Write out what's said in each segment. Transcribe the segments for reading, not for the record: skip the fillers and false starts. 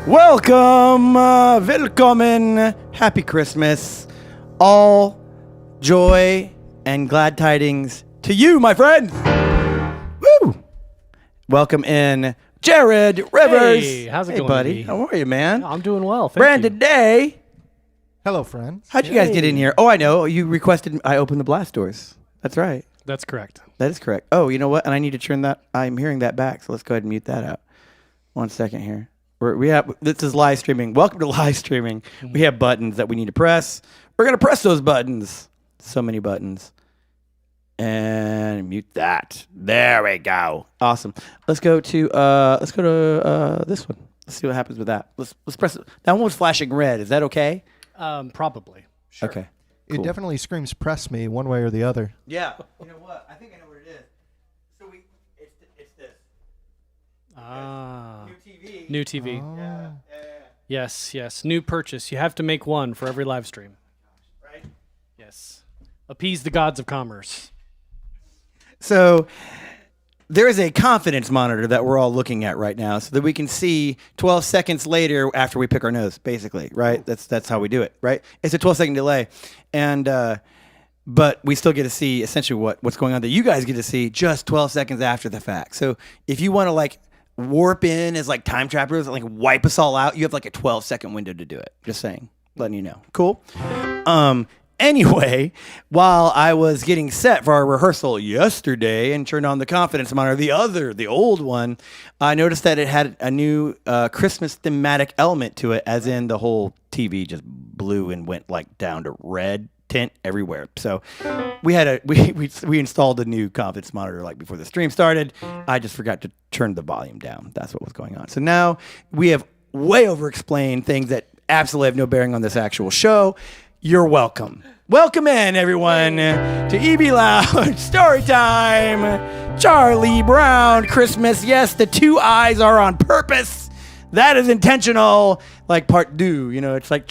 Welcome, willkommen, happy Christmas, all joy and glad tidings to you, my friends. Woo! Welcome in, Jerod Rivers. Hey, how's it going, buddy? EB? How are you, man? I'm doing well. Thank Brandon you. Day. Hello, friends. How'd you guys get in here? Oh, I know. You requested I open the blast doors. That's right. That's correct. That is correct. Oh, you know what? And I need to turn that. I'm hearing that back, so let's go ahead and mute that out. 1 second here. This is live streaming. Welcome to live streaming. We have buttons that we need to press. We're gonna press those buttons. So many buttons. And mute that. There we go. Awesome. Let's go to this one. Let's see what happens with that. Let's press it. That one was flashing red. Is that okay? Probably. Sure. Okay. It Cool. definitely screams press me one way or the other. Yeah. You know what? I think I know what it is. So it's this. Ah. New TV. New TV. Oh. Yeah. Yes. New purchase. You have to make one for every live stream. Right? Yes. Appease the gods of commerce. So there is a confidence monitor that we're all looking at right now so that we can see 12 seconds later after we pick our nose, basically, right? That's how we do it, right? It's a 12-second delay. And but we still get to see essentially what's going on that you guys get to see just 12 seconds after the fact. So if you want to like warp in as like time trappers and like wipe us all out, you have like a 12-second window to do it. Just saying, letting you know. Cool. Anyway, while I was getting set for our rehearsal yesterday and turned on the confidence monitor, the old one, I noticed that it had a new Christmas thematic element to it, as in the whole TV just blew and went like down to red tint everywhere. So we had we installed a new confidence monitor like before the stream started. I just forgot to turn the volume down. That's what was going on. So now we have way over-explained things that absolutely have no bearing on this actual show. You're welcome. Welcome in, everyone, to EBLounge Storytime. CharliiEBrown Christmas. Yes, the two eyes are on purpose. That is intentional. Like part deux, it's like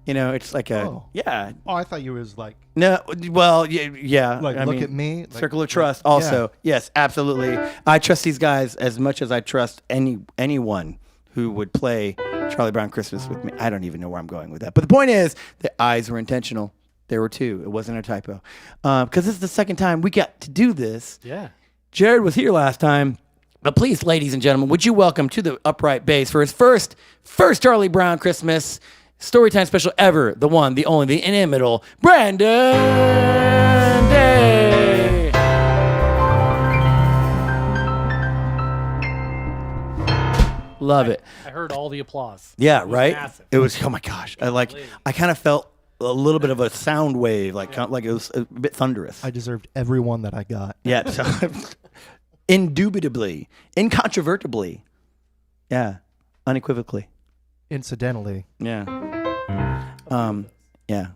it's like a, yeah. Oh, I thought you was like, No, well, yeah. like I look mean, at me. Like, circle of trust also. Yes, absolutely. I trust these guys as much as I trust anyone who would play CharliiEBrown Christmas with me. I don't even know where I'm going with that. But the point is, the eyes were intentional. There were two. It wasn't a typo. Because this is the second time we got to do this. Yeah. Jared was here last time. But please, ladies and gentlemen, would you welcome to the upright bass for his first CharliiEBrown Christmas Storytime special ever, the one, the only, the inimitable, Brandon Day. Love it. I heard all the applause. Yeah, It was right? massive. It was, oh my gosh. I kind of felt a little bit of a sound wave, like it was a bit thunderous. I deserved every one that I got. Yeah, so indubitably, incontrovertibly. Yeah, unequivocally. Incidentally. Yeah. Yeah.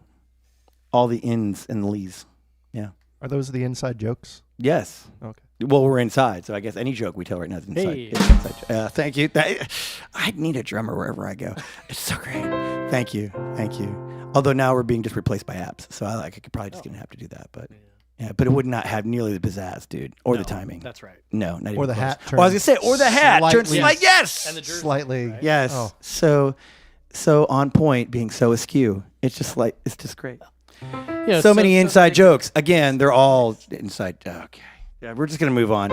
All the ins and the lees. Yeah. Are those the inside jokes? Yes. Okay. Well, we're inside, so I guess any joke we tell right now is inside. Hey. It's inside. Thank you. I need a drummer wherever I go. It's so great. Thank you. Although now we're being just replaced by apps, so I could probably just gonna have to do that. But yeah, but it would not have nearly the pizzazz, dude, or the timing. That's right. No, not even Or the close. hat. Oh, I was gonna say, or the hat turns slightly- like yes, And the jersey. Slightly. Right? yes. Oh. So on point, being so askew. It's just great. Yeah, So many inside jokes. Again, they're all inside. Okay. Yeah, we're just going to move on.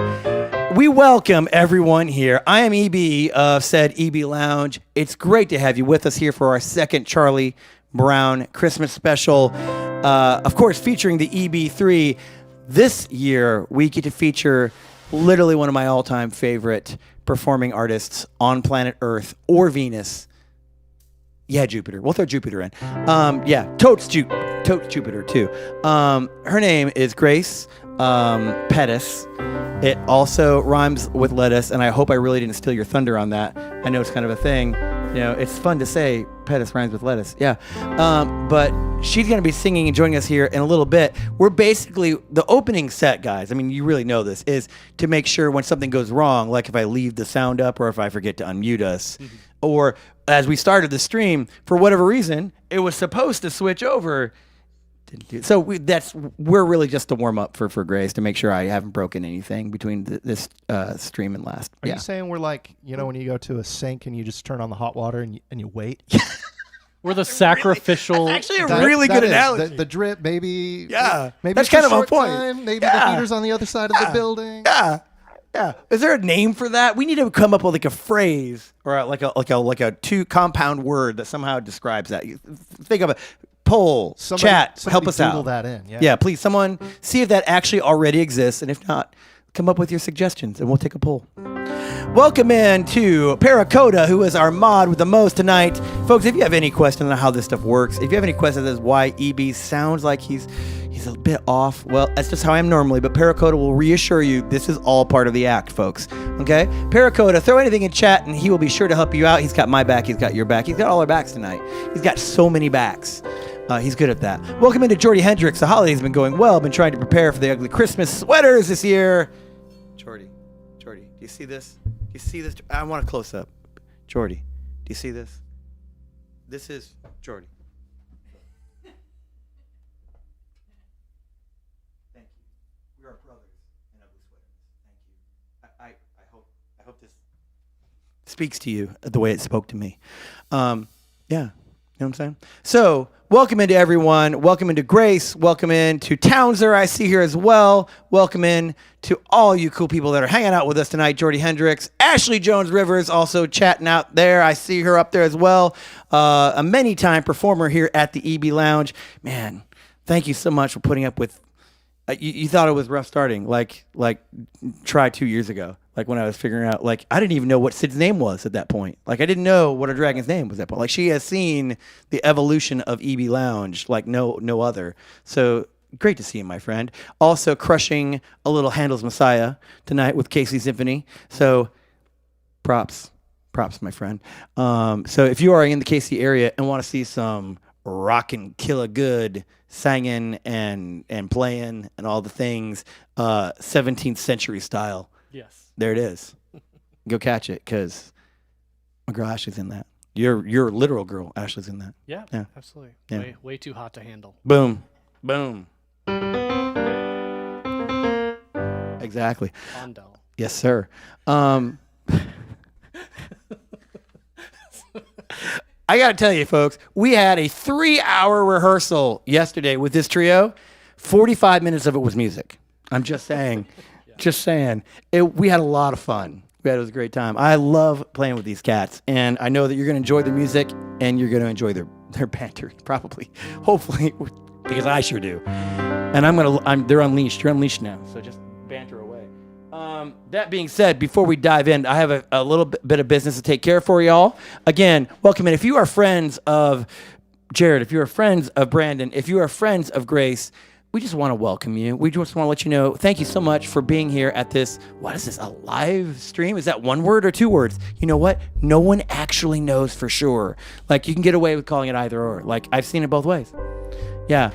We welcome everyone here. I am EB of said EBLounge. It's great to have you with us here for our second CharliiEBrown Christmas special. Of course, featuring the EB3. This year, we get to feature literally one of my all-time favorite performing artists on planet Earth or Venus. Yeah, Jupiter. We'll throw Jupiter in. Yeah, totes Jupiter too. Her name is Grace Pettis. It also rhymes with lettuce, and I hope I really didn't steal your thunder on that. I know it's kind of a thing. It's fun to say Pettis rhymes with lettuce. Yeah. But she's going to be singing and joining us here in a little bit. We're basically, the opening set, guys, I mean, you really know this, is to make sure when something goes wrong, like if I leave the sound up or if I forget to unmute us, or as we started the stream, for whatever reason, it was supposed to switch over didn't do. So we're really just to warm up for Grace to make sure I haven't broken anything between this stream and last. Are you saying we're like, when you go to a sink and you just turn on the hot water and you wait? We're the sacrificial. That's actually a really good analogy. The drip, maybe. Yeah, maybe that's for kind of a a short point. time, maybe the heater's on the other side of the building. Yeah. Yeah. Is there a name for that? We need to come up with like a phrase or like a two compound word that somehow describes that. Think of it. Poll, chat, help us Google out. that in. Yeah. Yeah, please, someone see if that actually already exists, and if not, come up with your suggestions, and we'll take a poll. Welcome in to Paracoda, who is our mod with the most tonight. Folks, if you have any questions on how this stuff works, if you have any questions as why EB sounds like he's a bit off, well, that's just how I am normally, but Paracoda will reassure you this is all part of the act, folks. Okay? Paracoda, throw anything in chat, and he will be sure to help you out. He's got my back. He's got your back. He's got all our backs tonight. He's got so many backs. He's good at that. Welcome into Jordy Hendricks. The holiday's been going well. Been trying to prepare for the ugly Christmas sweaters this year. Jordy, do you see this? Do you see this? I want a close up. Jordy, do you see this? This is Jordy. Thank you. We are brothers in ugly sweaters. Thank you. I hope this speaks to you the way it spoke to me. Yeah. You know what I'm saying? So, welcome into everyone. Welcome into Grace. Welcome into Townser, I see here as well. Welcome in to all you cool people that are hanging out with us tonight. Jordy Hendricks, Ashley Jones Rivers, also chatting out there. I see her up there as well. A many-time performer here at the EB Lounge. Man, thank you so much for putting up with. You thought it was rough starting, like try 2 years ago. Like when I was figuring out, like I didn't even know what Sid's name was at that point. Like I didn't know what a dragon's name was at that point. Like she has seen the evolution of EBLounge like no other. So great to see you, my friend. Also crushing a little Handel's Messiah tonight with Casey Symphony. So props, my friend. So if you are in the KC area and want to see some rockin' killer good singing and playing and all the things, 17th century style. Yes. There it is. Go catch it, because my girl Ashley's in that. Your literal girl Ashley's in that. Yeah. Absolutely. Yeah. Way too hot to handle. Boom. Exactly. Fondell. Yes, sir. I got to tell you, folks, we had a 3-hour rehearsal yesterday with this trio. 45 minutes of it was music. I'm just saying. Just saying. We had a lot of fun. It was a great time. I love playing with these cats, and I know that you're going to enjoy their music, and you're going to enjoy their banter, probably. Hopefully, because I sure do. And they're unleashed. You're unleashed now, so just banter away. That being said, before we dive in, I have a little bit of business to take care of for y'all. Again, welcome in. If you are friends of Jerod, if you are friends of Brandon, if you are friends of Grace, we just want to welcome you. We just want to let you know, thank you so much for being here at this, what is this, a live stream? Is that one word or two words? You know what? No one actually knows for sure. Like, you can get away with calling it either or. Like, I've seen it both ways. Yeah.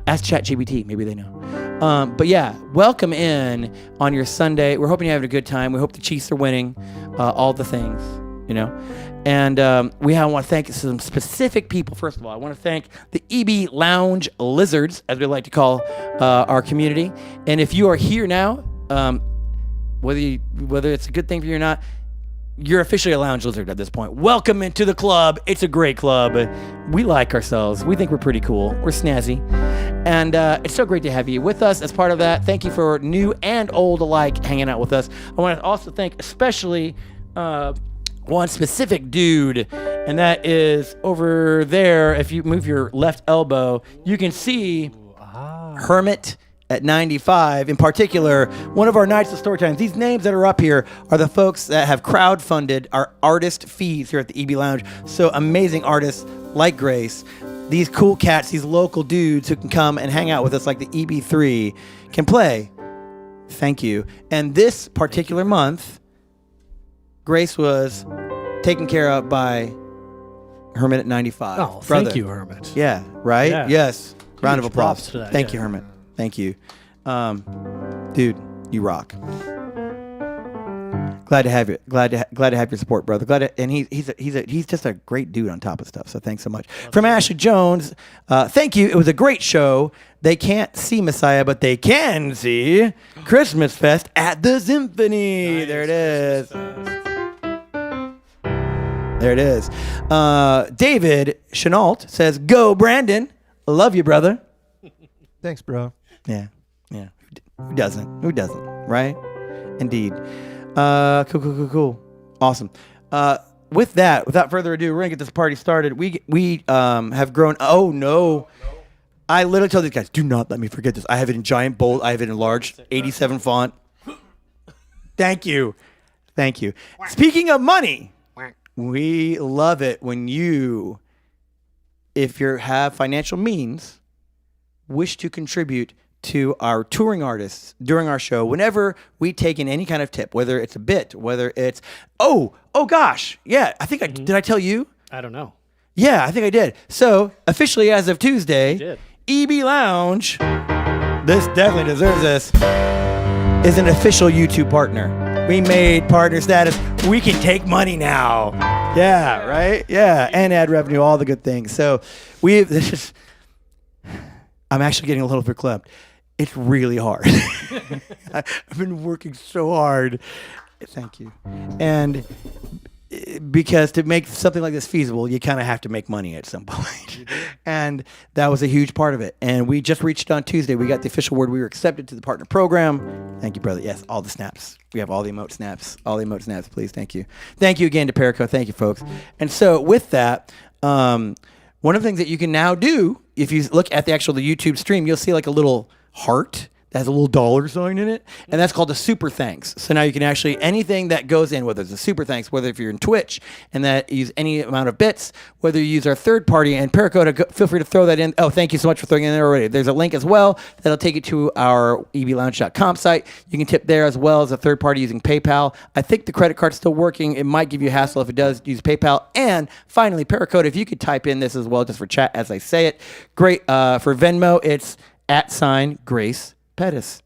Ask ChatGPT. Maybe they know. But yeah, welcome in on your Sunday. We're hoping you're having a good time. We hope the Chiefs are winning. All the things, you know. And we want to thank some specific people. First of all, I want to thank the EBLounge Lizards, as we like to call our community. And if you are here now, whether it's a good thing for you or not, you're officially a lounge lizard at this point. Welcome into the club. It's a great club. We like ourselves. We think we're pretty cool. We're snazzy. And it's so great to have you with us as part of that. Thank you for new and old alike hanging out with us. I want to also thank especially one specific dude, and that is over there. If you move your left elbow, you can see Hermit at 95. In particular, one of our nights of Storytime. These names that are up here are the folks that have crowdfunded our artist fees here at the EB Lounge. So amazing artists like Grace, these cool cats, these local dudes who can come and hang out with us like the EB3 can play. Thank you. And this particular month, Grace was taken care of by Hermit at 95. Oh, brother. Thank you, Hermit. Yeah, right? Yeah. Yes. Round of Huge applause. props to that, Thank yeah. you, Hermit. Thank you. Dude, you rock. Glad to have you. Glad to have your support, brother. And he's just a great dude on top of stuff. So thanks so much. From Ashley Jones, thank you. It was a great show. They can't see Messiah, but they can see Christmas Fest at the Symphony. Nice. There it is. There it is. David Chenault says, "Go, Brandon. Love you, brother." Thanks, bro. Yeah. Who doesn't? Who doesn't? Right? Indeed. Cool. Awesome. With that, without further ado, we're gonna get this party started. We have grown. Oh no. I literally told these guys, do not let me forget this. I have it in giant bold. I have it in large 87 font. Thank you. Speaking of money, we love it when you, if you have financial means, wish to contribute to our touring artists during our show. Whenever we take in any kind of tip, whether it's a bit, whether it's, oh gosh. Yeah, I think did I tell you? I don't know. Yeah, I think I did. So officially as of Tuesday, You did. EBLounge, this definitely deserves this, is an official YouTube partner. We made partner status. We can take money now. Yeah, right? Yeah, and add revenue, all the good things. So I'm actually getting a little bit clapped. It's really hard. I've been working so hard. Thank you. And because to make something like this feasible, you kind of have to make money at some point. And that was a huge part of it. And we just reached on Tuesday. We got the official word. We were accepted to the partner program. Thank you, brother. Yes, all the snaps. We have all the emote snaps. All the emote snaps, please. Thank you. Thank you again to Perico. Thank you, folks. And so with that, one of the things that you can now do, if you look at the YouTube stream, you'll see like a little heart that has a little dollar sign in it, and that's called a super thanks. So now you can actually, anything that goes in, whether it's a super thanks, whether if you're in Twitch and that use any amount of bits, whether you use our third party, and Perico, feel free to throw that in. Oh, thank you so much for throwing it in there already. There's a link as well that'll take you to our EBLounge.com site. You can tip there as well as a third party using PayPal. I think the credit card's still working. It might give you a hassle if it does use PayPal. And finally, Perico, if you could type in this as well just for chat as I say it. Great. For Venmo, it's @Grace Pettis.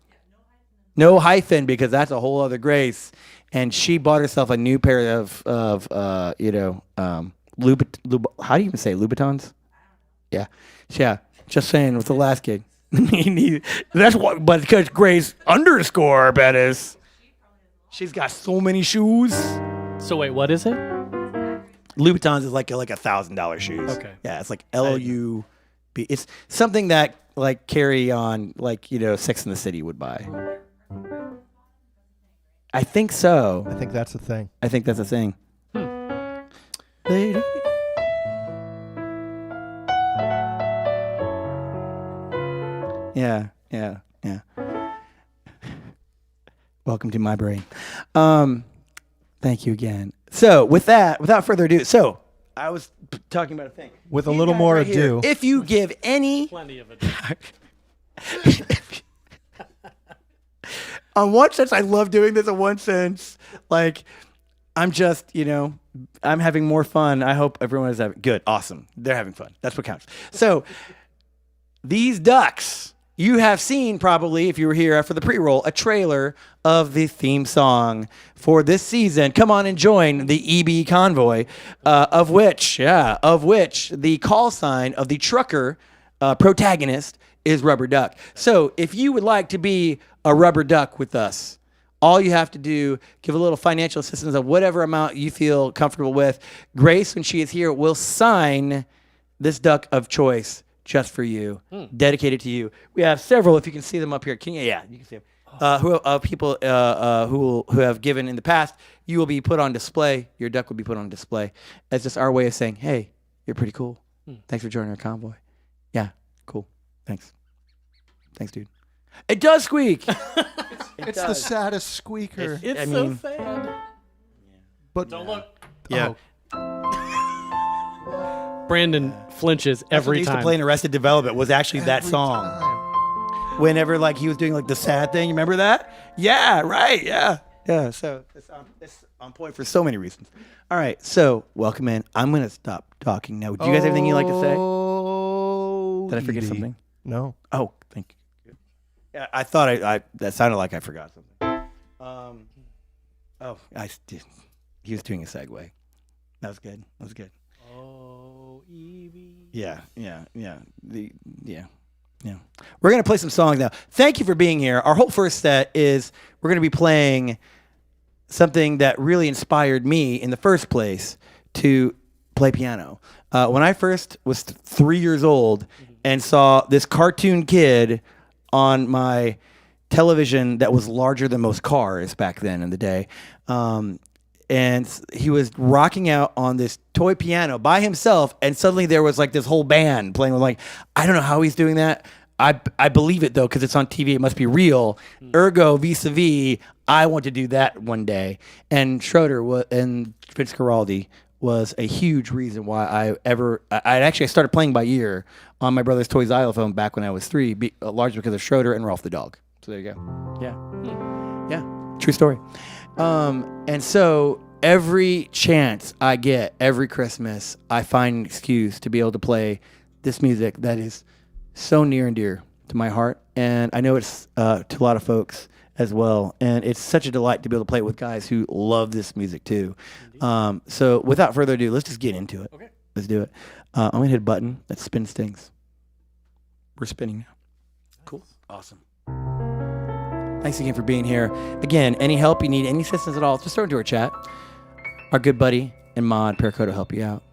No hyphen, because that's a whole other Grace. And she bought herself a new pair of how do you even say Louboutins? Yeah. Just saying, with the last gig. That's what, but because Grace _ Pettis. She's got so many shoes. So wait, what is it? Louboutins is like $1,000 shoes. Okay. Yeah, it's like LOUB. It's something that like Carrie on Sex and the City would buy. I think so. I think that's the thing. I think that's a thing. Lady. Yeah. Welcome to my brain. Thank you again. So with that, without further ado, so I was talking about a thing. With a little more right ado. Here, if you give any... Plenty of it. On one sense, I love doing this. In one sense, like, I'm just, I'm having more fun. I hope everyone is having good. Awesome. They're having fun. That's what counts. So these ducks, you have seen probably, if you were here for the pre-roll, a trailer of the theme song for this season. Come on and join the EB convoy, of which the call sign of the trucker protagonist is Rubber Duck. So if you would like to be a rubber duck with us, all you have to do, give a little financial assistance of whatever amount you feel comfortable with. Grace, when she is here, will sign this duck of choice just for you, dedicated to you. We have several, if you can see them up here. Yeah, you can see them. People who have given in the past. You will be put on display. Your duck will be put on display. That's just our way of saying, hey, you're pretty cool. Thanks for joining our convoy. Yeah, cool. Thanks, dude. It does squeak. It's the saddest squeaker. It's so sad. But Don't look. Yeah. Brandon flinches every Used time. to play in Arrested Development was actually that song. time. Whenever he was doing the sad thing, you remember that? Yeah, right. Yeah. So it's on point for so many reasons. All right, so welcome in. I'm gonna stop talking now. Do you guys have anything you'd like to say? Did I forget something? No. Oh, thank you. Yeah, I thought I that sounded like I forgot something. Oh, he was doing a segue. That was good. That was good. Oh, EB. Yeah. We're gonna play some songs now. Thank you for being here. Our whole first set is we're gonna be playing something that really inspired me in the first place to play piano. When I first was 3 years old and saw this cartoon kid on my television that was larger than most cars back then in the day, and he was rocking out on this toy piano by himself, and suddenly there was like this whole band playing. Like, I don't know how he's doing that. I believe it though, because it's on TV. It must be real. Ergo, vis-a-vis, I want to do that one day. And Schroeder and Vince Guaraldi was a huge reason why I started playing by ear on my brother's toy xylophone back when I was 3, largely because of Schroeder and Rolf the dog. So there you go. Yeah, true story. And so every chance I get, every Christmas, I find an excuse to be able to play this music that is so near and dear to my heart. And I know it's to a lot of folks as well. And it's such a delight to be able to play it with guys who love this music too. So without further ado, let's just get into it. Okay. Let's do it. I'm going to hit a button that spins things. We're spinning now. Cool. Awesome. Thanks again for being here. Again, any help you need, any assistance at all, just throw it into our chat. Our good buddy and mod, Paracoda, will help you out.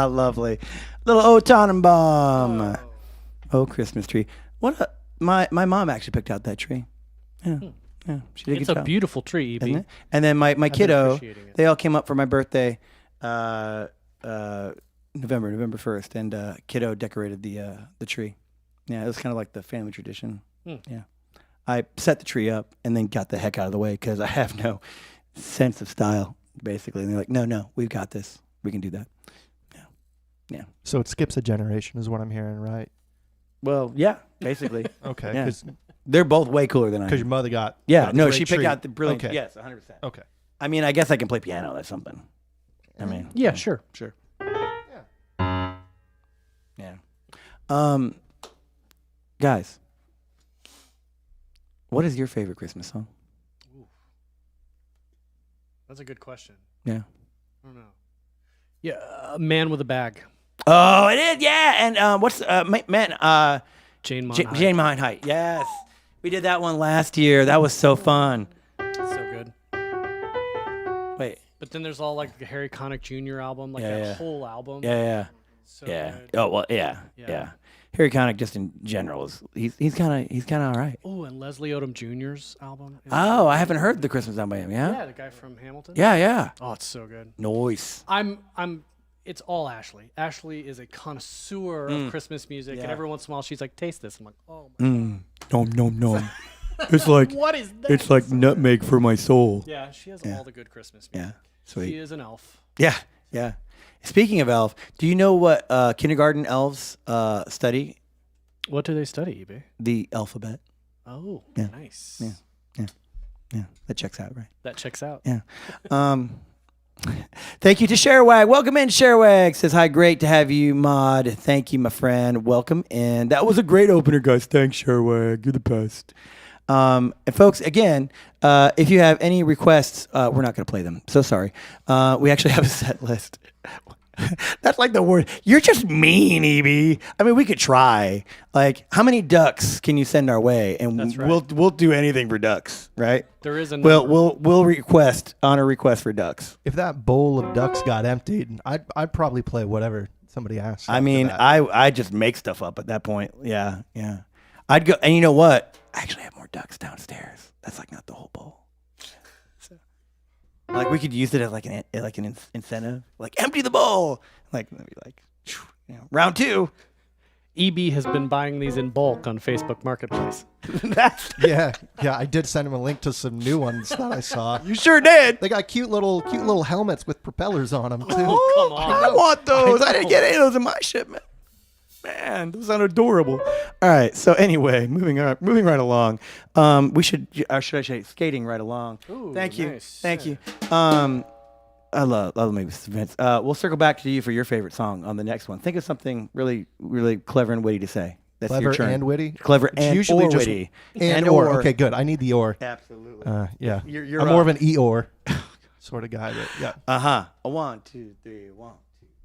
Lovely. Little O Tannenbaum. Oh, Christmas tree. My mom actually picked out that tree. Yeah. Yeah. She did a It's good a job. beautiful tree, EB. Isn't it? And then my kiddo, appreciating it. they all came up for my birthday, November 1st, and kiddo decorated the tree. Yeah, it was kind of like the family tradition. Yeah. I set the tree up and then got the heck out of the way because I have no sense of style, basically. And they're like, no, we've got this. We can do that. Yeah. So it skips a generation is what I'm hearing, right? Well, yeah, basically. Okay, Yeah. because They're both way cooler than I am. your mother got Yeah, got no, great she picked treat. out the brilliant. Okay. Yes, 100%. Okay. I mean, I guess I can play piano. That's something. I mean, Yeah, sure. sure. Yeah. Yeah. Guys, what is your favorite Christmas song? That's a good question. Yeah. I don't know. Yeah, Man with a Bag. Oh, it is. Yeah. And what's man? Jane Monheit. Jane Monheit. Yes, we did that one last year. That was so fun. So good. Wait. But then there's all like the Harry Connick Jr. album, like Yeah, that yeah. whole album. Yeah. So Yeah. good. Oh well. Yeah. Yeah. Harry Connick, just in general, is he's kind of all right. Oh, and Leslie Odom Jr.'s album. Oh, I haven't heard the Christmas album by him. Yeah. Yeah, the guy from Hamilton. Yeah. Oh, it's so good. Noise. It's all Ashley. Ashley is a connoisseur of Christmas music, Yeah. and every once in a while she's like, "Taste this." I'm like, "Oh my Nom. It's like what is that?" it's like nutmeg for my soul. Yeah, she has all the good Christmas Yeah. music. Sweet. She is an elf. Yeah. Speaking of elf, do you know what kindergarten elves study? What do they study, EB? The alphabet. Oh, Yeah. nice. Yeah. That checks out, right? That checks out. Yeah. Thank you to Sharewag. Welcome in, Sharewag. Says, hi, great to have you, Mod. Thank you, my friend. Welcome in. That was a great opener, guys. Thanks, Sharewag. You're the best. And folks, again, if you have any requests, we're not going to play them. So sorry. We actually have a set list. That's like the word. You're just mean, EB. I mean, we could try. Like, how many ducks can you send our way? And That's right. we'll do anything for ducks, right? There is a We'll request honor request for ducks. If that bowl of ducks got emptied, I'd probably play whatever somebody asks. I after mean, that. I just make stuff up at that point. Yeah. I'd go, and you know what? I actually have more ducks downstairs. That's like not the whole bowl. Like we could use it as like an incentive. Like empty the bowl. Like maybe like round 2. EB has been buying these in bulk on Facebook Marketplace. That's yeah. I did send him a link to some new ones that I saw. you sure did. They got cute little helmets with propellers on them too. Oh, come on. I want those. I didn't get any of those in my shipment. Man, those sound adorable. All right. So anyway, moving right along. We should I say skating right along. Ooh, Thank you. nice. Thank you. I love maybe Vince. We'll circle back to you for your favorite song on the next one. Think of something really, really clever and witty to say. That's your Clever turn. and witty. Clever It's and usually or just witty. And or. Okay, good. I need the or. Absolutely. Yeah. You're I'm more of up. an Eeyore sort of guy. But yeah. A 1, 2, 3. 1,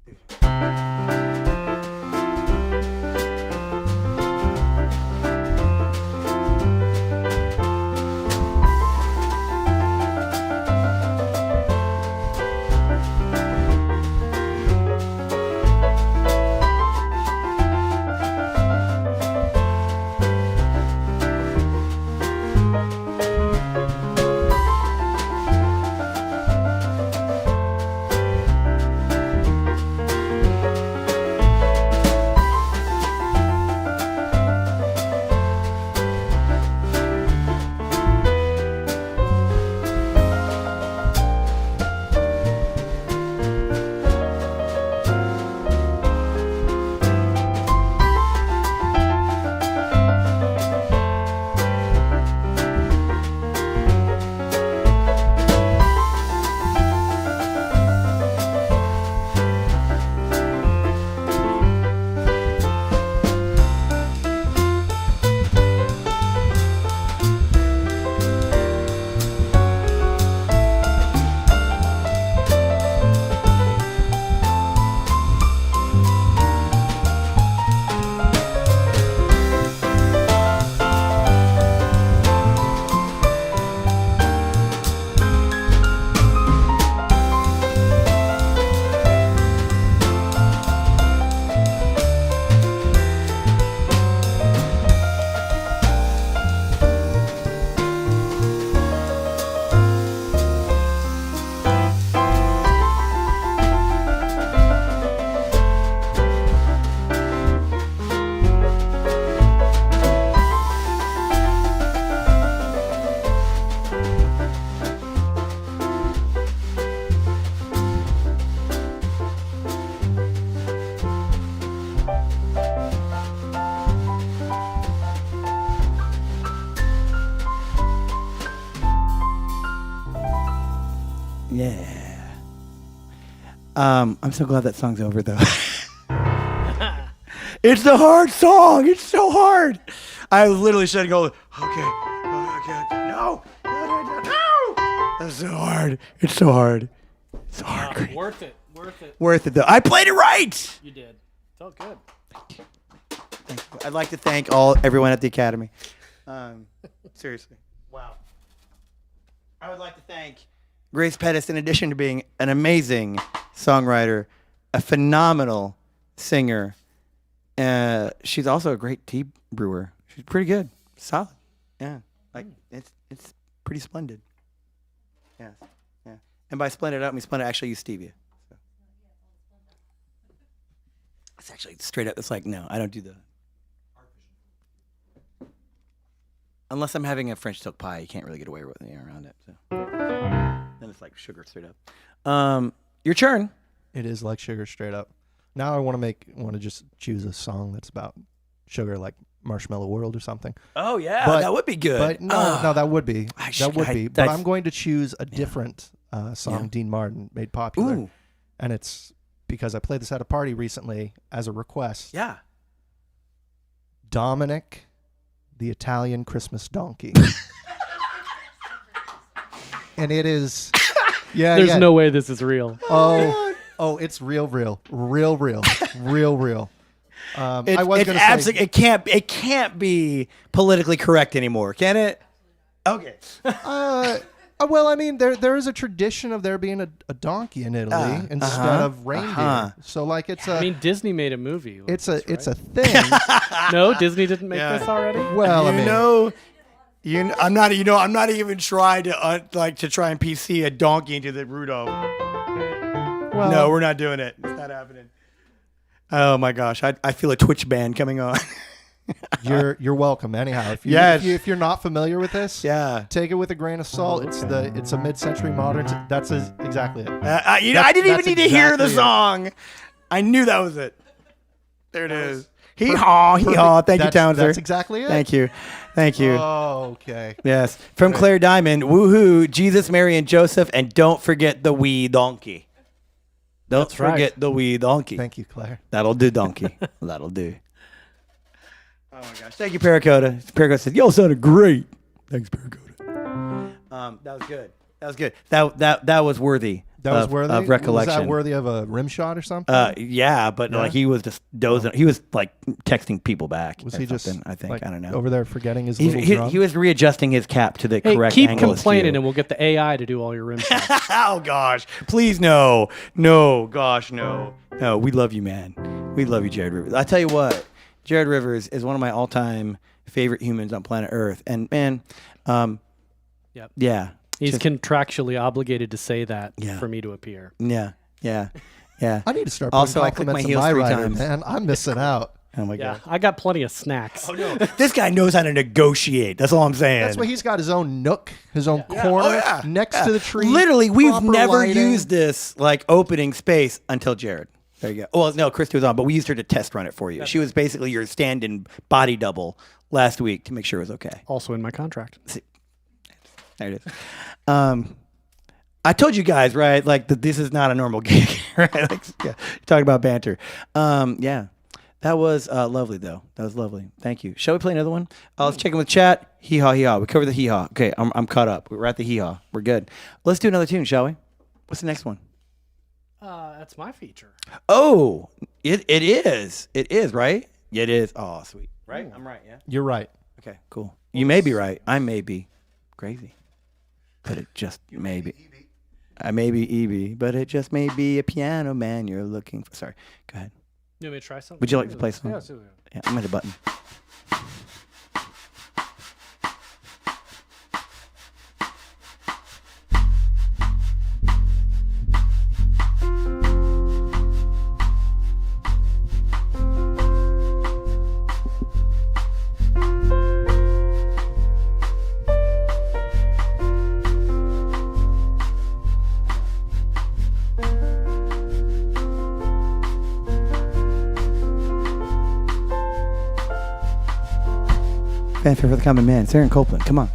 2, 3. Yeah. I'm so glad that song's over, though. It's a hard song. It's so hard. I was literally shutting go, okay. Oh, God. No. That's so hard. It's so hard. It's so hard. Worth it. Worth it. Worth it, though. I played it right. You did. Felt good. Thank you. I'd like to thank everyone at the Academy. Seriously. Wow. I would like to thank Grace Pettis, in addition to being an amazing songwriter, a phenomenal singer. She's also a great tea brewer. She's pretty good. Solid. Yeah. Like it's pretty splendid. Yeah. Yeah. And by splendid, I don't mean splendid. I actually use stevia. So. It's actually straight up. It's like, no, I don't do the. Unless I'm having a French silk pie, you can't really get away with it around it. So. Then it's like sugar straight up. Your turn. It is like sugar straight up. Now I want to just choose a song that's about sugar, like Marshmallow World or something. Oh yeah, But- that would be good. But no, that would be. But that's- I'm going to choose a different song Yeah. Dean Martin made popular. Ooh, And it's because I played this at a party recently as a request. yeah. Dominic, the Italian Christmas donkey. And it is. Yeah. There's yeah. no way this is real. Oh, it's real. I was It's going to absolutely. say. It can't be politically correct anymore, can it? Okay. Well, I mean, there is a tradition of there being a donkey in Italy instead of reindeer. So, like, it's a. I mean, Disney made a movie. with It's this, a thing. right? No, Disney didn't make Yeah. this already. Well, I mean, I'm not even trying to try and PC a donkey into the Rudolph. well, No, we're not doing it. It's not happening. Oh my gosh, I feel a Twitch ban coming on. you're welcome. Anyhow, Yes. if you're not familiar with this, Yeah. take it with a grain of salt. It's a mid-century modern. That's exactly it. I didn't even that's need to hear the exactly it. song. I knew that was it. There it is. Hee haw, hee haw. Thank you, Towner. That's exactly it. Thank you. Thank you. Oh, okay. Yes. From Claire Diamond, woohoo, Jesus, Mary, and Joseph, and don't forget the wee donkey. Don't That's right. forget the wee donkey. Thank you, Claire. That'll do, donkey. That'll do. Oh my gosh. Thank you, Paracota. Paracota said, y'all sounded great. Thanks, Paracota. That was good. That was good. That was worthy. That was worthy of recollection. Was that worthy of a rim shot or something? Yeah, but Yeah? like he was just dozing. He was like texting people back. Was or he just? something, I think. Like, I don't know. over there forgetting his little He, drum? he was readjusting his cap to the Hey, correct keep angle. complaining, and we'll get the AI to do all your rim shots. Oh gosh, please no, gosh no. We love you, man. We love you, Jerod Rivers. I tell you what, Jerod Rivers is one of my all-time favorite humans on planet Earth, and man, Yep. yeah, He's contractually obligated to say that Yeah. for me to appear. yeah. I need to start Also, putting I click my compliments in heels my 3 rider, times. man. I'm missing out. Oh my Yeah, god. I got plenty of snacks. Oh no, this guy knows how to negotiate. That's all I'm saying. That's why he's got his own nook, his own corner Oh, yeah. next Yeah. to the tree. Literally, we've proper never lighting. used this like opening space until Jerod. There you go. Well, no, Christy was on, but we used her to test run it for you. She was basically your stand-in body double last week to make sure it was okay. Also in my contract. There it is. I told you guys, right? Like that this is not a normal gig, right? Like, yeah, talking about banter. Yeah, that was lovely though. That was lovely. Thank you. Shall we play another one? Let's check in with chat. Hee haw, hee haw. We covered the hee haw. Okay, I'm caught up. We're at the hee haw. We're good. Let's do another tune, shall we? What's the next one? That's my feature. Oh, it is. It is, right? Yeah, it is. Oh, sweet. Right? I'm right, yeah. You're right. Okay, cool. You may be right. I may be crazy. But it just may be. I may be EB, but it just may be a piano man you're looking for. Sorry. Go ahead. You want me to try something? Would you like to play something? Yeah, let's do it. Yeah, I'm at a button. Fanfare for the common man. Sarah and Copeland. Come on.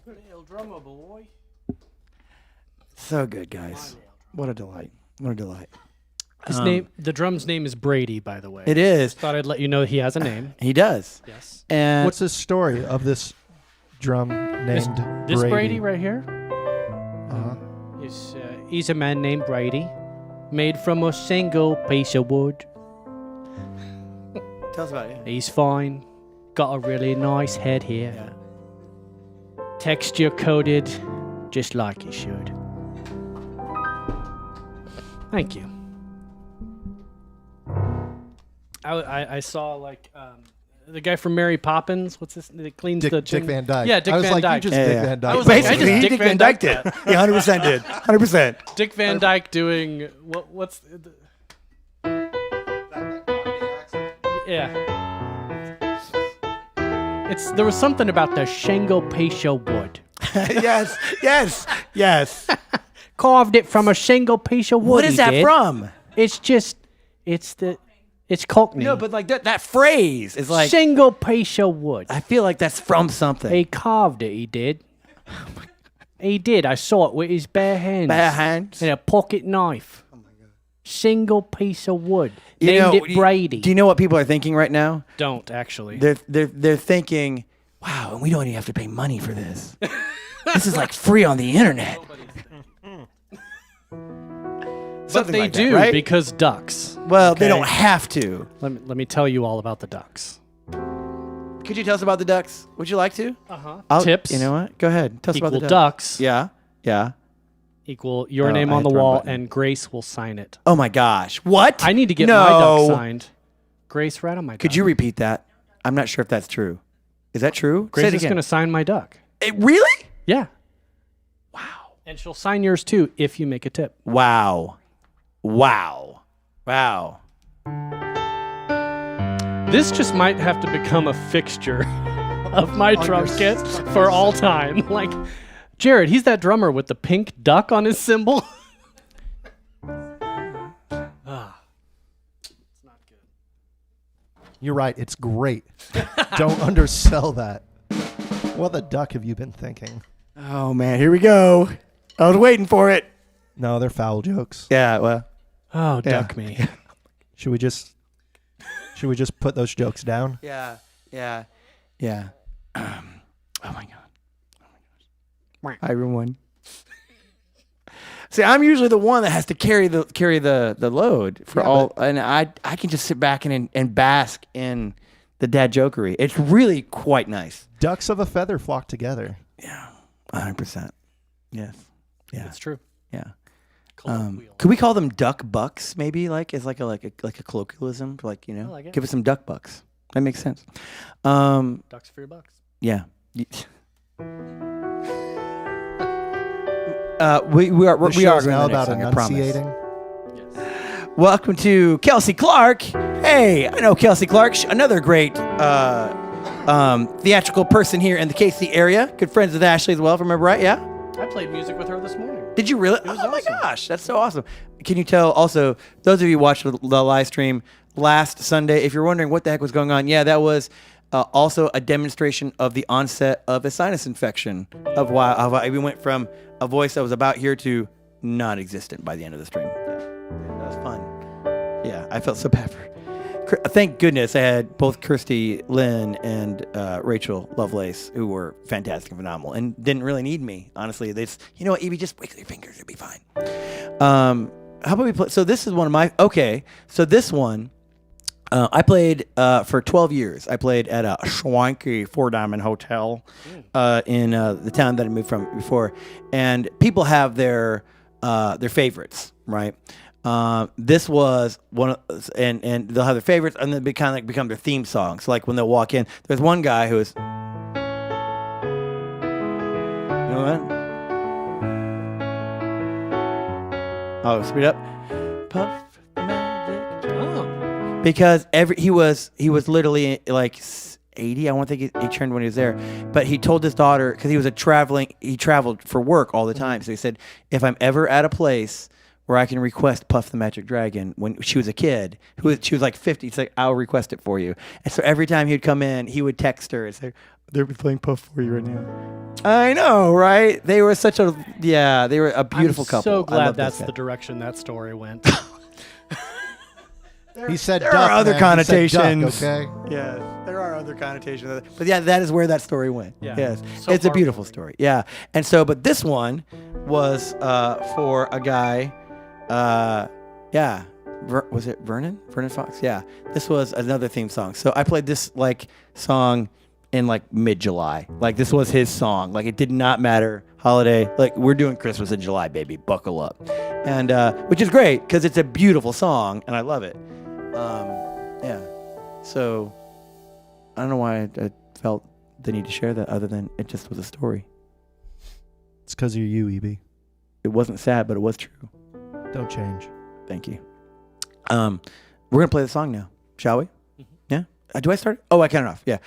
Little drummer boy. So good, guys. What a delight. What a delight. His name, the drum's name is Brady, by the way. It is. Thought I'd let you know he has a name. He does. Yes. And What's the story of this drum named This Brady? Brady right here he's a man named Brady, made from a single piece of wood. tell us about it. He's fine. Got a really nice head here. Yeah. Texture coated, just like it should. Thank you. I saw like the guy from Mary Poppins. What's this? That cleans the Dick Van Dyke. Yeah, Dick I was Van like, Dyke. you just Dick Van Dyke. I was like, I Basically, just he Dick Dick Van Van Dyke Dyke did. He 100% did. 100%. Dick Van Dyke doing what's the, yeah. There was something about the shingle piece of wood. yes, yes, yes. Carved it from a single piece of wood. What is that did. from? It's Cockney. No, but like that phrase is like, single piece of wood. I feel like that's from something. He carved it. He did. He did. I saw it with his bare hands. Bare hands. And a pocket knife. Oh my god. Single piece of wood. You Named know, it Brady. Do you know what people are thinking right now? Don't actually. They're thinking, wow, we don't even have to pay money for this. This is like free on the internet. But they like do that, right? because ducks. Well, they Okay? don't have to. Let me tell you all about the ducks. Could you tell us about the ducks? Would you like to? Tips. You know what? Go ahead. Tell us Equal about the ducks. Yeah. Yeah. Equal your Oh, name I on the hit the wrong wall, button. and Grace will sign it. Oh my gosh. What? I need to get no. my duck signed. Grace, right on my duck. Could you repeat that? I'm not sure if that's true. Is that true? Say Grace it is again. going to sign my duck. Really? Yeah. Wow. And she'll sign yours too if you make a tip. Wow. Wow. Wow. This just might have to become a fixture of my drum kit for all time. Like, Jerod, he's that drummer with the pink duck on his cymbal. It's not good. You're right. It's great. Don't undersell that. What the duck have you been thinking? Oh man, here we go. I was waiting for it. No, they're foul jokes. Yeah, well. Oh, duck me. Should we just put those jokes down? Yeah. Yeah. Yeah. Oh my god. Hi everyone. See, I'm usually the one that has to carry the load for all, and I can just sit back and bask in the dad jokery. It's really quite nice. Ducks of a feather flock together. Yeah, 100%. Yes. Yeah. It's true. Yeah. Could we call them duck bucks? Maybe like as like a colloquialism, like you know, like it. give us some duck bucks. That makes sense. Ducks for your bucks. Yeah. We are This we are show's going now to the next about song, I promise. enunciating. Welcome to Kelsey Clark. Hey, I know Kelsey Clark, another great theatrical person here in the KC area. Good friends with Ashley as well, if I remember right, yeah? I played music with her this morning. Did you really? was Oh my awesome. gosh, that's so awesome. Can you tell also, those of you who watched the live stream last Sunday, if you're wondering what the heck was going on, yeah, that was also a demonstration of the onset of a sinus infection, of why we went from a voice that was about here to non-existent by the end of the stream. Yeah, that was fun. Yeah, I felt so bad for her. Thank goodness I had both Kirsty Lynn and Rachel Lovelace, who were fantastic and phenomenal and didn't really need me, honestly. They just, you know what, Evie, just wiggle your fingers, it'll be fine. How about we play? So this is one of my, okay, so this one, I played for 12 years. I played at a swanky 4-diamond hotel in the town that I moved from before. And people have their favorites, right? This was one of, and they'll have their favorites, and then kind of like become their theme songs. Like when they'll walk in, there's one guy who is, you know what? Oh, speed up. Puff the magic. Oh. Because he was literally like 80. I don't think he turned when he was there, but he told his daughter, because he traveled for work all the time. So he said, if I'm ever at a place where I can request Puff the Magic Dragon, when she was a kid, she was like 50, he's like, I'll request it for you. And so every time he'd come in, he would text her and say, They're playing Puff for you right now. I know, right? They were such a they were a beautiful couple. So I glad love that's this the guy. direction that story went. He said There duck, are other man. He said duck, connotations. okay. Yes, there are other connotations. But yeah, that is where that story went. Yeah. Yes, So it's a far beautiful from story. Yeah, and so, but this one was for a guy. Was it Vernon? Vernon Fox? Yeah, this was another theme song. So I played this song in mid-July. This was his song. It did not matter holiday. We're doing Christmas in July, baby. Buckle up. And which is great because it's a beautiful song and I love it. Yeah. So I don't know why I felt the need to share that other than it just was a story. It's because you're you, EB. It wasn't sad, but it was true. Don't change. Thank you. We're going to play the song now, shall we? Mm-hmm. Yeah. Do I start? Oh, I count it off. Yeah.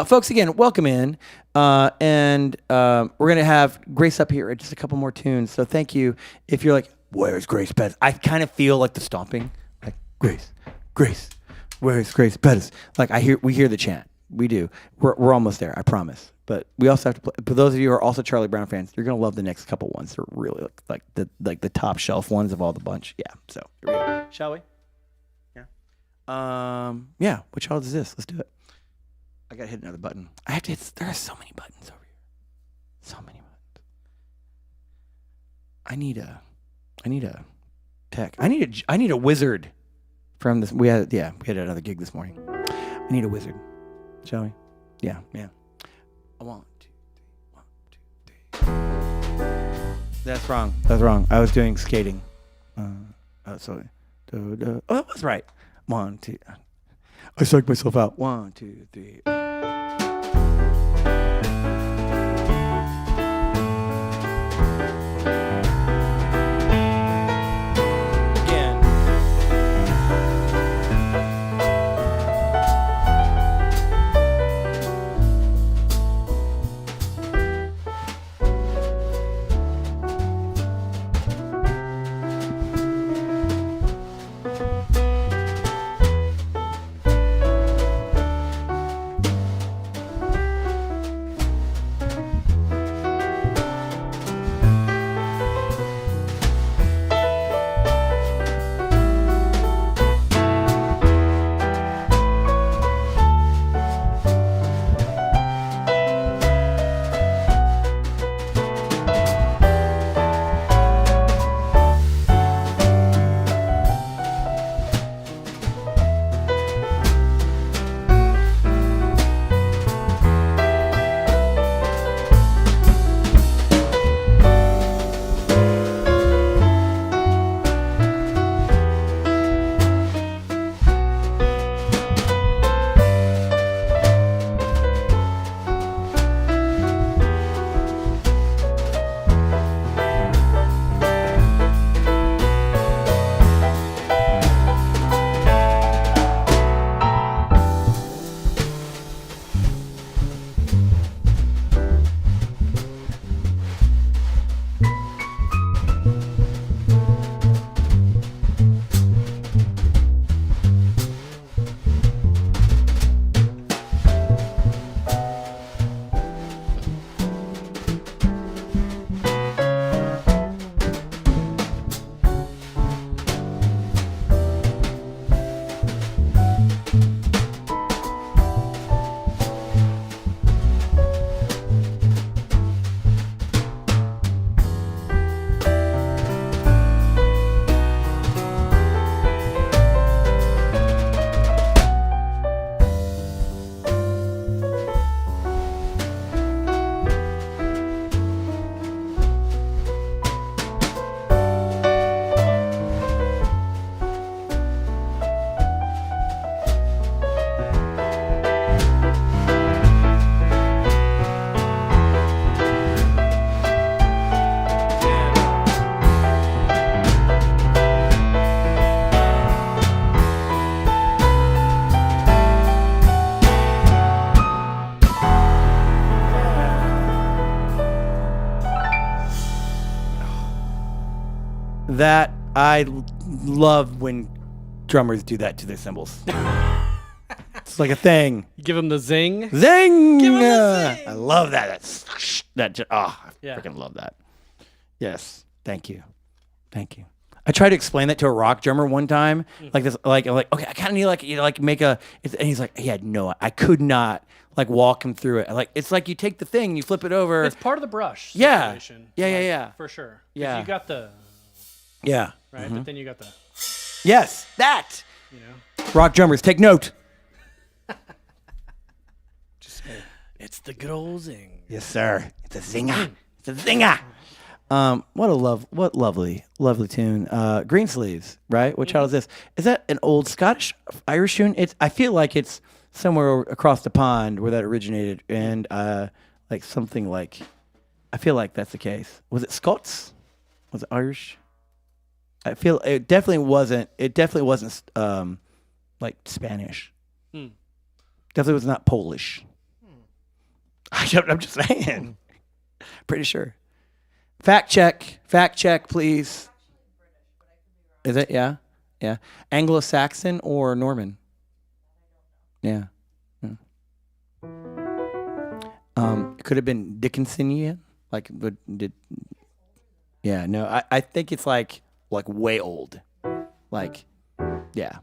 Folks, again, welcome in. And we're going to have Grace up here in just a couple more tunes. So thank you. If you're like, where's Grace Pettis? I kind of feel like the stomping. Grace, where's Grace Pettis? We hear the chant. We do. We're almost there, I promise. But we also have to play. For those of you who are also Charlie Brown fans, you're going to love the next couple ones. They're really the top shelf ones of all the bunch. Yeah. So here we go. Shall we? Yeah. Which child is this? Let's do it. I gotta hit another button. I have to hit. There are so many buttons over here. So many buttons. I need a tech. I need a wizard from this. We had another gig this morning. I need a wizard. Shall we? Yeah. 1, 2, 3. 1, 2, 3. That's wrong. I was doing skating. So that was right. 1, 2. I psyched myself out. 1, 2, 3. Again. That I love when drummers do that to their cymbals. It's like a thing. You give him the zing. Zing! Give him the zing! I love that. I Yeah. freaking love that. Yes. Thank you. Thank you. I tried to explain that to a rock drummer one time, like this, like okay, I kind of need make a, and he's like, he had no, I could not like walk him through it. Like it's like you take the thing, you flip it over. It's part of the brush. Yeah. Situation. Yeah. For sure. 'Cause Yeah. You got the Yeah. right, but then you got the Yes, that. you know. Rock drummers, take note. It's the good old zing. Yes, sir. It's a zinger. It's a zinger. What lovely tune. Green Sleeves, right? What child is this? Is that an old Scottish Irish tune? I feel like it's somewhere across the pond where that originated, and like something like, I feel like that's the case. Was it Scots? Was it Irish? I feel it definitely wasn't. It definitely wasn't like Spanish. Definitely was not Polish. I'm just saying. Pretty sure. Fact check, please. Is it? Yeah. Anglo-Saxon or Norman? Yeah. It could have been Dickinsonian. Like, yeah. No, I think it's like way old. Like, yeah.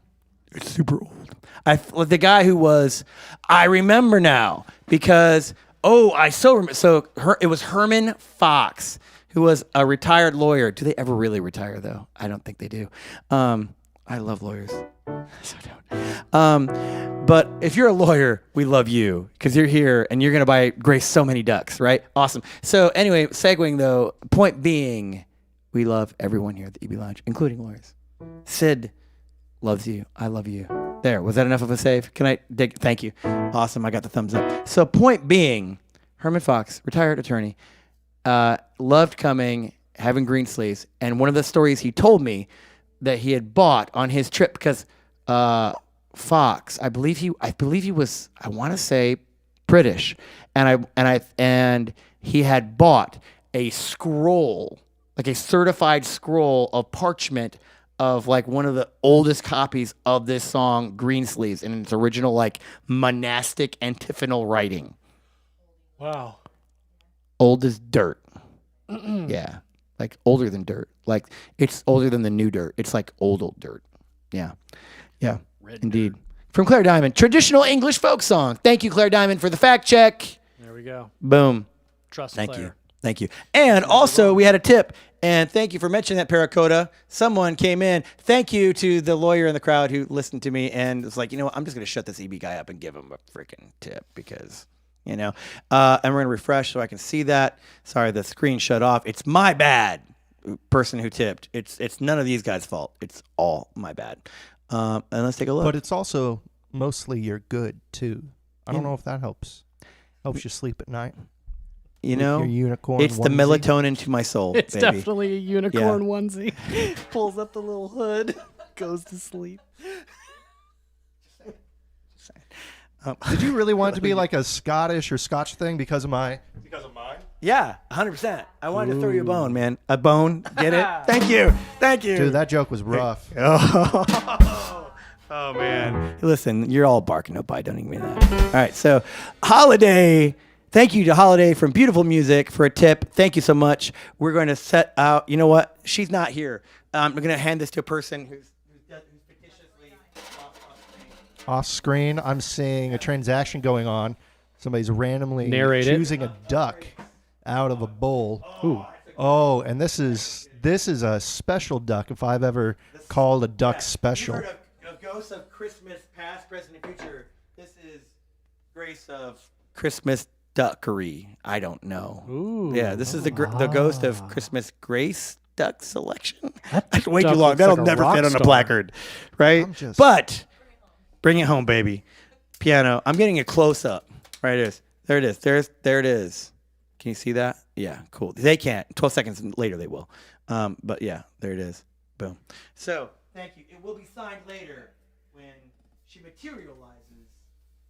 It's super old. The guy who was, I remember now because it was Herman Fox, who was a retired lawyer. Do they ever really retire though? I don't think they do. I love lawyers. So don't. But if you're a lawyer, we love you because you're here and you're gonna buy Grace so many ducks, right? Awesome. So anyway, segueing though, point being, we love everyone here at the EB Lounge, including lawyers. Sid loves you. I love you. There. Was that enough of a save? Can I dig? Thank you. Awesome. I got the thumbs up. So point being, Herman Fox, retired attorney, loved coming, having green sleeves. And one of the stories he told me that he had bought on his trip, because Fox, I believe he was, I want to say, British. And he had bought a scroll, like a certified scroll of parchment of like one of the oldest copies of this song, Green Sleeves, in its original like monastic antiphonal writing. Wow. Old as dirt. Yeah. Like older than dirt. Like it's older than the new dirt. It's like old dirt. Yeah. Yeah. Red indeed. Dirt. From Claire Diamond, traditional English folk song. Thank you, Claire Diamond, for the fact check. There we go. Boom. Trust Thank Claire. you. Thank you. And also, we had a tip, and thank you for mentioning that, Paracota. Someone came in. Thank you to the lawyer in the crowd who listened to me and was like, you know what, I'm just going to shut this EB guy up and give him a freaking tip because, you know. And we're going to refresh so I can see that. Sorry, the screen shut off. It's my bad, person who tipped. It's none of these guys' fault. It's all my bad. And let's take a look. But it's also mostly your good, too. I don't know if that helps. Helps you sleep at night. You know, your unicorn it's onesie. the melatonin to my soul. It's baby. definitely a unicorn onesie. Pulls up the little hood, goes to sleep. Did you really want it to be like a Scottish or Scotch thing because of mine? Yeah, 100%. I wanted to throw you a bone, man. A bone. Get it? Thank you. Thank you. Dude, that joke was rough. Oh, man. Listen, you're all barking up. I don't even mean that. All right, so Holiday. Thank you to Holiday from Beautiful Music for a tip. Thank you so much. We're going to set out. You know what? She's not here. I'm going to hand this to a person who's fictitiously Off screen, I'm seeing a transaction going on. Somebody's randomly choosing a duck out of a bowl. Ooh. Oh, and this is a special duck if I've ever called a duck special. You've heard of Ghosts of Christmas Past, Present, and Future. This is Grace of Christmas Duckery. I don't know. Ooh. Yeah, this is the Ghost of Christmas Grace Duck Selection. That's way duck too long. looks That'll like a never rock fit on a star. placard, right? just- But bring it home, baby. Piano. I'm getting a close up. Right, it is. There it is. There it is. Can you see that? Yeah, cool. They can't. 12 seconds later they will. But yeah, there it is. Boom. So thank you. It will be signed later when she materializes.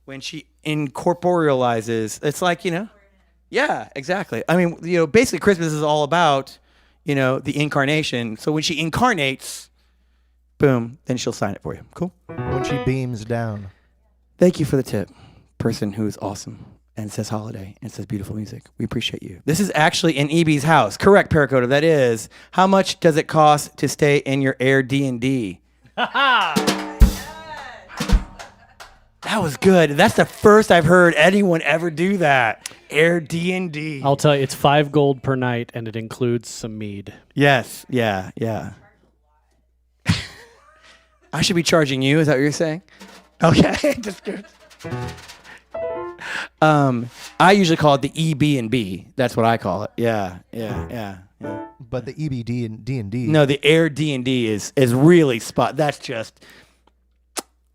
When she incorporealizes. It's like, you know. Yeah, exactly. I mean, you know, basically Christmas is all about, you know, the incarnation. So when she incarnates, boom, then she'll sign it for you. Cool. When she beams down. Thank you for the tip, person who's awesome and says holiday and says beautiful music. We appreciate you. This is actually in EB's house. Correct, Paracoda. That is. How much does it cost to stay in your Air D&D? That was good. That's the first I've heard anyone ever do that. Air D&D. I'll tell you, it's $5 per night, and it includes some mead. Yes. Yeah. I should be charging you. Is that what you're saying? Okay. Just good. I usually call it the EB&B. That's what I call it. Yeah. But the EBD and D&D. No, the Air D&D is really spot. That's just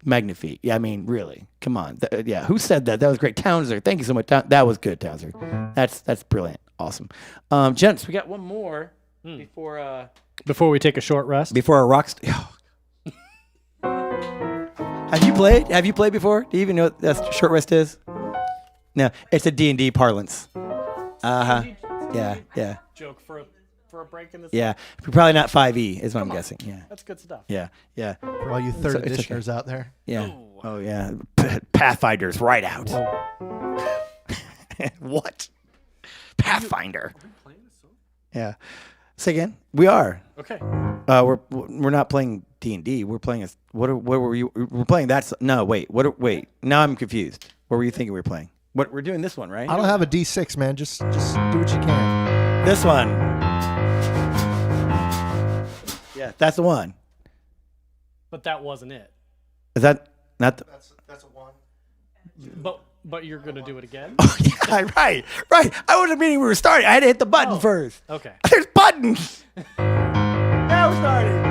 magnifique. Yeah, I mean, really. Come on. Yeah, who said that? That was great. Townser. Thank you so much. That was good, Townser. That's brilliant. Awesome. Gents, we got one more before we take a short rest. Before our rock. Have you played? Have you played before? Do you even know what that short rest is? No, it's a D&D parlance. Yeah. Joke for a break in this. Yeah, probably not 5e is what I'm guessing. Yeah, that's good stuff. Yeah. For all you third editioners out there. Yeah. Oh yeah, Pathfinder's right out. What? Pathfinder. Are we playing this song? Yeah. Say again. We are. Okay. We're not playing D&D. We're playing what were you? We're playing that. No, wait. Wait. Now I'm confused. What were you thinking we were playing? What we're doing this one, right? I don't have a D6, man. Just do what you can. This one. Yeah, that's the one. But that wasn't it. Is that not the? That's a 1. But you're gonna do it again? Oh yeah, right. I wasn't meaning we were starting. I had to hit the button first. Okay. There's buttons. Now we're starting.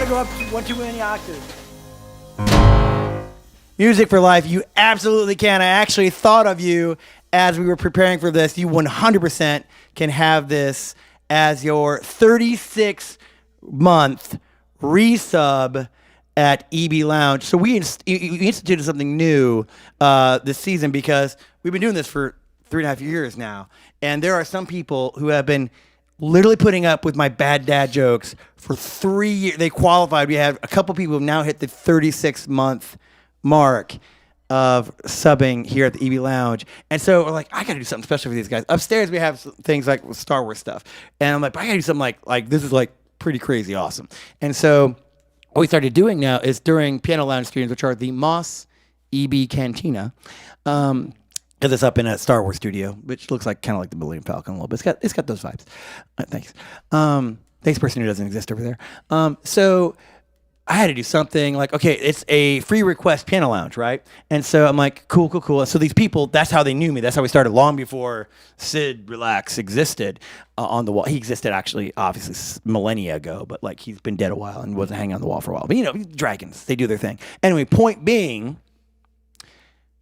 Go up one too many octaves. Music for life, you absolutely can. I actually thought of you as we were preparing for this. You 100% can have this as your 36-month resub at EBLounge. So we instituted something new this season because we've been doing this for 3.5 years now. And there are some people who have been literally putting up with my bad dad jokes for 3 years. They qualified. We have a couple people who have now hit the 36-month mark of subbing here at the EBLounge. And so we're like, I got to do something special for these guys. Upstairs, we have things like Star Wars stuff. And I'm like, I got to do something like this is like pretty crazy awesome. And so what we started doing now is during Piano Lounge streams, which are the Moss EB Cantina, because it's up in a Star Wars studio, which looks like kind of like the Millennium Falcon a little bit. It's got those vibes. Thanks. Thanks, person who doesn't exist over there. So I had to do something like, okay, it's a free request piano lounge, right? And so I'm like, cool. So these people, that's how they knew me. That's how we started long before Sid Relax existed on the wall. He existed actually, obviously, millennia ago, but like he's been dead a while and wasn't hanging on the wall for a while. But you know, dragons, they do their thing. Anyway, point being,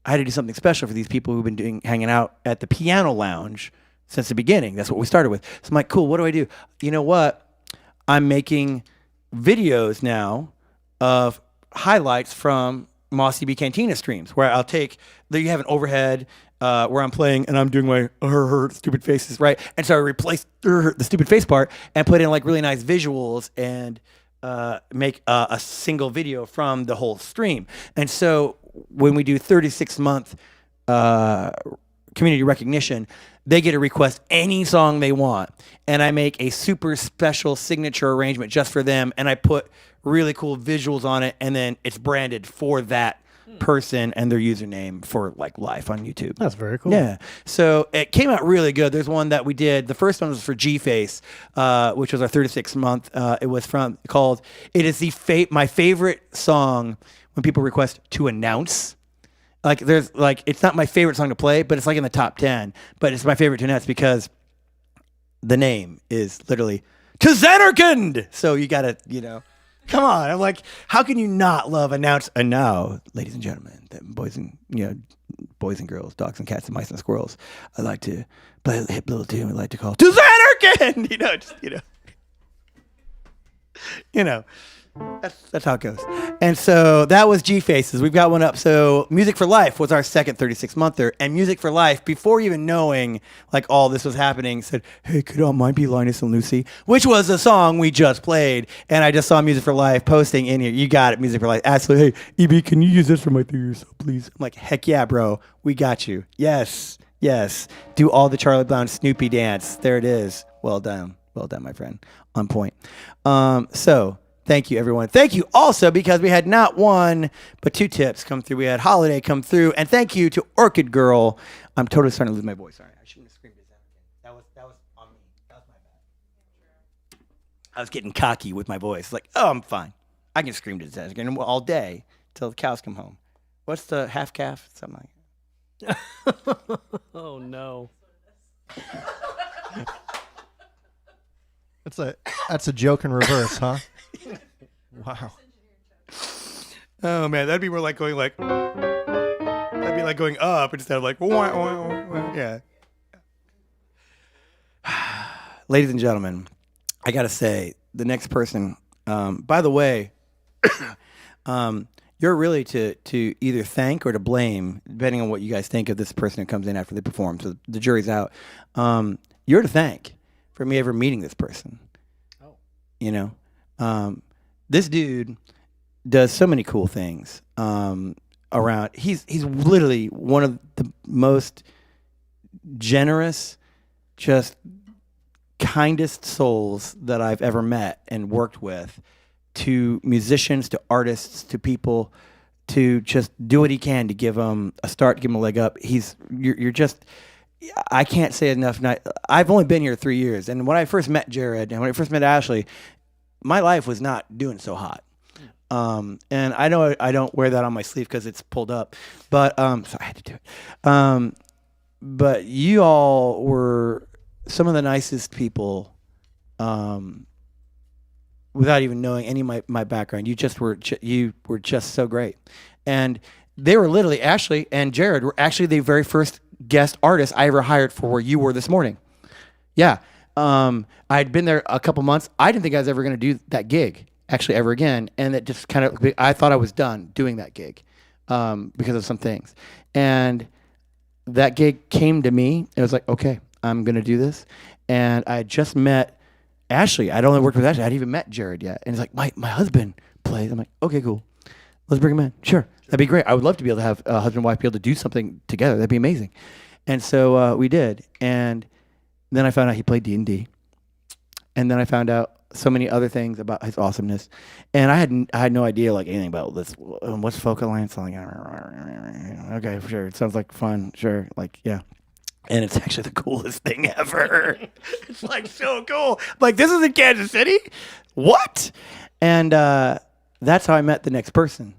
I had to do something special for these people who've been hanging out at the piano lounge since the beginning. That's what we started with. So I'm like, cool, what do I do? You know what? I'm making videos now of highlights from Moss EB Cantina streams where I'll take, there you have an overhead where I'm playing and I'm doing my stupid faces, right? And so I replace the stupid face part and put in like really nice visuals and make a single video from the whole stream. And so when we do 36-month community recognition, they get to request any song they want. And I make a super special signature arrangement just for them. And I put really cool visuals on it. And then it's branded for that person and their username for like life on YouTube. That's very cool. Yeah. So it came out really good. There's one that we did. The first one was for G-Face, which was our 36-month. It was called, it is my favorite song when people request to announce. Like there's like, it's not my favorite song to play, but it's like in the top 10, but it's my favorite to announce because the name is literally to Xanarkand. So you gotta, come on. I'm like, how can you not love announce? And now, ladies and gentlemen, boys and girls, dogs and cats and mice and squirrels, I like to play a hip little tune we like to call to Xanarkand. That's how it goes. And so that was G-Faces. We've got one up. So Music for Life was our second 36-monther. And Music for Life, before even knowing like all this was happening, said, hey, could all mine be Linus and Lucy? Which was the song we just played. And I just saw Music for Life posting in here. You got it, Music for Life. Absolutely. Hey, EB, can you use this for my 3 years, please? I'm like, heck yeah, bro. We got you. Yes. Do all the CharliiEBrown Snoopy dance. There it is. Well done, my friend. On point. So thank you, everyone. Thank you also because we had not one, but 2 tips come through. We had Holiday come through. And thank you to Orchid Girl. I'm totally starting to lose my voice. Sorry, I shouldn't have screamed at that again. That was on me. That was my bad. I was getting cocky with my voice. Like, oh, I'm fine. I can scream to that again all day till the cows come home. What's the half calf? Something like that. Oh, no. That's a joke in reverse, huh? Wow. Oh man, that'd be more like going like. That'd be like going up instead of like. Yeah. Ladies and gentlemen, I gotta say the next person. By the way, you're really to either thank or to blame, depending on what you guys think of this person who comes in after they perform. So the jury's out. You're to thank for me ever meeting this person. Oh. This dude does so many cool things around. He's literally one of the most generous, just kindest souls that I've ever met and worked with, to musicians, to artists, to people, to just do what he can to give them a start, give them a leg up. You're just, I can't say enough. I've only been here 3 years, and when I first met Jerod and when I first met Ashley, my life was not doing so hot. And I know I don't wear that on my sleeve because it's pulled up, but so I had to do it. But you all were some of the nicest people, without even knowing any of my background. You were just so great, and they were literally, Ashley and Jerod were actually the very first guest artists I ever hired for where you were this morning. Yeah. I'd been there a couple months. I didn't think I was ever going to do that gig. actually ever again. And it just kind of, I thought I was done doing that gig because of some things. And that gig came to me. It was like, okay, I'm going to do this. And I had just met Ashley. I'd only worked with Ashley. I hadn't even met Jerod yet. And he's like, my husband plays. I'm like, okay, cool. Let's bring him in. Sure. That'd be great. I would love to be able to have a husband and wife be able to do something together. That'd be amazing. And so we did. And then I found out he played D&D. And then I found out so many other things about his awesomeness. And I had no idea like anything about this. What's folk alliance? Like, okay, sure. It sounds like fun. Sure. Like, yeah. And it's actually the coolest thing ever. It's like so cool. Like, this is in Kansas City? What? And that's how I met the next person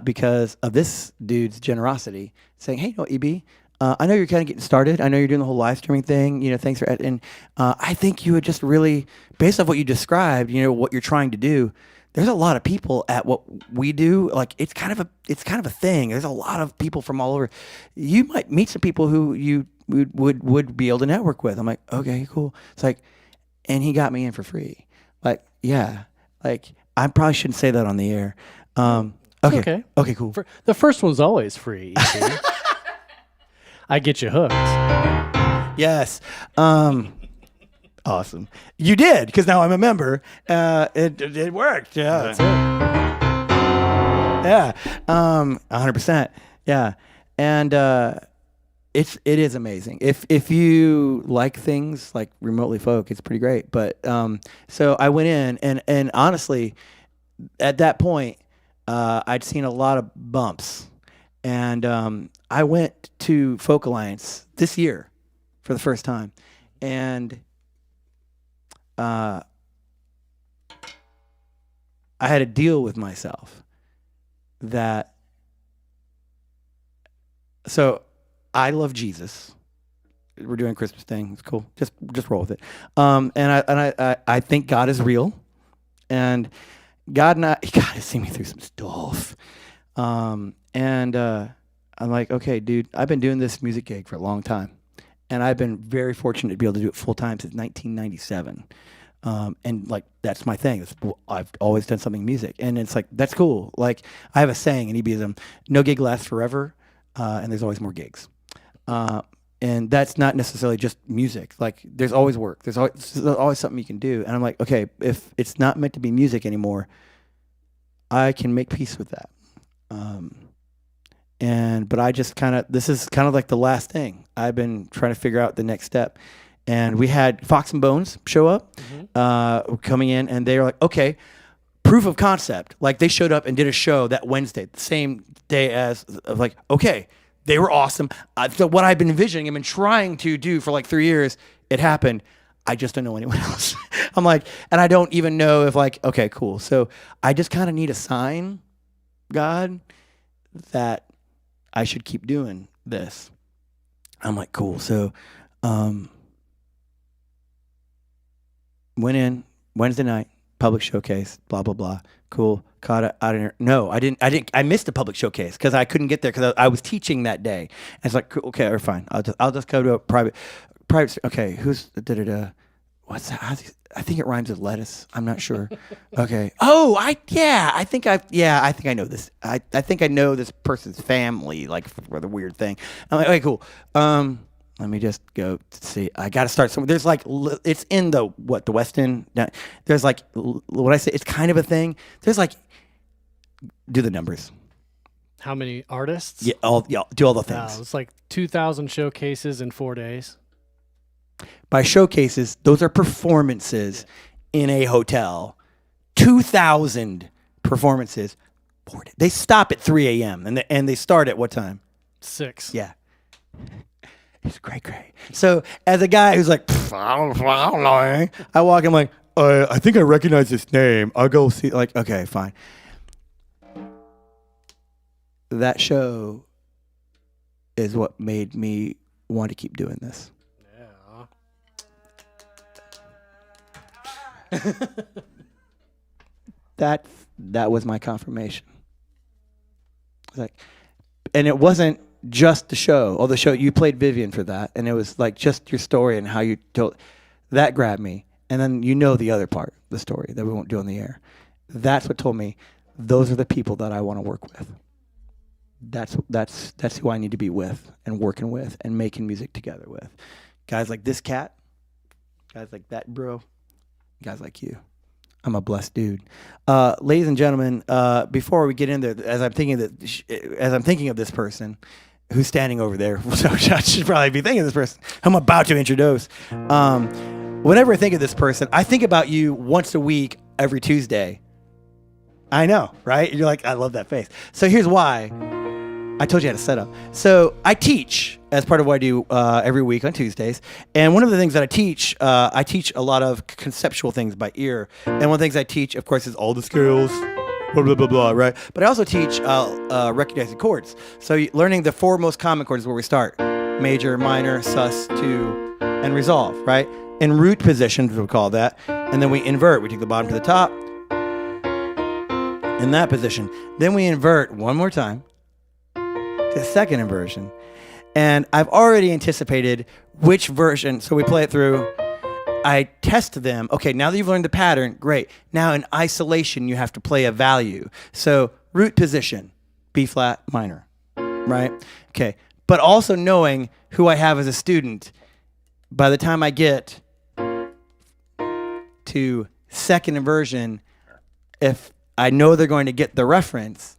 because of this dude's generosity, saying, hey, EB, I know you're kind of getting started. I know you're doing the whole live streaming thing. Thanks for and I think you would just really, based off what you described, what you're trying to do. There's a lot of people at what we do. Like it's kind of a thing. There's a lot of people from all over. You might meet some people who you would be able to network with. I'm like, okay, cool. It's like, and he got me in for free. Like, yeah, like I probably shouldn't say that on the air. Okay, cool. The first one's always free. I get you hooked. Yes. Awesome. You did, because now I'm a member. It worked. Yeah. That's it. Yeah. 100%. Yeah. And it is amazing. If you like things like remotely folk, it's pretty great. But so I went in and honestly, at that point, I'd seen a lot of bumps. And I went to Folk Alliance this year for the first time. And I had a deal with myself that, so I love Jesus. We're doing a Christmas thing. It's cool. Just roll with it. And I think God is real, and God has seen me through some stuff. And I'm like, okay, dude, I've been doing this music gig for a long time. And I've been very fortunate to be able to do it full time since 1997. And like, that's my thing. I've always done something music. And it's like, that's cool. Like, I have a saying in EBism, no gig lasts forever. And there's always more gigs. And that's not necessarily just music. Like, there's always work. There's always something you can do. And I'm like, okay, if it's not meant to be music anymore, I can make peace with that. But I just this is kind of like the last thing. I've been trying to figure out the next step. And we had Fox and Bones show up, coming in, and they were like, okay, proof of concept. Like, they showed up and did a show that Wednesday, the same day as, like, okay, they were awesome. So what I've been envisioning and been trying to do for like 3 years, it happened. I just don't know anyone else. I'm like, and I don't even know if like, okay, cool. So I just kind of need a sign, God, that I should keep doing this. I'm like, cool. So went in Wednesday night, public showcase, blah, blah, blah. Cool. Caught it out of here. No, I didn't. I missed the public showcase because I couldn't get there because I was teaching that day. And it's like, cool, okay, or fine. I'll just go to a private. Okay, who's what's that? I think it rhymes with lettuce. I'm not sure. Okay. Oh, I think I know this. I think I know this person's family, like, for the weird thing. I'm like, okay, cool. Let me just go see. I got to start somewhere. There's like, it's in the West End. There's like, what I say, it's kind of a thing. There's like, do the numbers. How many artists? Yeah, do all the things. It's like 2,000 showcases in 4 days. By showcases, those are performances in a hotel. 2,000 performances. 4 days. They stop at 3 a.m. and they start at what time? 6. Yeah. It's great. So as a guy who's like, I don't know, I walk in, I'm like, I think I recognize this name. I'll go see, like, okay, fine. That show is what made me want to keep doing this. Yeah. That was my confirmation. Like, and it wasn't just the show. Oh, the show, you played Vivian for that, and it was like just your story and how you told. That grabbed me, and then the other part, the story that we won't do on the air, That's what told me those are the people that I want to work with. That's who I need to be with and working with and making music together with. Guys like this cat, guys like that bro, guys like you. I'm a blessed dude. Ladies and gentlemen, before we get in there, as I'm thinking of this person who's standing over there, so I should probably be thinking of this person I'm about to introduce. Whenever I think of this person, I think about you once a week, every Tuesday. I know, right? You're like, I love that face. So here's why. I told you how to set up. So I teach as part of what I do every week on Tuesdays. And one of the things that I teach a lot of conceptual things by ear. And one of the things I teach, of course, is all the scales, blah, blah, blah, blah, right? But I also teach recognizing chords. So learning the 4 most common chords is where we start. Major, minor, sus, 2, and resolve, right? In root positions, we'll call that. And then we invert. We take the bottom to the top. In that position. Then we invert one more time. The second inversion. And I've already anticipated which version. So we play it through. I test them. Okay, now that you've learned the pattern, great. Now in isolation, you have to play a value. So root position, B flat minor, right? Okay, but also knowing who I have as a student, by the time I get to second inversion, if I know they're going to get the reference,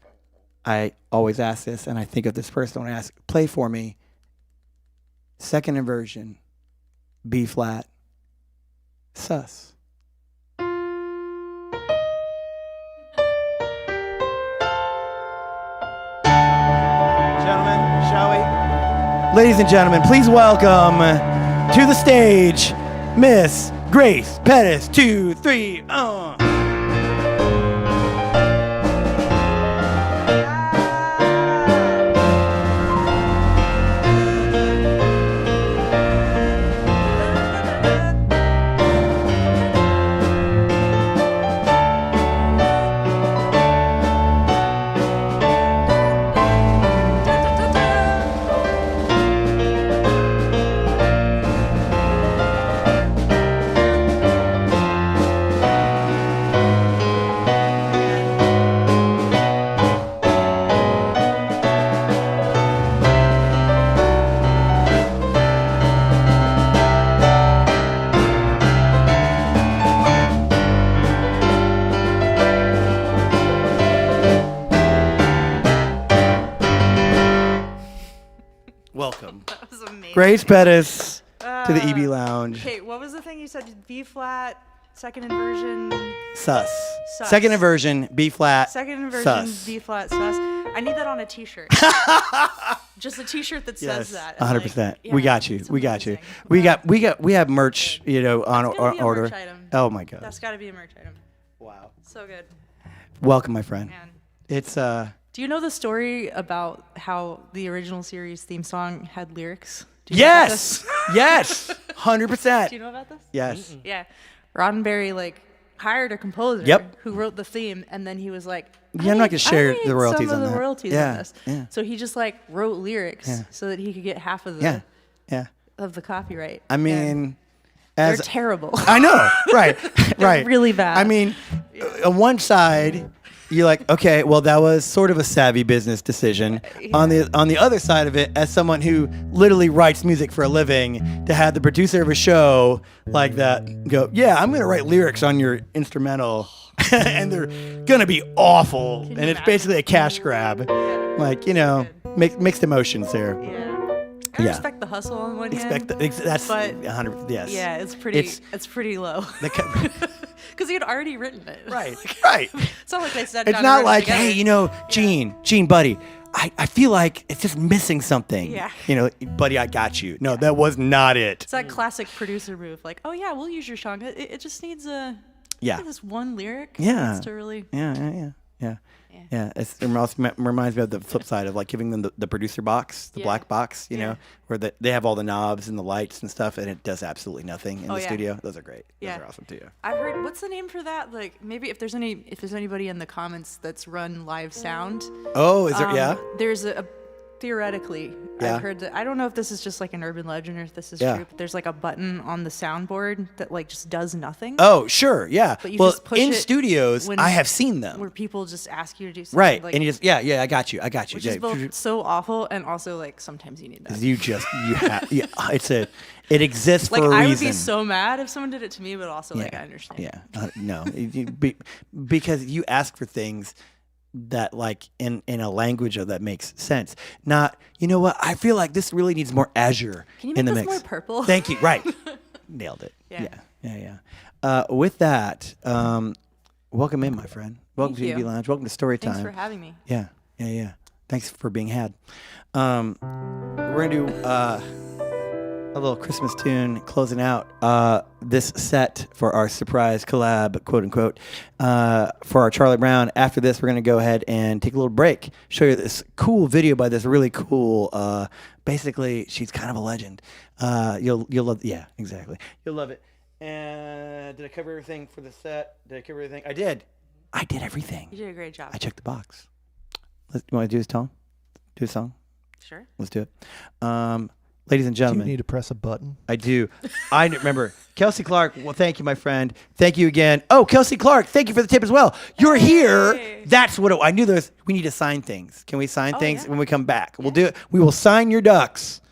I always ask this, and I think of this person when I ask, play for me, second inversion, B flat, sus. Gentlemen, shall we? Ladies and gentlemen, please welcome to the stage, Miss Grace Pettis, 2, 3, Grace Pettis to the EBLounge. Okay, what was the thing you said? B flat, second inversion. Sus. Second inversion, B flat. Second inversion, sus. B flat, sus. I need that on a T-shirt. Just a T-shirt that says that. 100%. Like, yeah, we got you. We got you. We have merch, on order. Oh my god. That's got to be a merch item. Wow. So good. Welcome, my friend. Man. It's Do you know the story about how the original series theme song had lyrics? Yes. Yes. 100%. Do you know about this? Yes. Mm-mm. Yeah. Roddenberry hired a composer who wrote the theme, and then he was like, I'm not gonna share the royalties some on of the that. royalties on this. Yeah. So he just wrote lyrics so that he could get half of the of the copyright. I mean, they're terrible. I know. Right. Right. Really bad. I mean, on one side, you're like, okay, well, that was sort of a savvy business decision. Yeah. On the other side of it, as someone who literally writes music for a living, to have the producer of a show like that go, yeah, I'm gonna write lyrics on your instrumental, and they're gonna be awful, and it's basically a cash grab. Yeah. Mixed emotions there. Yeah. I respect the hustle on one hand. That's but 100. Yes. Yeah, it's pretty low. Because he had already written it. Right. Right. It's not like they said. It's not like, hey, Gene, buddy, I feel like it's just missing something. Yeah. Buddy, I got you. No, that was not it. It's that classic producer move. Like, oh yeah, we'll use your song. It just needs this one lyric. Yeah. It needs to really. Yeah. It reminds me of the flip side of giving them the producer box, the black box, where they have all the knobs and the lights and stuff, and it does absolutely nothing in the studio. Those are great. Yeah. Those are awesome too. I've heard, what's the name for that? Maybe if there's anybody in the comments that's run live sound. Oh, is there? Yeah. theoretically, Yeah. I've heard that. I don't know if this is just like an urban legend or if this is Yeah. true, but there's like a button on the soundboard that like just does nothing. Oh, sure, yeah. But you Well, just push in it studios, when- I have seen them. Where people just ask you to do something. Right, Like, and you just yeah, I got you. which is both so awful and also like sometimes you need that. You have yeah, it exists Like for a I reason. would be so mad if someone did it to me, but also like I understand. Yeah, no, because you ask for things that like in a language that makes sense. Not, you know what? I feel like this really needs more azure Can you in make the this mix. more purple? Thank you. Right, nailed it. Yeah. With that, welcome in, my friend. Welcome Thank to you. EBLounge. Welcome to Storytime. Thanks for having me. Yeah. Thanks for being had. We're gonna do a little Christmas tune closing out this set for our surprise collab, quote unquote, for our CharliiEBrown. After this, we're gonna go ahead and take a little break, show you this cool video by this really cool. Basically, she's kind of a legend. You'll love. Yeah, exactly. You'll love it. And did I cover everything for the set? Did I cover everything? I did everything. You did a great job. I checked the box. You want to do this song? Do a song? Sure. Let's do it. Ladies and Do you gentlemen. need to press a button? I do. I remember. Kelsey Clark, well, thank you, my friend. Thank you again. Oh, Kelsey Clark, thank you for the tip as well. You're here. That's what I knew we need to sign things. Can we sign things when we come back? We'll do it. We will sign your ducks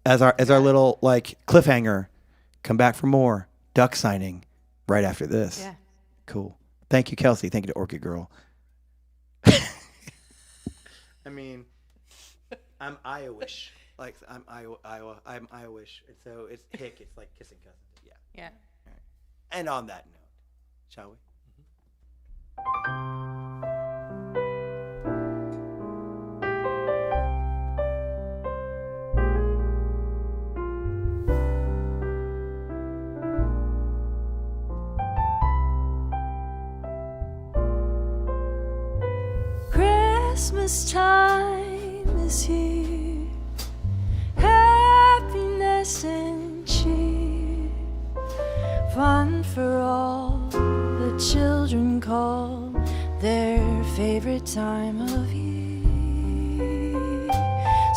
as our little like cliffhanger. Come back for more duck signing right after this. Yeah. Cool. Thank you, Kelsey. Thank you to Orchid Girl. I mean, I'm Iowish. Like I'm Iowa. I'm Iowish. And so it's hick. It's like kissing cousins. Yeah. Yeah. All right. And on that note, shall we? Christmas time is here, happiness and cheer, fun for all the children call their favorite time of year.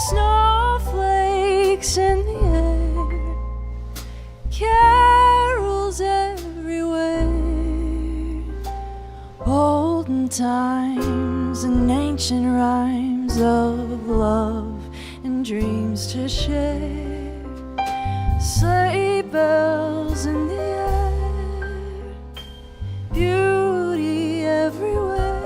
Snowflakes in the air, carols everywhere, olden times and ancient rhymes of love and dreams to share. Sleigh bells in the air, beauty everywhere.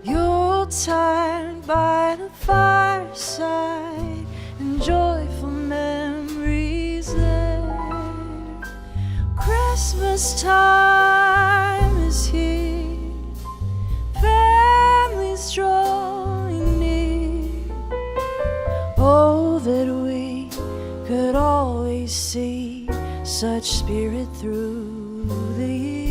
Yuletide by the fireside and joyful memories there. Christmas time is here, families drawing near. Oh, that we could always see such spirit through the year.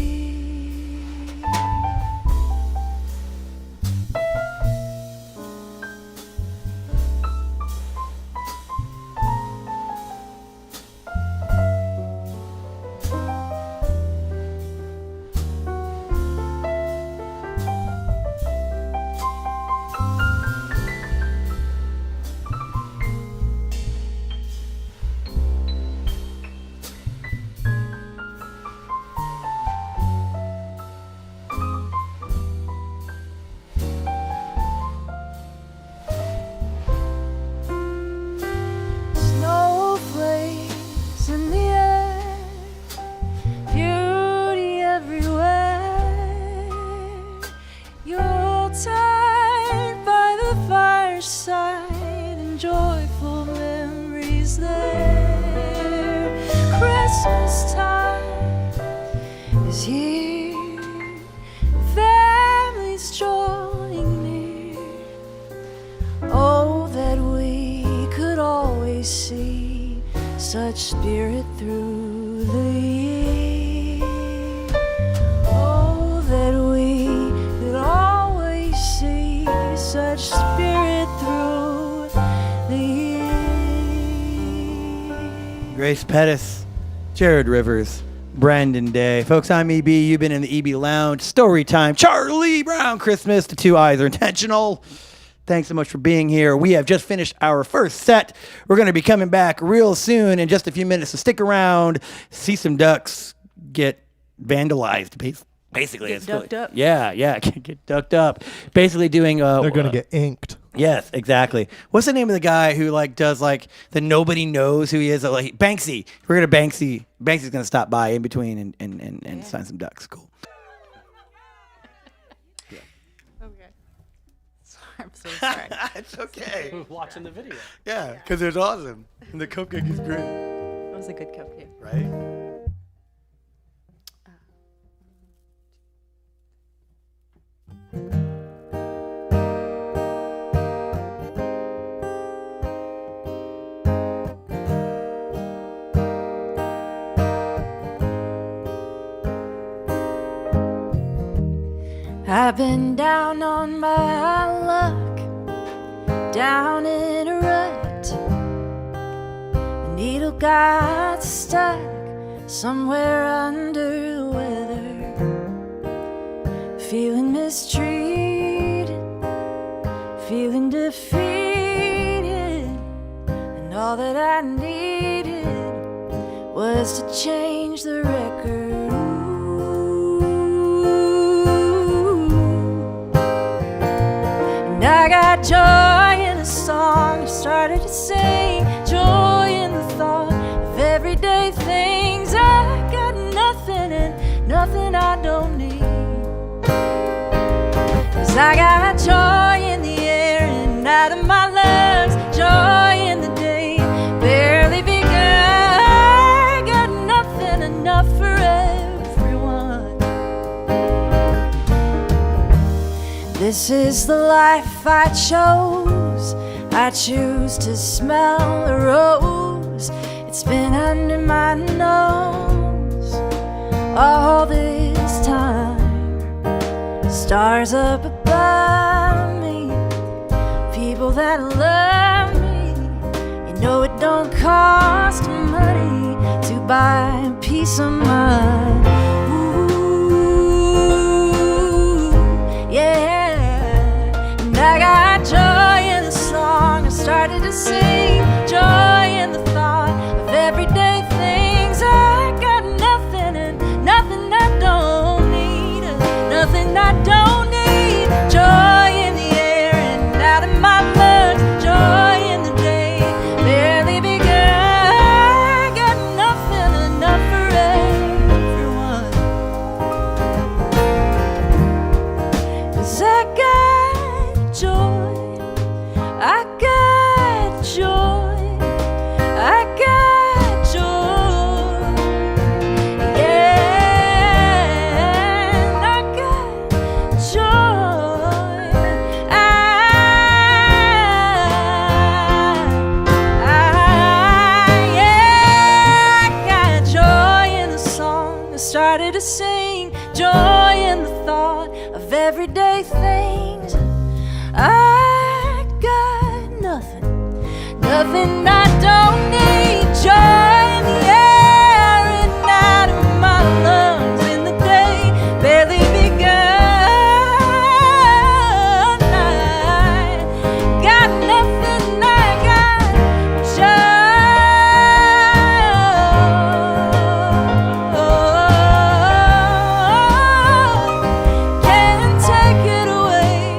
Snowflakes in the air, beauty everywhere. Yuletide by the fireside and joyful memories there. Christmas time is here, families drawing near. Oh, that we could always see such spirit through the year. Oh, that we could always see such spirit through the year. Grace Pettis, Jerod Rivers, Brandon Day. Folks, I'm EB. You've been in the EB Lounge. Storytime. CharliiEBrown Christmas. The two eyes are intentional. Thanks so much for being here. We have just finished our first set. We're going to be coming back real soon in just a few minutes, so stick around, see some ducks get vandalized, basically. Get ducked up. Yeah, get ducked up. Basically doing... They're going to get inked. Yes, exactly. What's the name of the guy who like does like the nobody knows who he is? Like Banksy. We're going to Banksy. Banksy's going to stop by in between and sign some ducks. Cool. I'm so sorry. It's okay. Who's watching the video? Yeah, because it's awesome. And the cupcake is great. That was a good cupcake. Right? I've been down on my luck, down in a rut. The needle got stuck somewhere under the weather. Feeling mistreated, feeling defeated, and all that I needed was to change the record. I got joy in the song I started to sing, joy in the thought of everyday things. I got nothing and nothing I don't need, 'cause I got joy in the air and out of my lungs, joy in the day barely begun. I got nothing enough for everyone. This is the life I chose. I choose to smell the rose. It's been under my nose all this time. Stars up above me, people that love me. You know it don't cost money to buy peace of mind. Ooh, yeah. I got joy in the song I started to sing, joy in the thought of everyday things. I got nothing and nothing I don't need, nothing I don't need. Joy in the air and out of my lungs, joy in the day barely begun. I got nothing enough for everyone, 'cause I got joy, I got joy, I got joy, yeah, I got joy, yeah, I got joy in the song I started to sing, joy in the thought of everyday things. I got nothing, nothing I don't need. Joy in the air and out of my lungs in the day barely begun. I got nothing, I got joy. Can't take it away,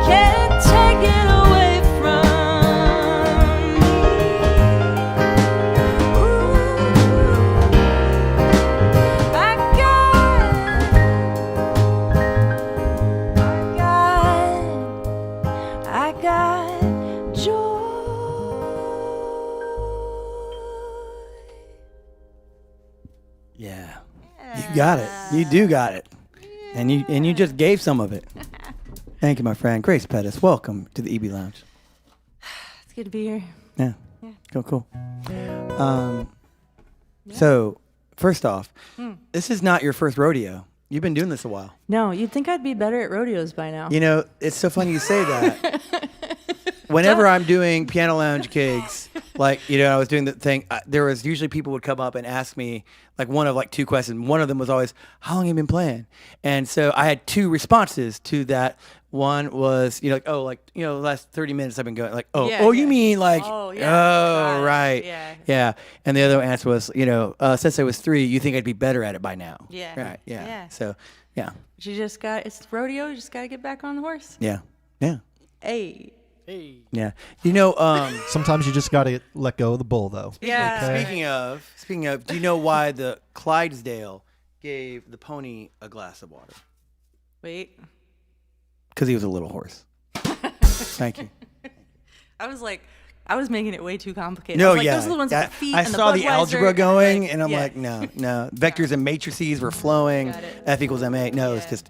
can't take it away from me. Ooh, I got joy. Yeah. You got it. You do got it. And you just gave some of it. Thank you, my friend. Grace Pettis, welcome to the EB Lounge. It's good to be here. Yeah. Cool. So, first off, this is not your first rodeo. You've been doing this a while. No, you'd think I'd be better at rodeos by now. You know, it's so funny you say that. Whenever I'm doing piano lounge gigs, like, you know, I was doing the thing, there was usually people would come up and ask me like one of like two questions. One of them was always, how long have you been playing? And so I had two responses to that. One was, like, the last 30 minutes I've been going, like, Yeah, you mean like, Oh, yeah. Got it. right. Yeah. And the other answer was, since I was 3, you think I'd be better at it by now. Yeah. Right, yeah. Yeah. So, yeah. But it's rodeo. You just got to get back on the horse. Yeah. Yeah. Hey. Yeah. Sometimes you just got to let go of the bull, though. Yeah. Okay. Speaking of, do you know why the Clydesdale gave the pony a glass of water? Wait. Because he was a little horse. Thank you. I was making it way too complicated. No, I was like, yeah. those are the ones with the feet I and saw the Budweiser, algebra going, and I'm yeah. like, no. Vectors and matrices were flowing. Got it. F equals ma. No, Yeah. it's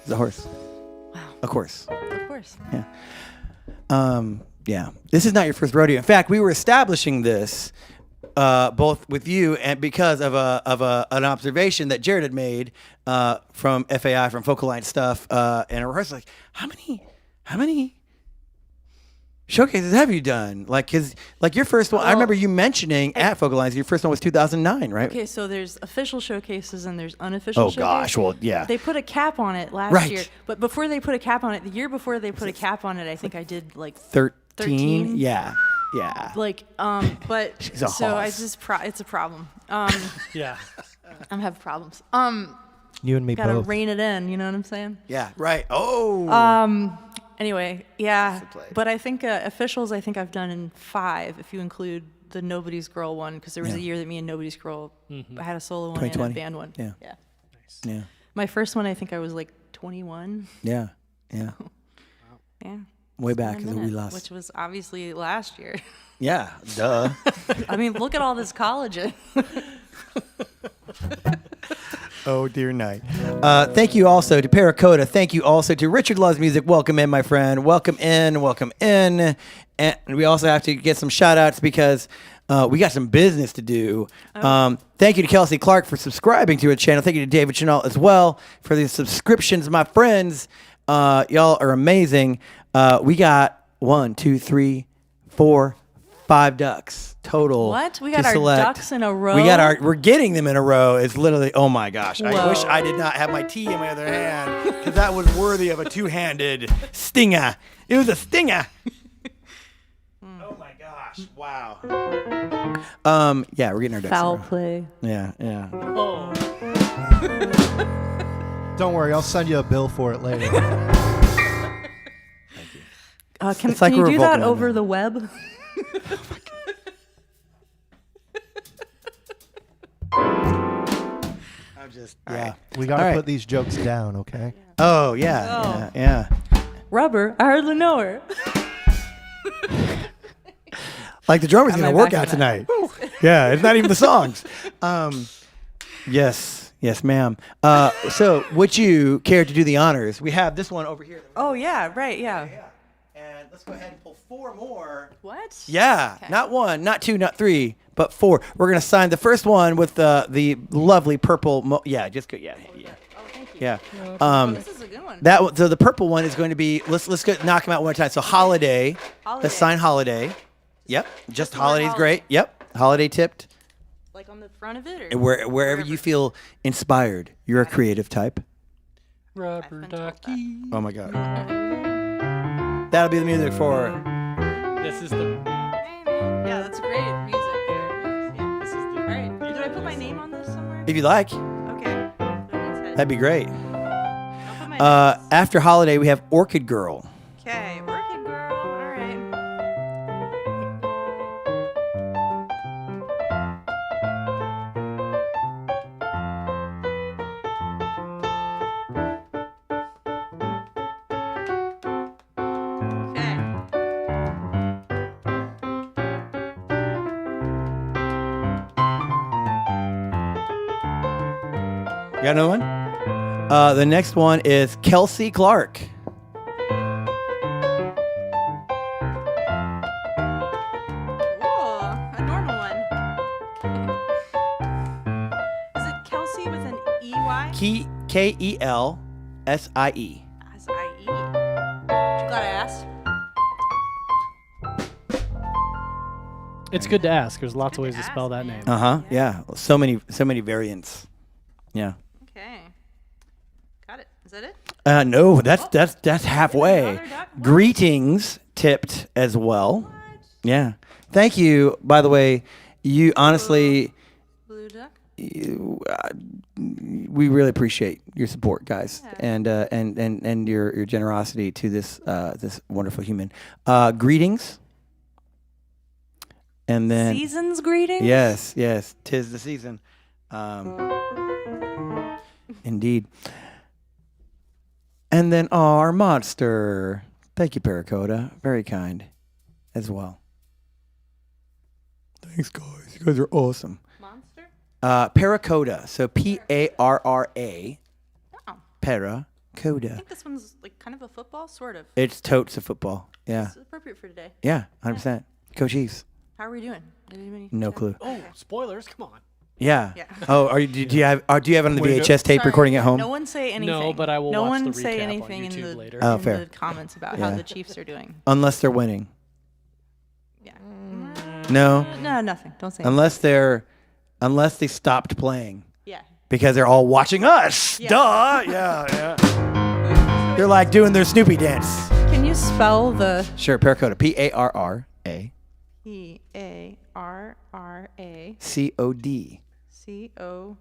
a horse. Wow. Of course. Of course. Yeah. This is not your first rodeo. In fact, we were establishing this both with you and because of an observation that Jerod had made from FAI, from Focal Line stuff, and a rehearsal. Like, how many showcases have you done? Your first one, I remember you mentioning at Focal Lines, your first one was 2009, right? Okay, so there's official showcases and there's unofficial showcases. Gosh, well, yeah. They put a cap on it last Right. year. But before they put a cap on it, the year before they put a cap on it, I think I did like 13? Yeah. But She's a so hoss. it's a problem. Yeah. I'm having problems. You and me Gotta both. rein it in, you know what I'm saying? Yeah, right. Oh. Anyway, yeah. That's the play. But I think officials, I've done in 5, if you include the Nobody's Girl one, because there was Yeah. a year that me and Nobody's Girl had a solo one and a 2020. band one. Yeah. Yeah. My first one, I think I was like 21. Yeah. Yeah. Yeah. Way back A in the minute, wee lost. which was obviously last year. Yeah. Duh. I mean, look at all this collagen. Oh, dear night. Thank you also to Paracoda. Thank you also to Richard Loves Music. Welcome in, my friend. Welcome in. Welcome in. And we also have to get some shout outs because we got some business to do. Thank you to Kelsey Clark for subscribing to her channel. Thank you to David Chanel as well for the subscriptions, my friends. Y'all are amazing. We got 1, 2, 3, 4, 5 ducks total. What? We to got our select. ducks in a row? We're getting them in a row. It's literally, oh my gosh. I Whoa. wish I did not have my tea in my other hand because that was worthy of a two-handed stinger. It was a stinger. Oh my gosh. Wow. Yeah, we're getting our ducks Foul in a row. play. Yeah, yeah. Oh. Don't worry, I'll send you a bill for it later. Can It's like you we're do that vocal on over that. the web? I'm just, yeah. We got to All right. put these jokes down, okay? Oh, yeah, yeah. Rubber, I hardly know her. Like the drummer's Got going to my work back out on that. tonight. Yeah, it's not even the songs. Yes, ma'am. So, would you care to do the honors? We have this one over here. Oh, yeah, right, yeah. And let's go ahead and pull 4 more. What? Yeah, Okay. not 1, not 2, not 3, but 4. We're going to sign the first one with the lovely purple. Yeah, just go. Yeah, yeah. Oh, thank you. Yeah. This is a good one. So the purple one is going to be. Let's knock them out one at a time. So holiday. Holiday. Let's sign holiday. Yep. Just the word holiday's holiday. great. Yep. Holiday tipped. Like on the front of it? Or And wherever you feel inspired. You're a creative type. Rubber been told ducky. Oh my God. That'll be the music for. This is the. Yeah, that's great music. Yeah. This is the. All right. Did I put my name on this somewhere? If you like, Okay. that'd be great. I'll put my names. After holiday, we have Orchid Girl. Okay, working girl. All right. Okay. You got another one? The next one is Kelsey Clark. Cool. A normal one. Is it Kelsey with an EY? Kelsie. S-I-E. You gotta ask. It's good to ask. There's lots of ways to spell that name. Yeah. So many variants. Yeah. Okay. Got it. Is that it? No, that's halfway. Another duck? What? Greetings tipped as well. Yeah. Thank you. By the way, you honestly, Blue duck? we really appreciate your support, guys, and your generosity to this this wonderful human. Greetings. And then Season's greetings? yes, 'tis the season. Indeed. And then our monster. Thank you, Paracoda. Very kind as well. Thanks, guys. You guys are awesome. Monster? Paracoda. So Parra. Oh. Paracoda. I think this one's like kind of a football, sort of. It's totes of football. Yeah. It's appropriate for today. Yeah, 100%. Go Chiefs. How are we doing? No clue. Oh, spoilers! Come on. Yeah. Yeah. Oh, do you have it on the VHS tape Sorry, recording at home? No one say anything. No, but I will no watch one the say recap on anything in YouTube the, later. Oh, in fair. the comments about Yeah. how the Chiefs are doing. Unless they're winning. Yeah. No. No, nothing. Don't say Unless they stopped playing. anything. Yeah. Because they're all watching us. Yeah. Duh. Yeah. They're like doing their Snoopy dance. Can you spell the Sure, Paracoda. Parra. P-A-R-R-A COD. C-O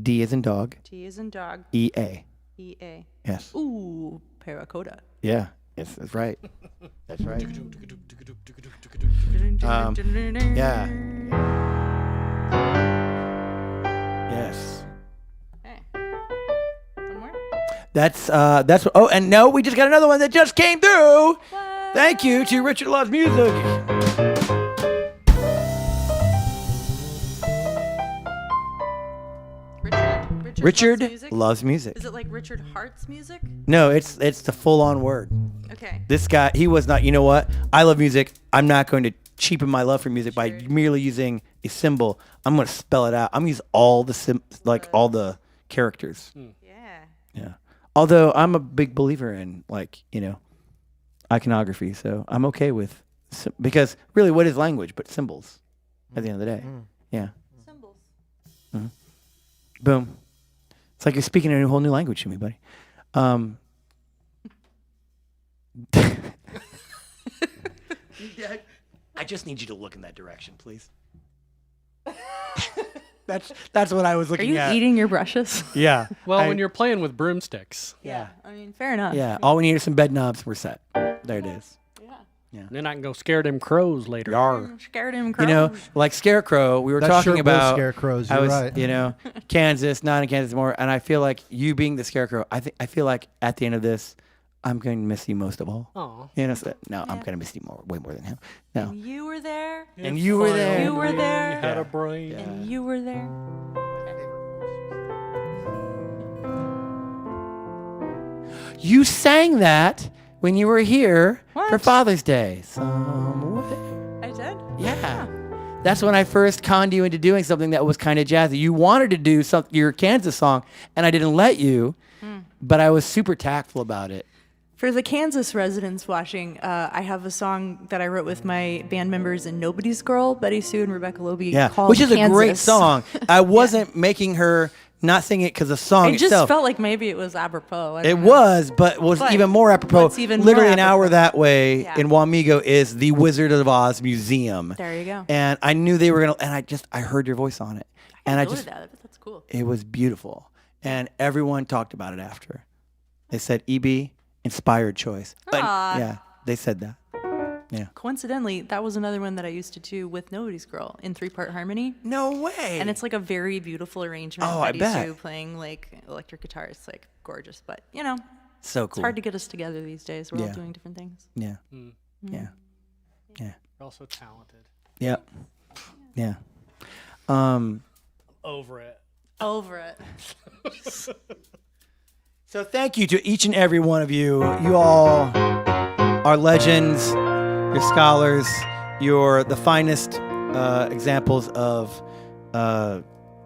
D as in dog. T as in dog EA. E-A. Yes. Ooh, Paracoda. Yeah. Yes, that's right. That's right. Yeah. Yes. Hey. One more? That's what. Oh, and no, we just got another one that just came through. Thank you to Richard Loves Music. Richard loves music. Is it like Richard Hart's music? No, it's the full-on word. Okay. This guy, he was not. You know what? I love music. I'm not going to cheapen my love for music by merely using a symbol. I'm going to spell it out. I'm going to use all the all the characters. Yeah. Yeah. Although I'm a big believer in iconography, so I'm okay with because really, what is language but symbols? At the end of the day, yeah. Symbols. Boom. It's like you're speaking a whole new language to me, buddy. I just need you to look in that direction, please. That's what I was Are looking you at. eating your brushes? Yeah. Well, when you're playing with broomsticks, Yeah. I mean, fair enough. Yeah. All we need are some bed knobs. We're set. There it is. then I can go scare them crows later. Yar. Scared him. You know, like Scarecrow, we were That talking sure about will scarecrows. I You're was, right. Kansas, not in Kansas anymore, and I feel like you being the Scarecrow. I feel like at the end of this, I'm going to miss you most of all. Oh. I'm going to miss you way more than him. No, And you were there. and you were there. You were there. Had a brain. And you were there. You sang that when you were here for What? Father's Day. Somewhere. I did? Yeah. That's when I first conned you into doing something that was kind of jazzy. You wanted to do your Kansas song, and I didn't let you, but I was super tactful about it. For the Kansas residents watching, I have a song that I wrote with my band members in Nobody's Girl, Betty Sue and Rebecca Loby, called which is Kansas. a great song. I wasn't making her not sing it because the song It just itself. felt like maybe it was apropos. I It don't know. was, but even more apropos. what's even more Literally an hour apropos? that way Yeah. in Wamego is the Wizard of Oz Museum. There you go. And I knew they were gonna, and I heard your voice on it, and I Go to just, that. That's cool. it was beautiful, and everyone talked about it after. They said EB inspired choice. Aw. Yeah, they said that. Yeah. Coincidentally, that was another one that I used to do with Nobody's Girl in 3-part harmony. No way. And it's like a very beautiful arrangement. Oh, I Betty bet. Sue playing like electric guitar. It's like gorgeous, but so it's cool. hard to get us together these days. We're all Yeah. doing different things. Yeah. Yeah. Yeah. You're also talented. Yep. Yeah. Over it. Over it. So thank you to each and every one of you. You all are legends. You're scholars. You're the finest examples of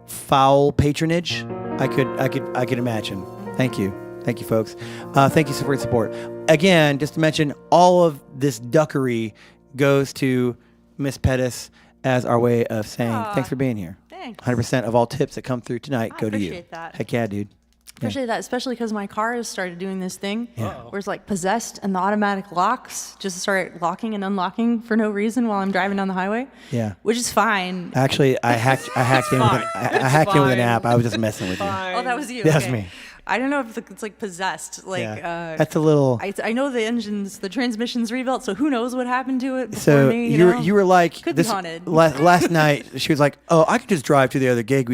foul patronage I could imagine. Thank you, folks. Thank you for your support. Again, just to mention, all of this duckery goes to Miss Pettis as our way of saying thanks for being here. Thanks. 100% of all tips that come through tonight I go to you. appreciate that. Heck yeah, dude. Appreciate that, especially because my car has started doing this thing where it's like possessed and the automatic locks just start locking and unlocking for no reason while I'm driving down the highway. Yeah. Which is fine. Actually, I hacked in with an app. I was just messing with you. Oh, that was you. That's okay. me. I don't know if it's like possessed. Like That's a little. I know the transmission's rebuilt, so who knows what happened to it before So me. you were like Could be haunted. last night. She was like, "Oh, I could just drive to the other gig."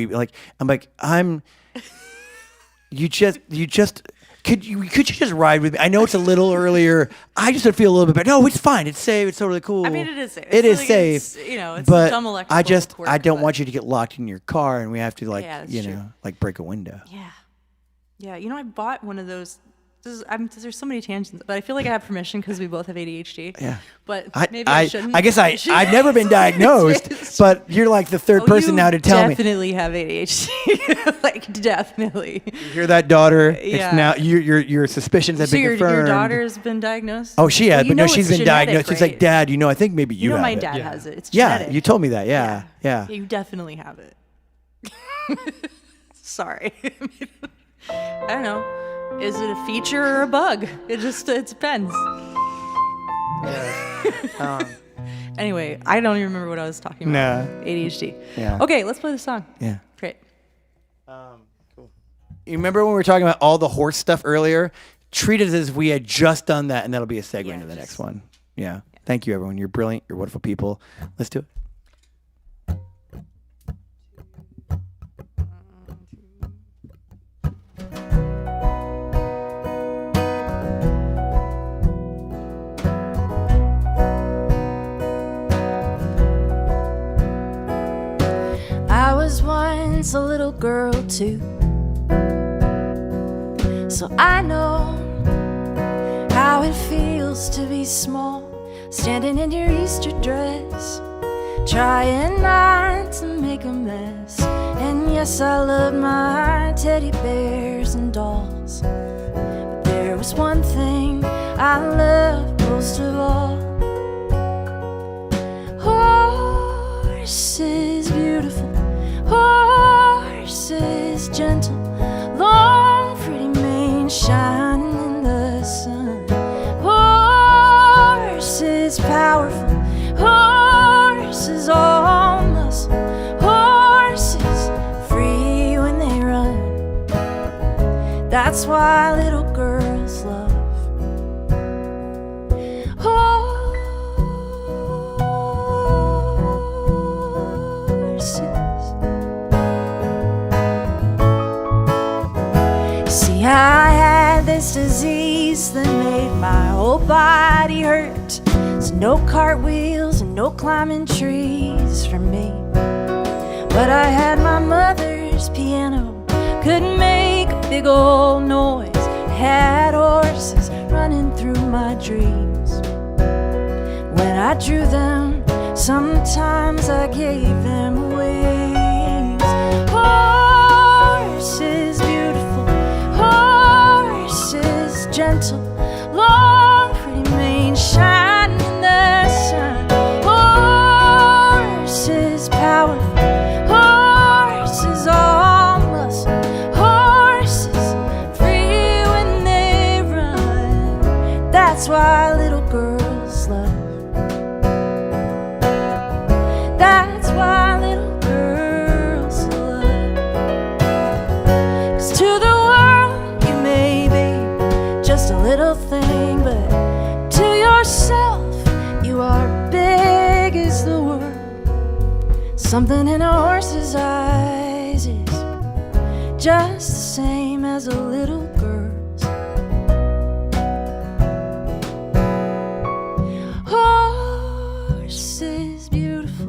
You just could you just ride with me? I know it's a little earlier. I just would feel a little bit better. No, it's fine. It's safe. It's totally cool. I mean, it is safe. It is like safe. It's, it's but dumb electrical quirk, I don't but- want you to get locked in your car and we have to Yeah, that's true. break a window. Yeah. Yeah, I bought one of those. There's so many tangents, but I feel like I have permission because we both have ADHD. Yeah. But maybe I shouldn't. I guess I've never been diagnosed, but you're like the third person now to tell me. Definitely have ADHD. Like, definitely. You hear that, daughter? Yeah. It's now your suspicions have So been your confirmed. daughter's been diagnosed? Oh, she has, Well, but no, it's she's been genetic, diagnosed. She's right? like, Dad, I think maybe you have my it. dad has it. It's Yeah, genetic. you told me that. Yeah. Yeah, you definitely have it. Sorry. I don't know. Is it a feature or a bug? It depends. Anyway, I don't even remember what I was talking about. No. ADHD. Yeah. Okay, let's play the song. Yeah. Great. Cool. You remember when we were talking about all the horse stuff earlier? Treat it as we had just done that, and that'll be a segue into the next one. Yeah. Thank you, everyone. You're brilliant. You're wonderful people. Let's do it. I was once a little girl too, so I know how it feels to be small, standing in your Easter dress, trying not to make a mess. And yes, I love my teddy bears and dolls, but there was one thing I loved most of all. Horses beautiful, horses gentle, long pretty mane shining in the sun. Horses powerful, horses all muscle, horses free when they run. That's why little girls love I had this disease that made my whole body hurt. So no cartwheels and no climbing trees for me. But I had my mother's piano, couldn't make a big old noise. Had horses running through my dreams. When I drew them, sometimes I gave them wings. Horses beautiful, horses gentle, long pretty mane shining in the sun. Horses powerful, horses all muscle, horses free when they run. That's why little girls love. That's why little girls love. 'Cause to the world you may be just a little thing, but to yourself you are big as the world. Something in a horse's eyes is just the same as a little girl's. Horses beautiful,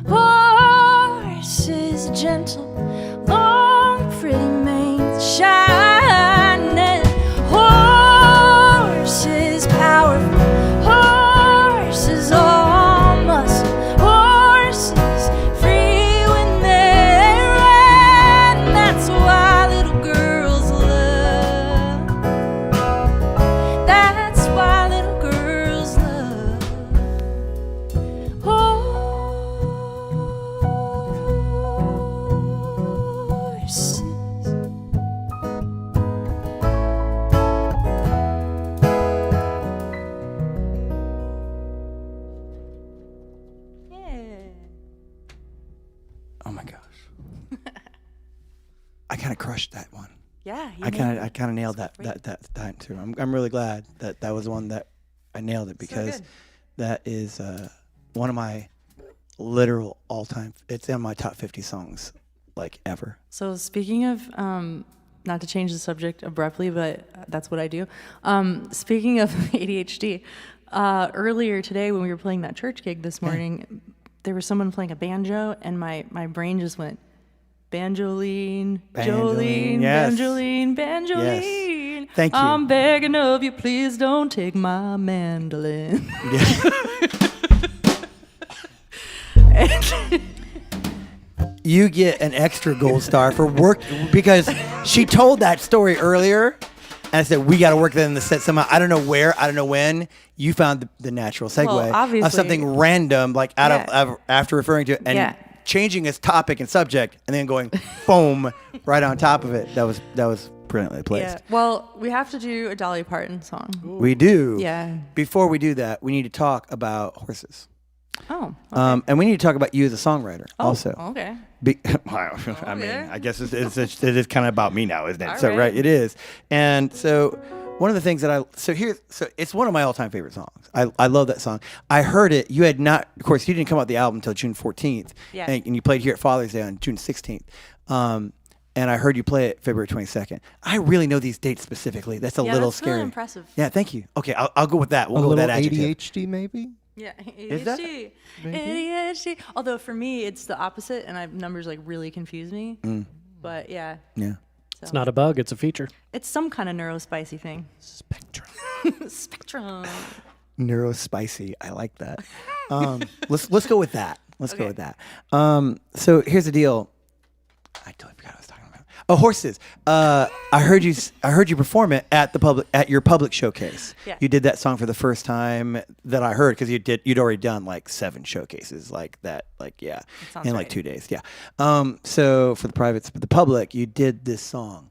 horses gentle, long pretty manes shining. Horses powerful, horses all muscle, horses free when they run. That's why little girls love. That's why little girls love. Horses. I kind of crushed that one. Yeah. I kind of nailed that time too. I'm really glad that was one that I nailed it because that is one of my literal all-time. It's in my top 50 songs like ever. So speaking of, not to change the subject abruptly, but that's what I do. Speaking of ADHD, earlier today when we were playing that church gig this morning, there was someone playing a banjo, and my brain just went, Banjoline, Jolene, yes. Banjoline, Banjoline. Yes. Thank you. I'm begging of you, please don't take my mandolin. You get an extra gold star for work because she told that story earlier. And I said, we got to work that in the set somehow. I don't know where, I don't know when. You found the natural segue of something random, like after referring to it and changing its topic and subject, and then going boom right on top of it. That was brilliantly placed. Yeah. Well, we have to do a Dolly Parton song. Ooh. We do. Yeah. Before we do that, we need to talk about horses. Oh. Okay. And we need to talk about you as a songwriter also. Okay. I mean, I guess it is kind of about me now, isn't it? All So right. it is. And so one of the things that so it's one of my all-time favorite songs. I love that song. I heard it. You had not, of course, you didn't come out with the album until June 14th. Yeah. And you played here at Father's Day on June 16th. And I heard you play it February 22nd. I really know these dates specifically. That's a little that's scary. really impressive. Yeah, thank you. Okay, I'll go with that. We'll a go with little that adjective. ADHD maybe? Yeah, Is that? ADHD. Although for me, it's the opposite, and numbers like really confuse me. But yeah. Yeah. So. It's not a bug, it's a feature. It's some kind of neurospicy thing. Spectrum. Spectrum. Neurospicy. I like that. Let's go with that. Let's go with that. So here's the deal. I totally forgot what I was talking about. Oh, horses. I heard you perform it at your public showcase. Yeah. You did that song for the first time that I heard because you'd already done like 7 showcases like that, in like 2 days. Yeah. So for the public, you did this song,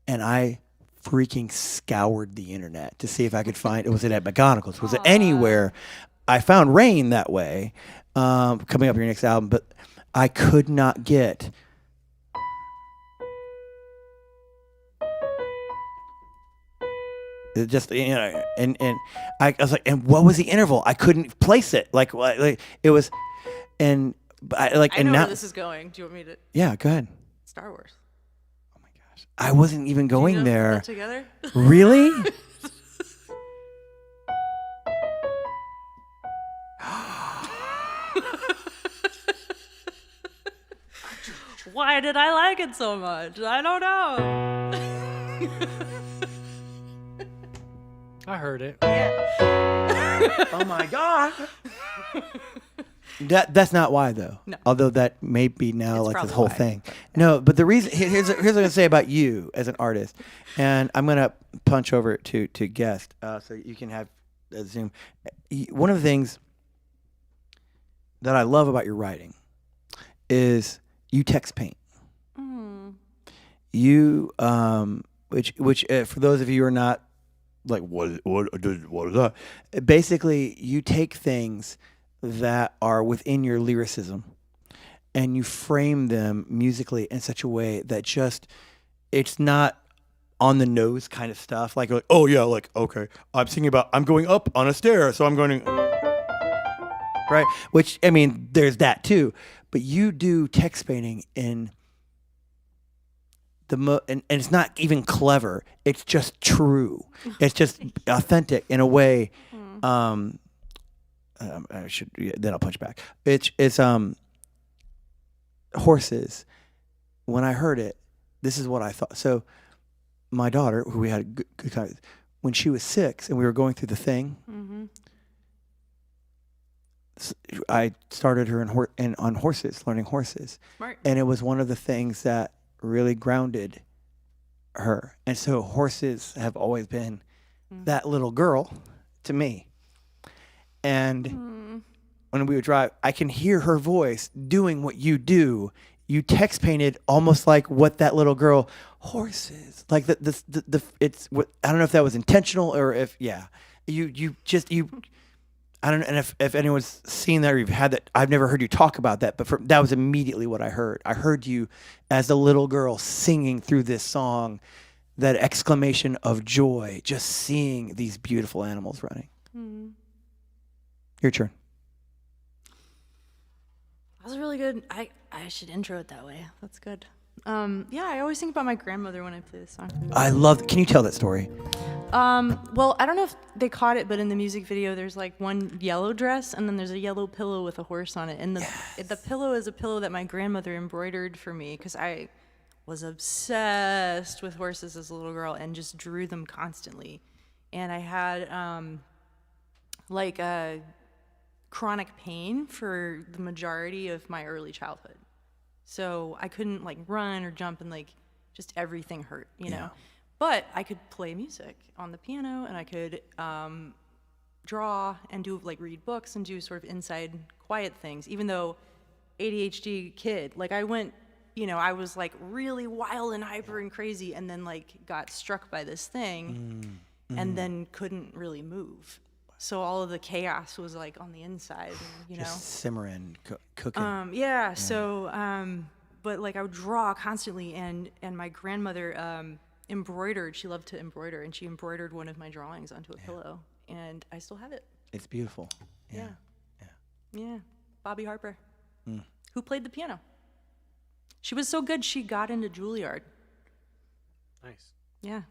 and I freaking scoured the internet to see if I could find was it at McGonagall's? Was it anywhere? I found Rain that way, coming up your next album, but I could not get it just, and I was like, and what was the interval? I couldn't place it. Like it was, and I like, I and know now where this is going. Do you want me to? Yeah, go ahead. Star Wars. Oh my gosh, I wasn't even going Do you know there. that together? Really? Why did I like it so much? I don't know. I heard it. Oh my god. That's not why though. No. Although that may be now It's like this probably whole why, thing. No, but the reason here's what I'm gonna say about you as an artist, and I'm gonna punch over to guest so you can have a Zoom. One of the things that I love about your writing is you text paint. You which for those of you who are not like what is that? Basically, you take things that are within your lyricism and you frame them musically in such a way that just it's not on the nose kind of stuff. Like oh yeah, like okay, I'm singing about I'm going up on a stair, so I'm going to right. Which I mean, there's that too. But you do text painting in and it's not even clever. It's just true. It's just authentic in a way. I should then I'll punch back. It's horses. When I heard it, this is what I thought. So my daughter, who we had a good time, when she was 6 and we were going through the thing, I started her on horses, learning horses. Smart. And it was one of the things that really grounded her. And so horses have always been that little girl to me. And when we would drive, I can hear her voice doing what you do. You text painted almost like what that little girl horses like it's what I don't know if that was intentional or if you I don't know, and if anyone's seen that or you've had that, I've never heard you talk about that, but that was immediately what I heard. I heard you as a little girl singing through this song, that exclamation of joy, just seeing these beautiful animals running. Your turn. That was really good. I should intro it that way. That's good. Yeah, I always think about my grandmother when I play this song. I love. Can you tell that story? Well, I don't know if they caught it, but in the music video, there's like one yellow dress, and then there's a yellow pillow with a horse on it. And the pillow is a pillow that my grandmother embroidered for me because I was obsessed with horses as a little girl and just drew them constantly. And I had like a chronic pain for the majority of my early childhood. So I couldn't like run or jump, and like just everything hurt, you know. But I could play music on the piano, and I could draw and do like read books and do sort of inside quiet things. Even though ADHD kid, like I went, you know, I was like really wild and hyper and crazy, and then like got struck by this thing, and then couldn't really move. So all of the chaos was like on the inside, you know. Just simmering, cooking. Yeah. So, but like I would draw constantly, and my grandmother embroidered. She loved to embroider, and she embroidered one of my drawings onto a pillow, and I still have it. It's beautiful. Yeah. Bobby Harper, who played the piano. She was so good, she got into Juilliard. Nice. Yeah.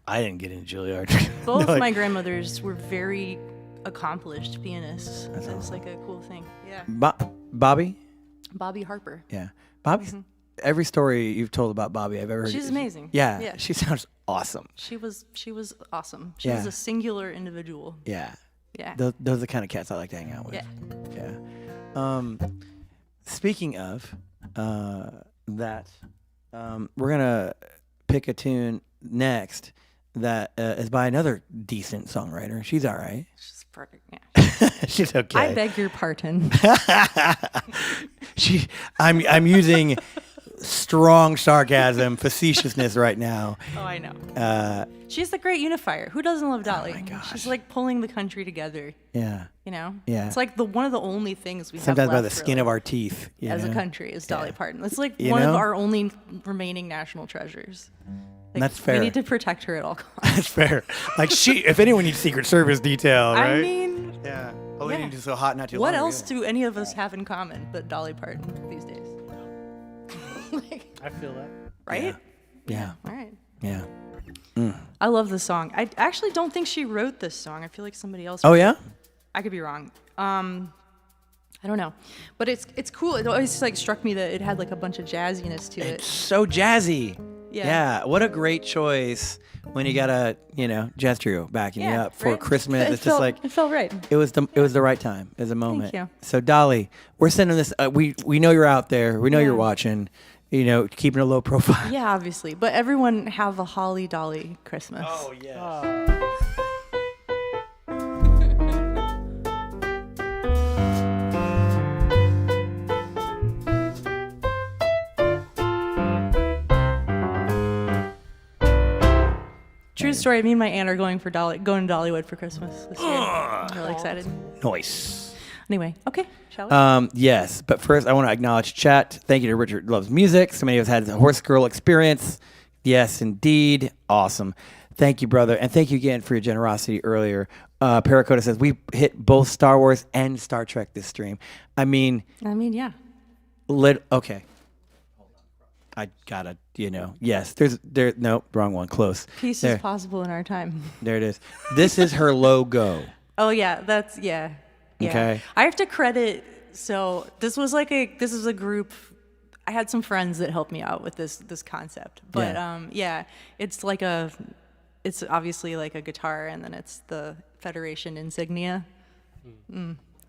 I didn't get into Juilliard. Both No, my grandmothers were very accomplished pianists. That's awesome. like a cool thing. Yeah. Bobby? Bobby Harper. Yeah. Bobby's every story you've told about Bobby I've ever heard. She's amazing. Yeah. She sounds awesome. She was awesome. She was a singular individual. Yeah. Yeah. Those are the kind of cats I like to hang out with. Yeah. Speaking of that, we're gonna pick a tune next that is by another decent songwriter. She's all right. She's perfect. Yeah. She's okay. I beg your pardon. I'm using strong sarcasm, facetiousness right now. Oh, I know. She's the great unifier. Who doesn't love Dolly? Oh my gosh. She's like pulling the country together. Yeah. You know? Yeah. It's like one of the only things we Sometimes have left by the skin really, of our teeth. as know? a country is Dolly Parton. It's like You one of know? our only remaining national treasures. Like, That's fair. We need to protect her at all costs. That's fair. Like if anyone needs Secret Service detail, right? I mean, yeah. Oh, we yeah. need to so hot not too long. what else do any of us have in common but Dolly Parton these days? Like, I feel that. right? Yeah. All right. Yeah. I love this song. I actually don't think she wrote this song. I feel like somebody else. Oh yeah. I could be wrong. I don't know, but it's cool. It always like struck me that it had like a bunch of jazziness to It's it. so jazzy. Yeah. Yeah. What a great choice when you got a jazz trio backing you up for right? Christmas. It's felt, just like it felt right. it was the right time. It was a moment. you. So Dolly, we're sending this. We know you're out there. We know you're Yeah. watching. Keeping a low profile. Yeah, obviously, but everyone have a holly dolly Christmas. yeah. True story. Me and my aunt are going to Dollywood for Christmas this year. I'm really excited. Nice. Anyway, okay, shall we? Yes, but first I want to acknowledge chat. Thank you to Richard Loves Music. So many of us had the Horse Girl experience. Yes, indeed. Awesome. Thank you, brother. And thank you again for your generosity earlier. Paracota says, we hit both Star Wars and Star Trek this stream. I mean, yeah. okay. I gotta, yes, no, wrong one, close. Peace There. is possible in our time. There it is. This is her logo. Oh yeah, yeah. Okay. I have to credit. So this was a group. I had some friends that helped me out with this concept. But it's obviously like a guitar, and then it's the Federation insignia.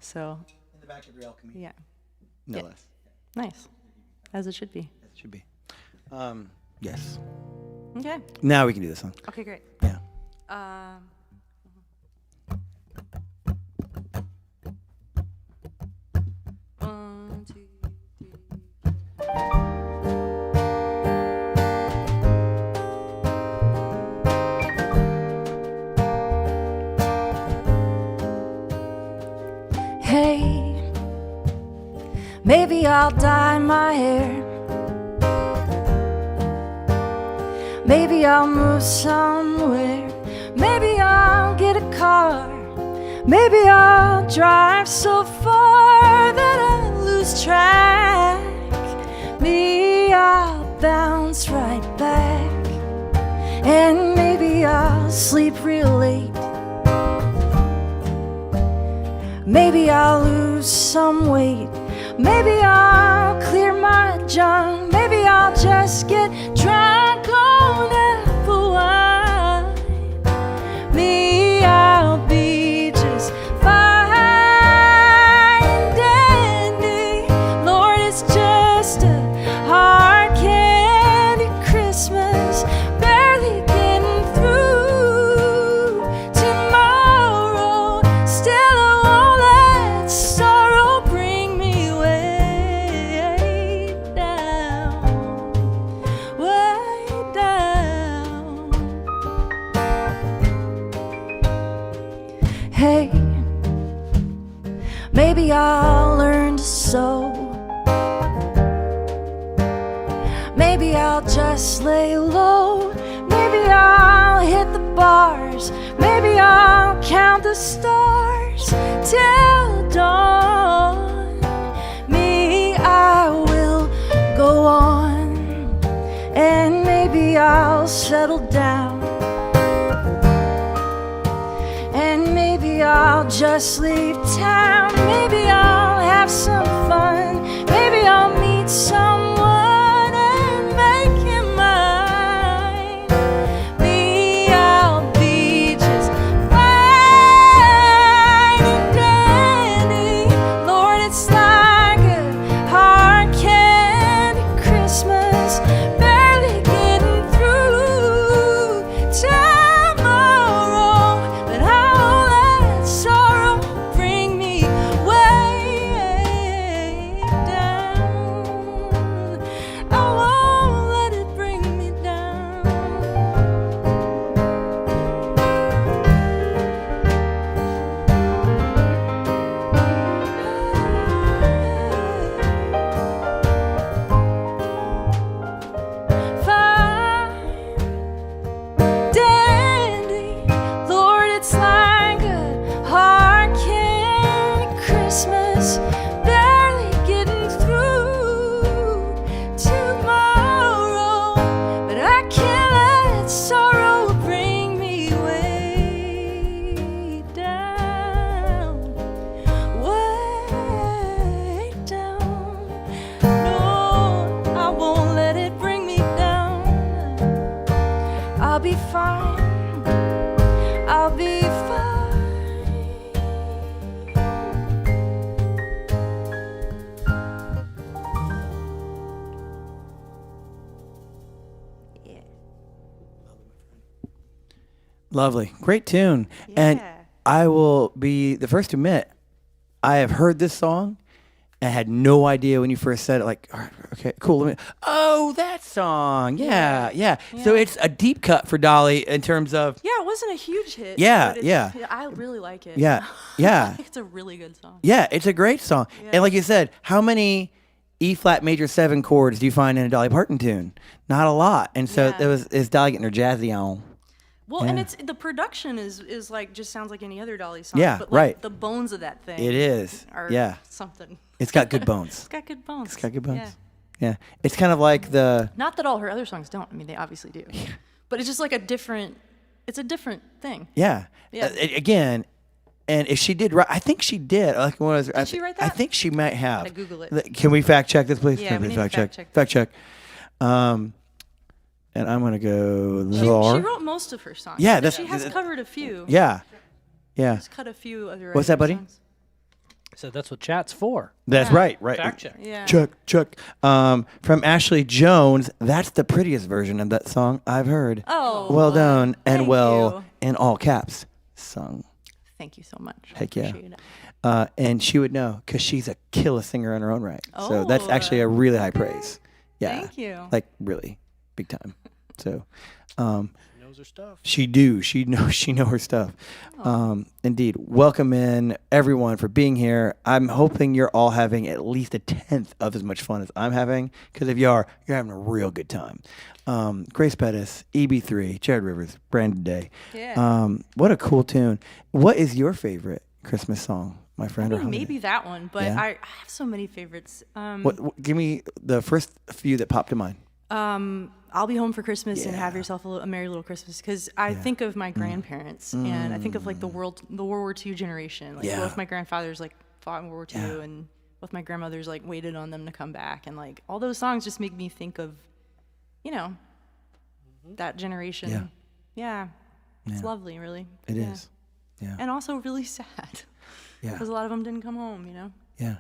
So. In the back of your alchemy. Yeah. No Yeah. less. Nice. As it should be. It should be. Yes. Okay. Now we can do this one. Okay, great. Yeah. One, two, three. I'll dye my hair. Maybe I'll move somewhere. Maybe I'll get a car. Maybe I'll drive so far that I lose track. Maybe I'll bounce right back. And maybe I'll sleep real late. Maybe I'll lose some weight. Maybe I'll clear my junk. Maybe I'll just get drunk on apple wine. Me, I'll be just fine and dandy. Lord, it's just a hard candy Christmas, barely getting through tomorrow. Still I won't let sorrow bring me way down, way down. Hey, maybe I'll learn to sew. Maybe I'll just lay low. Maybe I'll hit the bars. Maybe I'll count the stars till dawn. Me, I will go on. And maybe I'll settle down. And maybe I'll just leave town. Maybe I'll have some fun. Maybe I'll meet someone and make him mine. Me, I'll be just fine and dandy. Lord, it's like a hard candy Christmas, barely getting through tomorrow. But I won't let sorrow bring me way down. I won't let it bring me down. Fine, dandy, Lord, it's like a hard candy Christmas, barely getting through tomorrow. But I can't let sorrow bring me way down, way down. No, I won't let it bring me down. I'll be fine. I'll be fine. Yeah. Lovely. Great tune. And Yeah. I will be the first to admit, I have heard this song and had no idea when you first said it. Like, all right, okay, cool. Oh, that song. Yeah. So it's a deep cut for Dolly in terms of, Yeah, it wasn't a huge hit. Yeah, but it's- yeah. I really like it. yeah. I think it's a really good song. Yeah, it's a great song. And like you said, how many E flat major 7 chords do you find in a Dolly Parton tune? Not a lot. And so Yeah. is Dolly getting her jazzy on. Well, and Yeah. it's the production is like just sounds like any other Dolly song. Yeah, but like right. the bones of that thing. It is. Are Yeah. something. It's got good bones. It's got good bones. It's got good bones. Yeah. Yeah. It's kind of like the, Not that all her other songs don't. I mean, they obviously do. But it's just like it's a different thing. yeah. Yeah. Again, and if she did write, I think she did. Like when I was, Did she write I that? think she might have. Gotta Google it. Can we fact check this, please? Yeah, Can we please need to fact check Fact check. And I'm gonna go She there. wrote most of her songs. Yeah, but that's- she has covered a few. Yeah. Yeah. She's cut a few other. What's that, buddy? songs. So that's what chat's for. That's Yeah. right. Fact check. Yeah. Chuck. From Ashley Jones. That's the prettiest version of that song I've heard. Oh, Well done and thank well you. in all caps sung. Thank you so much. Heck yeah. Appreciate it. And she would know because she's a killer singer in her own right. So that's Oh, actually a really high praise. Yeah. Thank you. Like really big time. So, Knows knows her stuff. She do. She know her stuff. Indeed. Welcome in everyone for being here. I'm hoping you're all having at least a tenth of as much fun as I'm having. Because if you are, you're having a real good time. Grace Pettis, EB3, Jerod Rivers, Brandon Day. Yeah. What a cool tune. What is your favorite Christmas song, my friend? I mean, maybe that one, but Yeah? I have so many favorites. What? Give me the first few that popped to mind. I'll Be Home for Christmas and Yeah. Have Yourself a Merry Little Christmas, because I think of my grandparents and I think of like the World War II generation. Like Yeah. both my grandfathers like fought in World War II and both my grandmothers like waited on them to come back, and like all those songs just make me think of, that generation. Yeah. It's lovely, really. It is. Yeah. And also really sad. Yeah. Because a lot of them didn't come home, Yeah.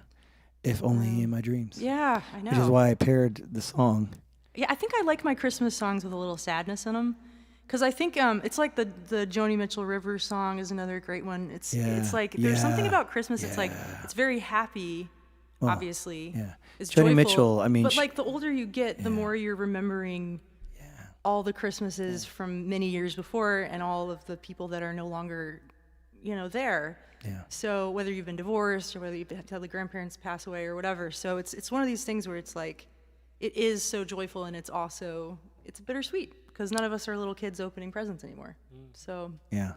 If only in my dreams. Yeah, I know. Which is why I paired the song. Yeah, I think I like my Christmas songs with a little sadness in them, because I think it's like the Joni Mitchell Rivers song is another great one. It's like there's something about Christmas. It's like it's very happy, obviously. Yeah. It's Joni joyful, Mitchell, I mean, but like the older you get, the more you're remembering all the Christmases from many years before and all of the people that are no longer, there. Yeah. So whether you've been divorced or whether you've had the grandparents pass away or whatever, so it's one of these things where it's like, it is so joyful and it's bittersweet because none of us are little kids opening presents anymore. So Yeah.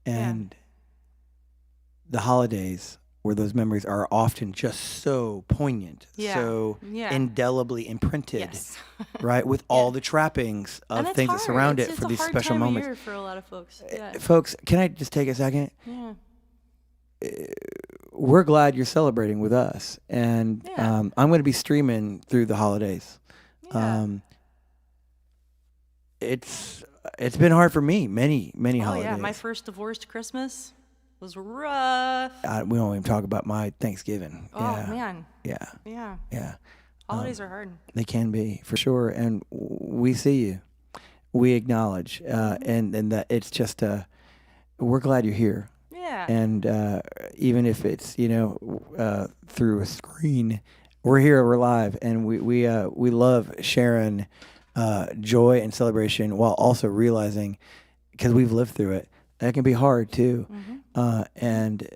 And the holidays, where those memories are often just so poignant, so indelibly imprinted, right? With all the trappings of and things that surround it it's for a these hard special time moments. of year for a lot of folks. Yeah. Folks, can I just take a second? Yeah. We're glad you're celebrating with us. And I'm going to be streaming through the holidays. Yeah. It's been hard for me, many holidays. Yeah, my first divorced Christmas was rough. We don't even talk about my Thanksgiving. Oh, man. Yeah. Yeah. Holidays are hard. They can be, for sure. And we see you. We acknowledge. And that it's just, we're glad you're here. Yeah. And even if it's, through a screen, we're here, we're live. And we love sharing joy and celebration while also realizing, because we've lived through it, that can be hard too. And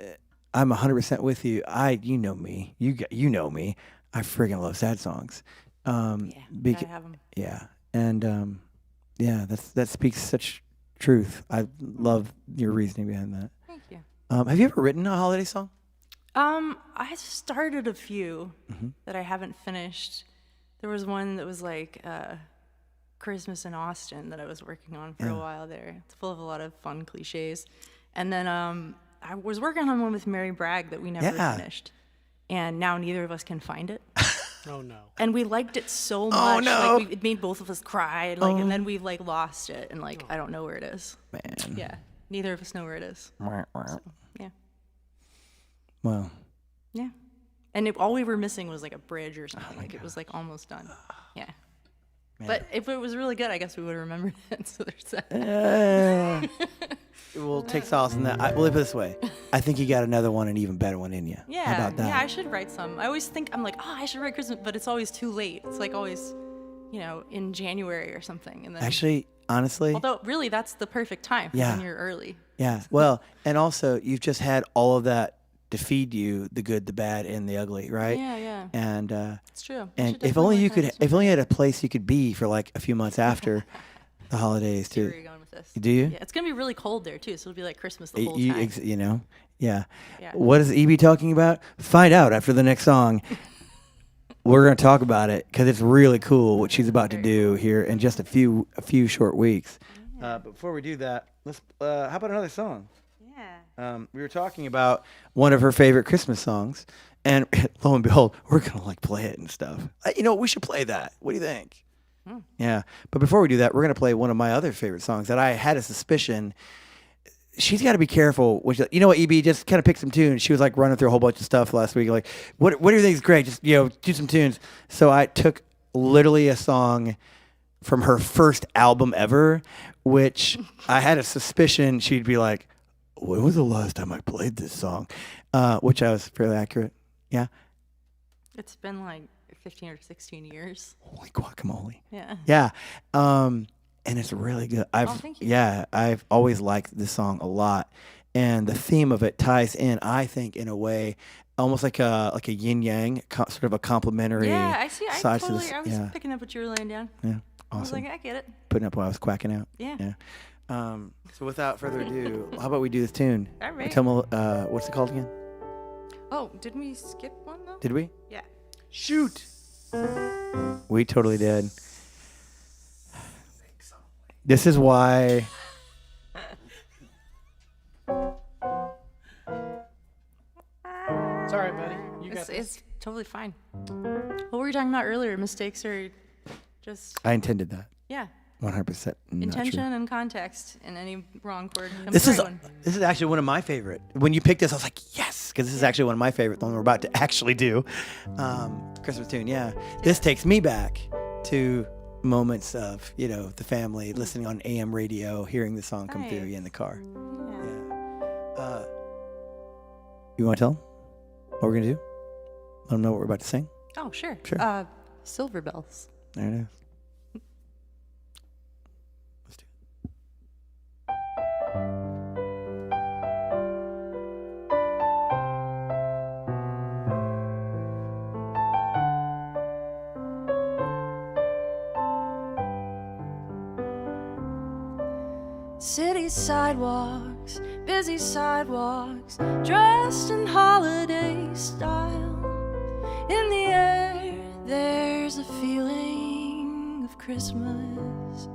I'm 100% with you. You know me. You know me. I friggin' love sad songs. Gotta have 'em. Yeah. And that speaks such truth. I love your reasoning behind that. Thank you. Have you ever written a holiday song? I started a few that I haven't finished. There was one that was like Christmas in Austin that I was working on for a while there. It's full of a lot of fun cliches. And then I was working on one with Mary Bragg that we never finished. And now neither of us can find it. Oh no. And we liked it so much. no. Like it made both of us cry. And then we like lost it. And like I don't know where it is. Man. Yeah. Neither of us know where it is. So, yeah. Well. Yeah. And all we were missing was like a bridge or something. Like it was like almost done. Yeah. Man. But if it was really good, I guess we would have remembered it. So there's that. We'll take solace in that. We'll live it this way. I think you got another one, an even better one in you. Yeah. How about that? Yeah, I should write some. I always think, I'm like, I should write Christmas, but it's always too late. It's like always, in January or something. And then, Actually, honestly. although really that's the perfect time for when you're early. Yeah. Well, and also you've just had all of that to feed you the good, the bad, and the ugly, right? Yeah. And It's true. and if only you could, if only you had a place you could be for like a few months after the holidays See where too. you're going with this. Do you? Yeah, it's gonna be really cold there too, so it'll be like Christmas the whole time. Yeah. Yeah. What is EB talking about? Find out after the next song. We're gonna talk about it because it's really cool what she's about to do here in just a few short weeks. But before we do that, let's. How about another song? Yeah. We were talking about one of her favorite Christmas songs, and lo and behold, we're gonna like play it and stuff. We should play that. What do you think? Yeah. But before we do that, we're gonna play one of my other favorite songs that I had a suspicion. She's got to be careful. Which, what, EB, just kind of pick some tunes. She was like running through a whole bunch of stuff last week. Like, what do you think is great? Just do some tunes. So I took literally a song from her first album ever, which I had a suspicion she'd be like, when was the last time I played this song? Which I was fairly accurate. Yeah. It's been like 15 or 16 years. Holy guacamole. Yeah. Yeah. and it's really good. thank you. Yeah, I've always liked this song a lot, and the theme of it ties in, I think, in a way, almost like a yin yang, sort of a complementary. Yeah, I see. side to I this. was picking up what you were laying down. Yeah, I was awesome. like, I get it. Putting up while I was quacking out. Yeah. So without further ado, how about we do this tune? All right. Tell me, what's it called again? Oh, didn't we skip one though? Did we? Yeah. Shoot. We totally did. This is why. It's all right, buddy. You got this. It's totally fine. What were we talking about earlier? Mistakes are just I intended that. yeah. 100% not Intention true. and context, and any wrong word becomes This the is right one. this is actually one of my favorite. When you picked this, I was like, yes, because this is actually one of my favorite. The one we're about to actually do, Christmas tune. Yeah, this takes me back to moments of the family listening on AM radio, hearing the song come through in the car. Yeah. You want to tell them what we're gonna do? Let them know what we're about to sing. Oh, sure. Sure. Silver bells. There it is. Let's do it. City sidewalks, busy sidewalks, dressed in holiday style. In the air, there's a feeling of Christmas.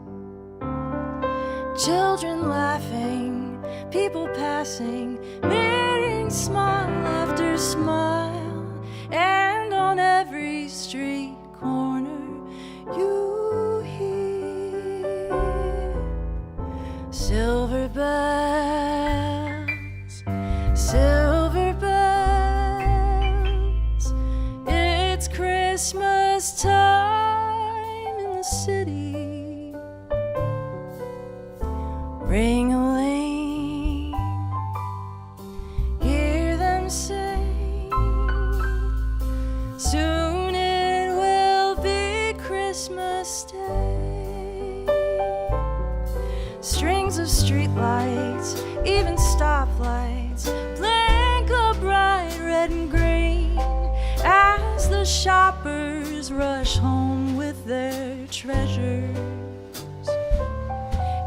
Children laughing, people passing, meeting smile after smile. And on every street corner, you hear silver bells, silver bells. It's Christmas time in the city. Ring-a-ling, hear them sing. Soon it will be Christmas Day. Strings of streetlights, even stoplights, blink a bright red and green as the shoppers rush home with their treasures.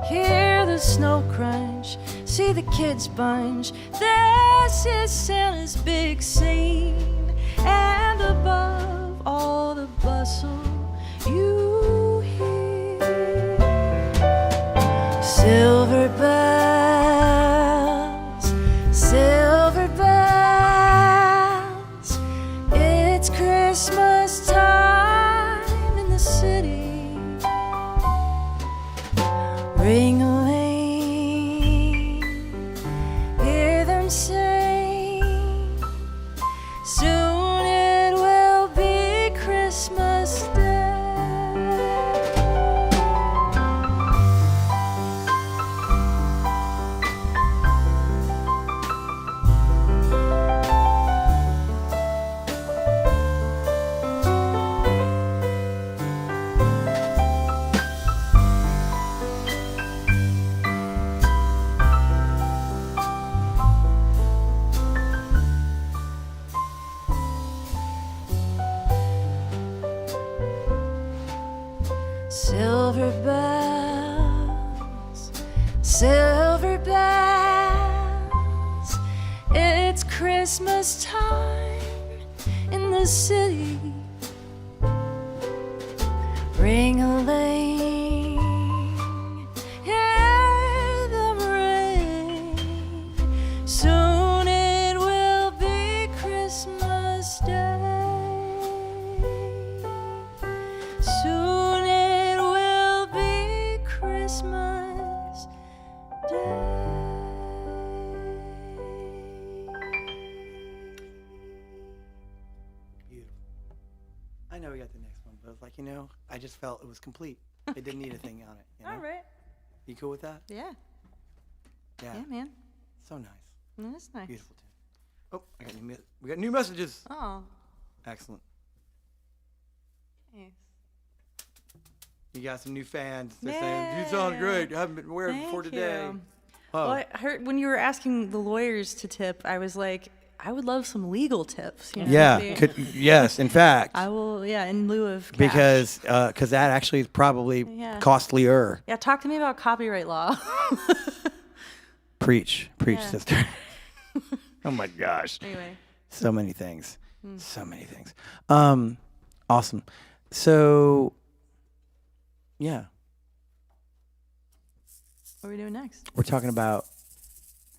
Hear the snow crunch, see the kids bunch. This is Santa's big scene, and above all the bustle, you hear silver bells, silver bells. It's Christmas time in the city. Ring-a-ling, hear them sing. Soon it will be Christmas Day. Silver bells, silver bells. It's Christmas time in the city. Ring-a-ling, hear them ring. Soon it will be Christmas Day. Soon it will be Christmas Day. Beautiful. I know we got the next one, but I was like, I just felt it was complete. It didn't need a thing on it. All right. You cool with that? Yeah. Yeah. Yeah, man. So nice. That's nice. Beautiful tune. Oh, we got new messages. Oh. Excellent. Nice. You got some new fans. They're Yeah. saying, you sound great. I haven't been wearing it before Thank today. you. Oh. Well, I heard when you were asking the lawyers to tip, I was like, I would love some legal tips. You know? Yeah. Yes, in fact. I will, in lieu of cash. Because that actually is probably costlier. Yeah, talk to me about copyright law. Preach, Yeah. sister. Oh my gosh. Anyway. So many things. So many things. Awesome. So, yeah. What are we doing next? We're talking about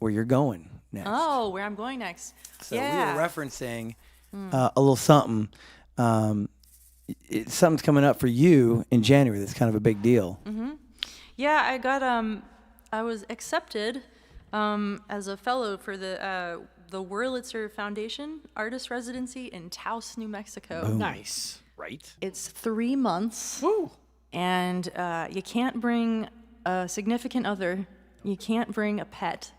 where you're going next. Oh, where I'm going next. So we yeah. were referencing a little something. Something's coming up for you in January that's kind of a big deal. Yeah, I got I was accepted as a fellow for the Wurlitzer Foundation Artist Residency in Taos, New Mexico. Nice. Right. It's 3 months. Woo. And you can't bring a significant other. You can't bring a pet.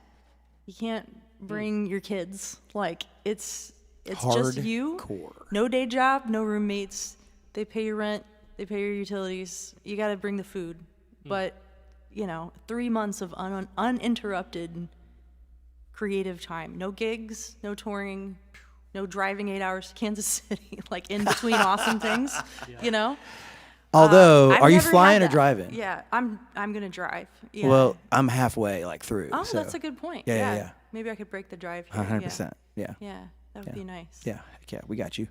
You can't bring your kids. Like it's just you. Hardcore. No day job, no roommates. They pay your rent. They pay your utilities. You got to bring the food. But 3 months of uninterrupted creative time. No gigs, no touring, no driving 8 hours to Kansas City, like in between awesome things. Although, I've are you never flying had or that. driving? Yeah, I'm gonna drive. Yeah. Well, I'm halfway through. oh, so. that's a good point. Yeah. Maybe I could break the drive here. 100%. Yeah. Yeah, that would be nice. Yeah. Heck yeah, we got you.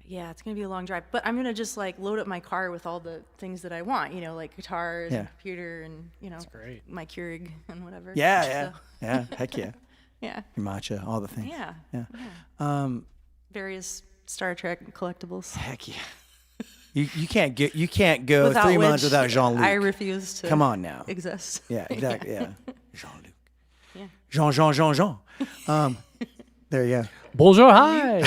Yeah, it's gonna be a long drive, but I'm gonna just like load up my car with all the things that I want. like guitars and computer and great. my Keurig and whatever. Yeah. So, Yeah. Heck yeah. yeah. Your matcha, all the things. Yeah. Various Star Trek collectibles. Heck yeah. You can't go Without 3 months which without Jean-Luc. I refuse to. Come on now. Exist. Yeah, exactly. Yeah. Jean-Luc. Yeah. Jean. There you go. Bonjour, hi.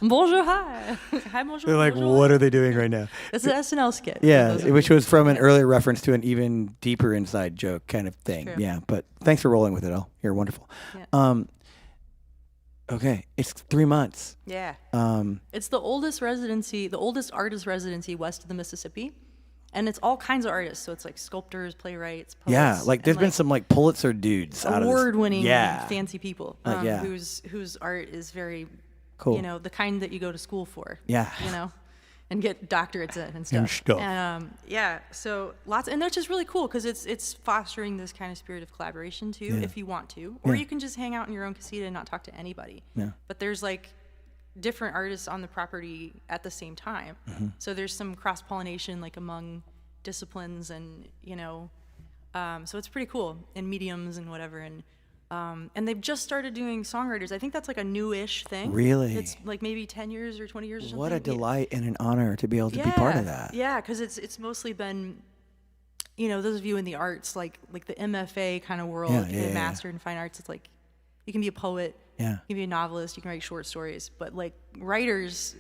Bonjour, hi. Hi, bonjour. They're like, bonjour. what are they doing right now? It's an SNL skit. Yeah, Those of which you- was from an earlier reference to an even deeper inside joke kind of thing. True. Yeah, but thanks for rolling with it, all. You're wonderful. Yeah. Okay, it's 3 months. Yeah. Um, It's the oldest artist residency west of the Mississippi. And it's all kinds of artists. So it's like sculptors, playwrights, poets. yeah, like there's and, been some like Pulitzer dudes out of this. award-winning Yeah. fancy people yeah. whose art is very, Cool. the kind that you go to school for. Yeah. And get doctorates in and stuff. And stuff. And so lots, and that's just really cool because it's fostering this kind of spirit of collaboration too, Yeah. if you want to, or Yeah. you can just hang out in your own casita and not talk to anybody. Yeah. But there's like different artists on the property at the same time, so there's some cross pollination like among disciplines, and so it's pretty cool, and mediums and whatever, and they've just started doing songwriters. I think that's like a new-ish thing. Really? It's like maybe 10 years or 20 years or something. What a delight and an honor to be able to be part of that. Yeah, because it's mostly been, those of you in the arts, like the MFA kind of world, Yeah. master in fine arts. It's like you can be a poet, Yeah. you can be a novelist, you can write short stories, but like writers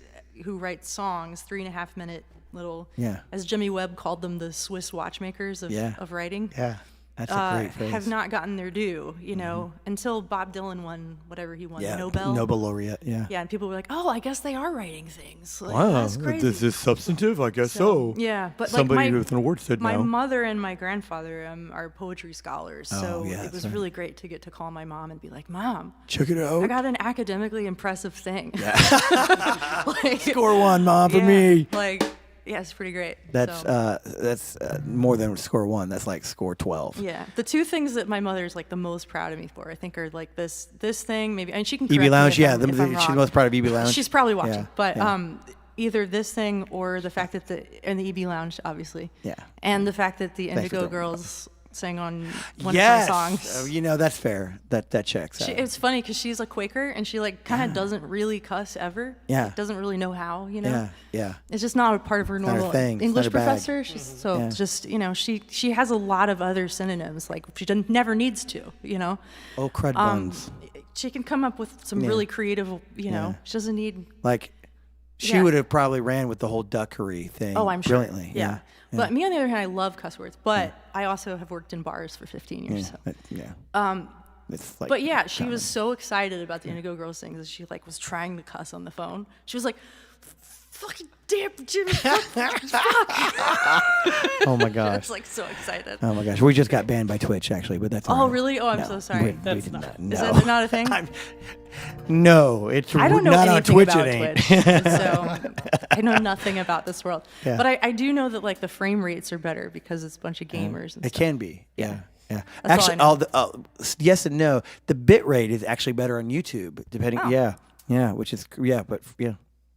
who write songs, 3.5 minute little, Yeah. as Jimmy Webb called them, the Swiss watchmakers of writing. Yeah, that's a great phrase. Have not gotten their due, until Bob Dylan won whatever he won, Nobel. Nobel laureate, yeah. Yeah, and people were like, "Oh, I guess they are writing things." Like, Wow, that's crazy. this is substantive? I guess so. Yeah, but Somebody like with an award said my no. mother and my grandfather are poetry scholars, so yeah, it was that's right. really great to get to call my mom and be like, "Mom, Check it out. I got an academically impressive thing." Like, Score one, Mom, for yeah, me. Like, yeah, it's pretty great. That's So, more than score one. That's like score 12. yeah. The two things that my mother's like the most proud of me for, I think, are like this thing maybe, and she can correct me EBLounge, if yeah. I'm, if I'm She's wrong. most proud of EBLounge. She's probably watching, Yeah, but yeah. either this thing or the fact that the EBLounge, obviously, Yeah. and the fact that the Thanks for Indigo throwing Girls sang on one Yes. of my songs. That's fair. That checks out. It's funny because she's a Quaker and she like kind of doesn't really cuss ever. Yeah. Like, doesn't really know how. Yeah. It's just not a part of her not her normal thing. It's English not her bag. professor. She's so Yeah. just she has a lot of other synonyms. Like she never needs to. Oh, crud buns. She can come up with some really creative. She doesn't need. Like, she Yeah. would have probably ran with the whole duckery thing. Oh, I'm sure. brilliantly. Yeah. But me, on the other hand, I love cuss words. But I also have worked in bars for 15 years. So. Yeah. It's like But yeah, she was so excited about the Indigo Girls thing that she like was trying to cuss on the phone. She was like, fucking damn Jimmy. Oh my gosh. It's like so excited. Oh my gosh. We just got banned by Twitch actually, but that's all Oh, right. really? Oh, I'm No, so sorry. we did not. Is No. that not a thing? No, it's I don't know not on anything Twitch. about It ain't. Twitch, so I know nothing about this world. Yeah. But I do know that like the frame rates are better because it's a bunch of gamers. And It stuff. can be. Yeah. Yeah. That's all I Actually, know. yes and no. The bit rate is actually better on YouTube, depending. Oh. Yeah. Yeah. Which is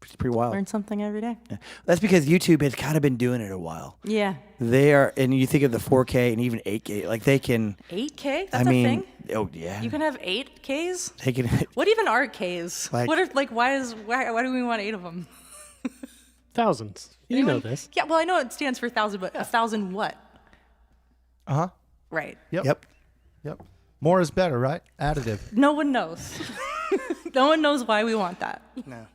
it's pretty wild. Learn something every day. Yeah. That's because YouTube has kind of been doing it a while. Yeah. They are, and you think of the 4K and even 8K, like they can. 8K? That's I a mean, thing? oh yeah. You can have 8Ks? They can. What even are Ks? Like- What are why do we want 8 of them? Thousands. You know this. Yeah, well I know it stands for 1,000, but 1,000 what? Uh-huh. Right. Yep. Yep. More is better, right? Additive. No one knows. No one knows why we want that. No.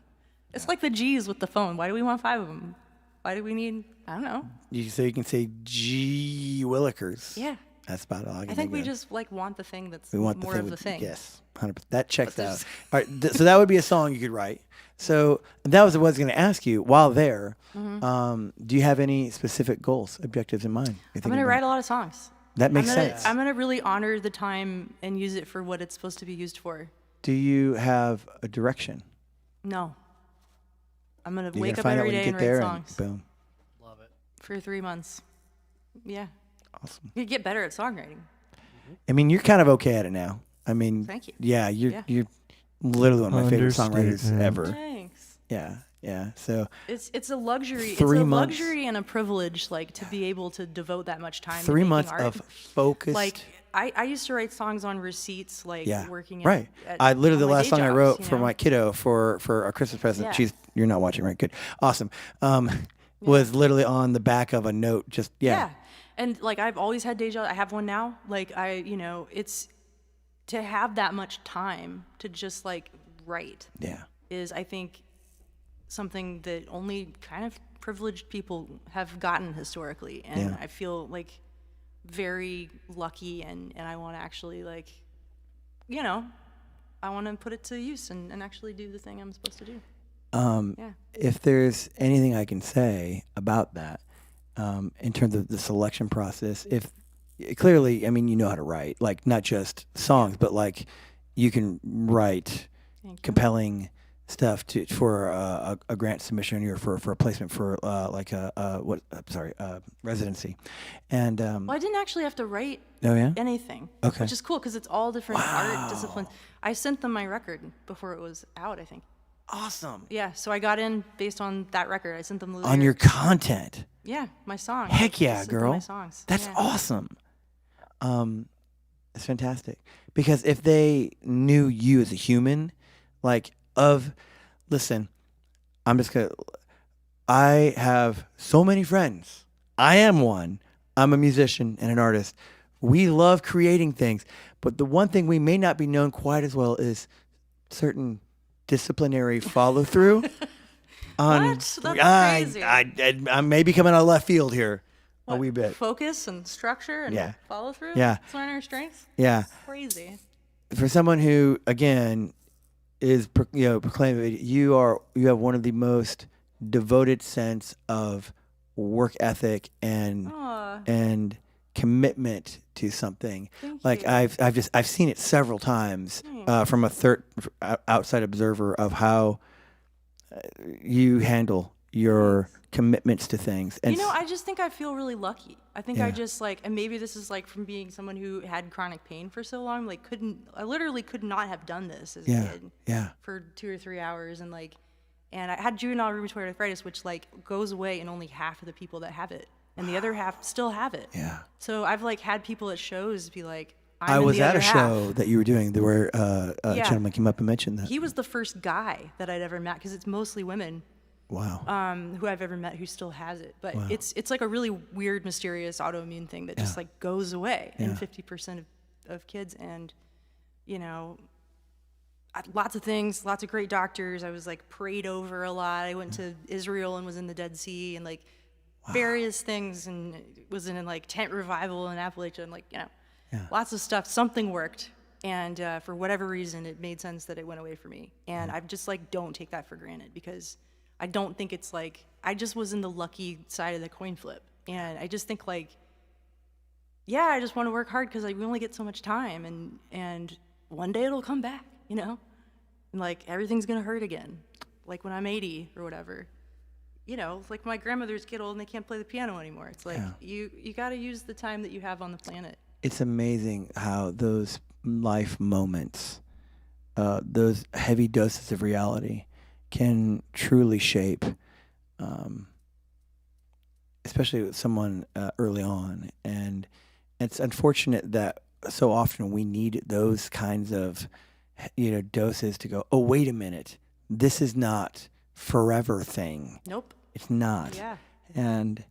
It's like the G's with the phone. Why do we want 5 of them? Why do we need, I don't know. So you can say G Willikers. Yeah. That's about all I can I think we of. just like want the thing that's We want more the thing of the with- thing. Yes, 100%. That checks But out. there's- All right, so that would be a song you could write. So that was what I was going to ask you. While there, do you have any specific goals, objectives in mind? I'm going to write a lot of songs. That makes sense. I'm going to really honor the time and use it for what it's supposed to be used for. Do you have a direction? No. I'm going to You're wake gonna up find out every when you day get and there, write songs and boom, for 3 months. Yeah. awesome. You get better at songwriting. I mean, you're kind of okay at it now. I mean, Thank you. Yeah, you're Yeah. you're literally one of my favorite songwriters Understatement. ever. Thanks. Yeah, yeah. So It's a luxury. 3 it's a months. luxury and a privilege, like to be able to devote that much time. to 3 making months art. of focused. Like I used to write songs on receipts, like Yeah, working. right. At, I literally the on my last day song I jobs, wrote you for know? my kiddo for a Christmas present. Yeah. You're not watching, right? Good, awesome. Was literally on the back of a note. Just Yeah. And like I've always had day jobs. I have one now. Like it's to have that much time to just like write yeah. is I think something that only kind of privileged people have gotten historically, and Yeah. I feel like very lucky, and I want to actually like, I want to put it to use and actually do the thing I'm supposed to do. Yeah. If there's anything I can say about that, in terms of the selection process, if clearly, I mean, you know how to write, like not just songs, but like you can write Thank you. compelling stuff for a grant submission or for a placement for residency, and Well, I didn't actually have to write oh yeah, anything, Okay. which is cool because it's all different art disciplines. I sent them my record before it was out, I think. awesome Yeah, so I got in based on that record. I sent them the on your lyrics. content. Yeah, my song. Heck I yeah, sent them girl. My songs. That's Yeah. awesome. It's fantastic because if they knew you as a human, listen, I have so many friends. I am one. I'm a musician and an artist. We love creating things, but the one thing we may not be known quite as well is certain disciplinary follow through. What? That's crazy. I may be coming out of left field here a What, wee bit. Focus and structure and Yeah. follow through. Yeah. It's one of our strengths. Yeah. Crazy. For someone who, again, is proclaiming, you have one of the most devoted sense of work ethic and Aw. and commitment to something. Thank Like you. I've seen it several times from a third outside observer of how you handle your commitments to things. And I just think I feel really lucky. I think I Yeah. just and maybe this is from being someone who had chronic pain for so long, I literally could not have done this as a yeah, kid yeah, for 2 or 3 hours. And I had juvenile rheumatoid arthritis, which goes away in only half of the people that have it. And the other half still have it. yeah. So I've had people at shows be like, I I'm in was the at other a half. show that you were doing where a Yeah. gentleman came up and mentioned that. He was the first guy that I'd ever met, because it's mostly women Wow. who I've ever met who still has it. But it's like a really weird, mysterious autoimmune thing that just goes away in 50% of kids. And, lots of things, lots of great doctors. I was prayed over a lot. I went to Israel and was in the Dead Sea and various things, and was in tent revival in Appalachia and lots of stuff. Something worked. And for whatever reason, it made sense that it went away for me. And I've just don't take that for granted, because I don't think it's like, I just was in the lucky side of the coin flip. And I just think like, yeah, I just want to work hard because we only get so much time, and one day it'll come back, you know? And like everything's gonna hurt again. Like when I'm 80 or whatever. You know, like my grandmothers get old and they can't play the piano anymore. It's like you gotta use the time that you have on the planet. It's amazing how those life moments, those heavy doses of reality can truly shape, especially with someone early on. And it's unfortunate that so often we need those kinds of, doses to go, oh, wait a minute, this is not forever thing. Nope. It's not. Yeah. And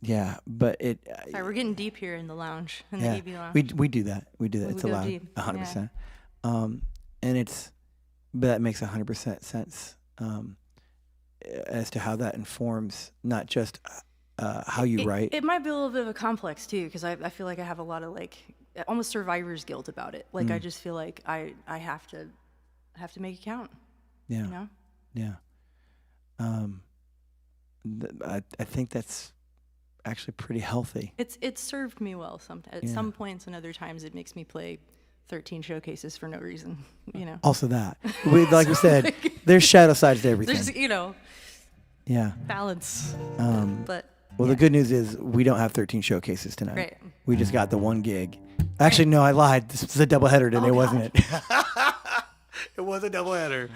yeah, but it. Sorry, we're getting deep here in the lounge, in the EB lounge. We do that. We do that. It's allowed. 100%. And but that makes 100% sense as to how that informs not just how you write. It might be a little bit of a complex too, because I feel like I have a lot of like almost survivor's guilt about it. Like I just feel like I have to make it count. Yeah. You know? Yeah. I think that's actually pretty healthy. It's served me well at some points, and other times it makes me play 13 showcases for no reason, Also that. Like we said, there's shadow sides to everything. There's, yeah. balance. But well, the good news is we don't have 13 showcases tonight. Right. We just got the one gig. Actually, no, I lied. This was a doubleheader today, wasn't it? It was a doubleheader.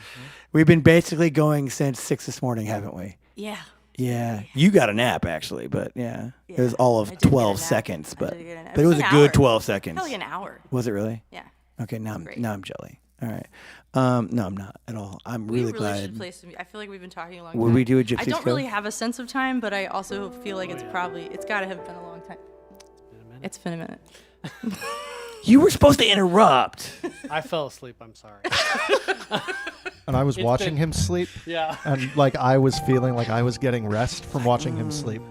We've been basically going since 6 this morning, haven't we? Yeah. Yeah. You got a nap, actually, but yeah. It was all of 12 seconds, but it was a an good hour. 12 seconds. Probably an hour. Was it really? Yeah. Okay, now Great. I'm jelly. All right. No, I'm not at all. I'm We really really glad. should play some. I feel like we've been talking a long time. Would we do a I Gypsy's don't Code? really have a sense of time, but I also feel like it's got to have been a long time. It's been a minute. You were supposed to interrupt. I fell asleep. I'm sorry. And I was watching him sleep. Yeah. And like I was feeling like I was getting rest from watching him sleep.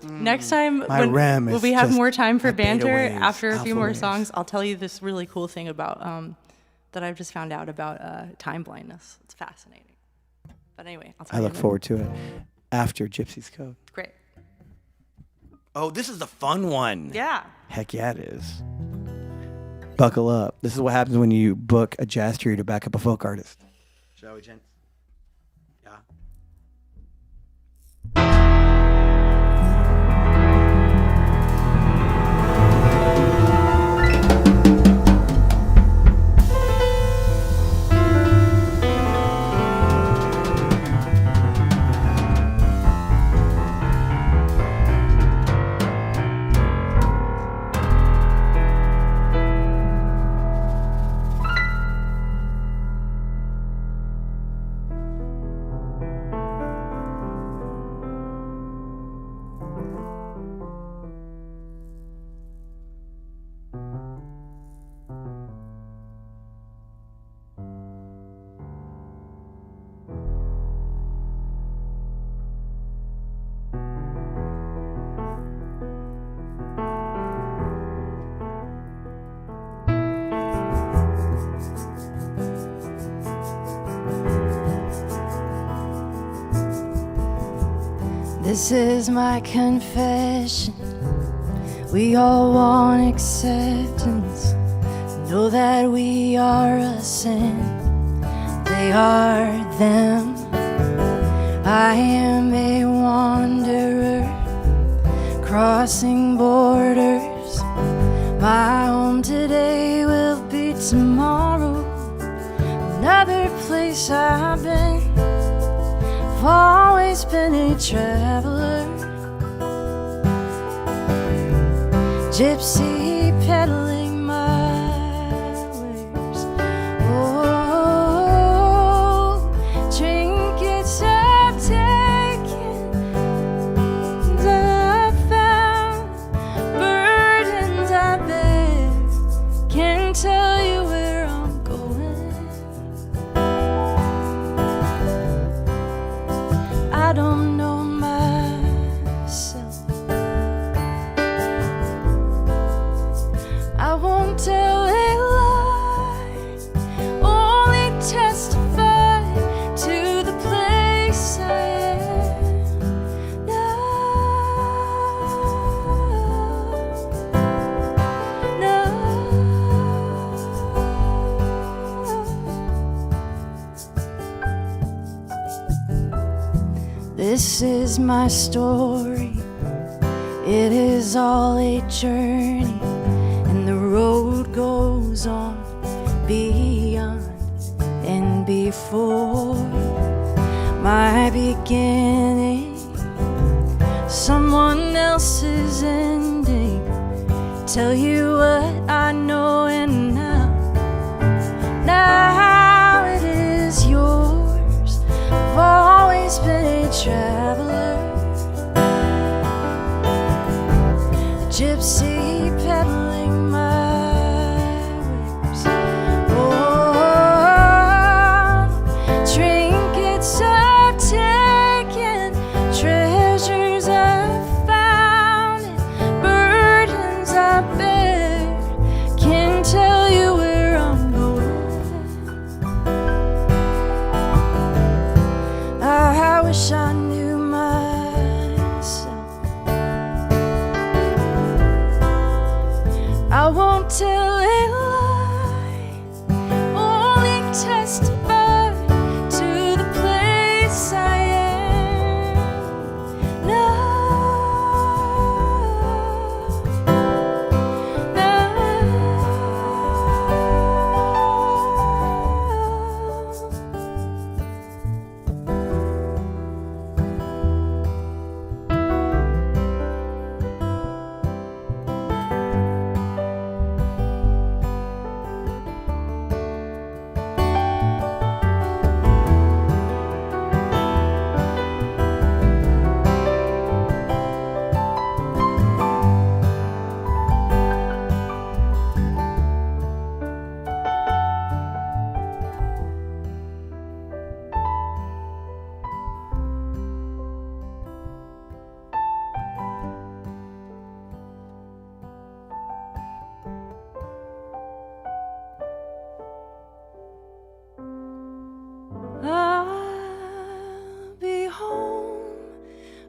Next time, REM when is we have just more time for my beta banter waves, after a few alpha more waves. songs, I'll tell you this really cool thing about that I've just found out about time blindness. It's fascinating. But anyway, I'll tell I you. look forward to it after Gypsy's Code. Great. Oh, this is the fun one. Yeah. Heck yeah, it is. Buckle up. This is what happens when you book a jazz trio to back up a folk artist. Shall we, Jen? Yeah. This is my confession. We all want acceptance. Know that we are a sin. They are them. I am a wanderer, crossing borders. My home today will be tomorrow. Another place I've been. I've always been a traveler, gypsy peddling my wares. Oh, trinkets I've taken, and I've found, burdens I bear. Can't tell you where I'm going. I don't know myself. I This is my story. It is all a journey, and the road goes on beyond and before my beginning. Someone else's ending. Tell you what I know, and now it is yours. I've always been a traveler, a gypsy peddling my wares. Oh, trinkets I've taken, treasures I've found, and burdens I bear. Can't tell you where I'm going. I wish I knew myself. I won't tell a lie, only testify to the place I am I'll be home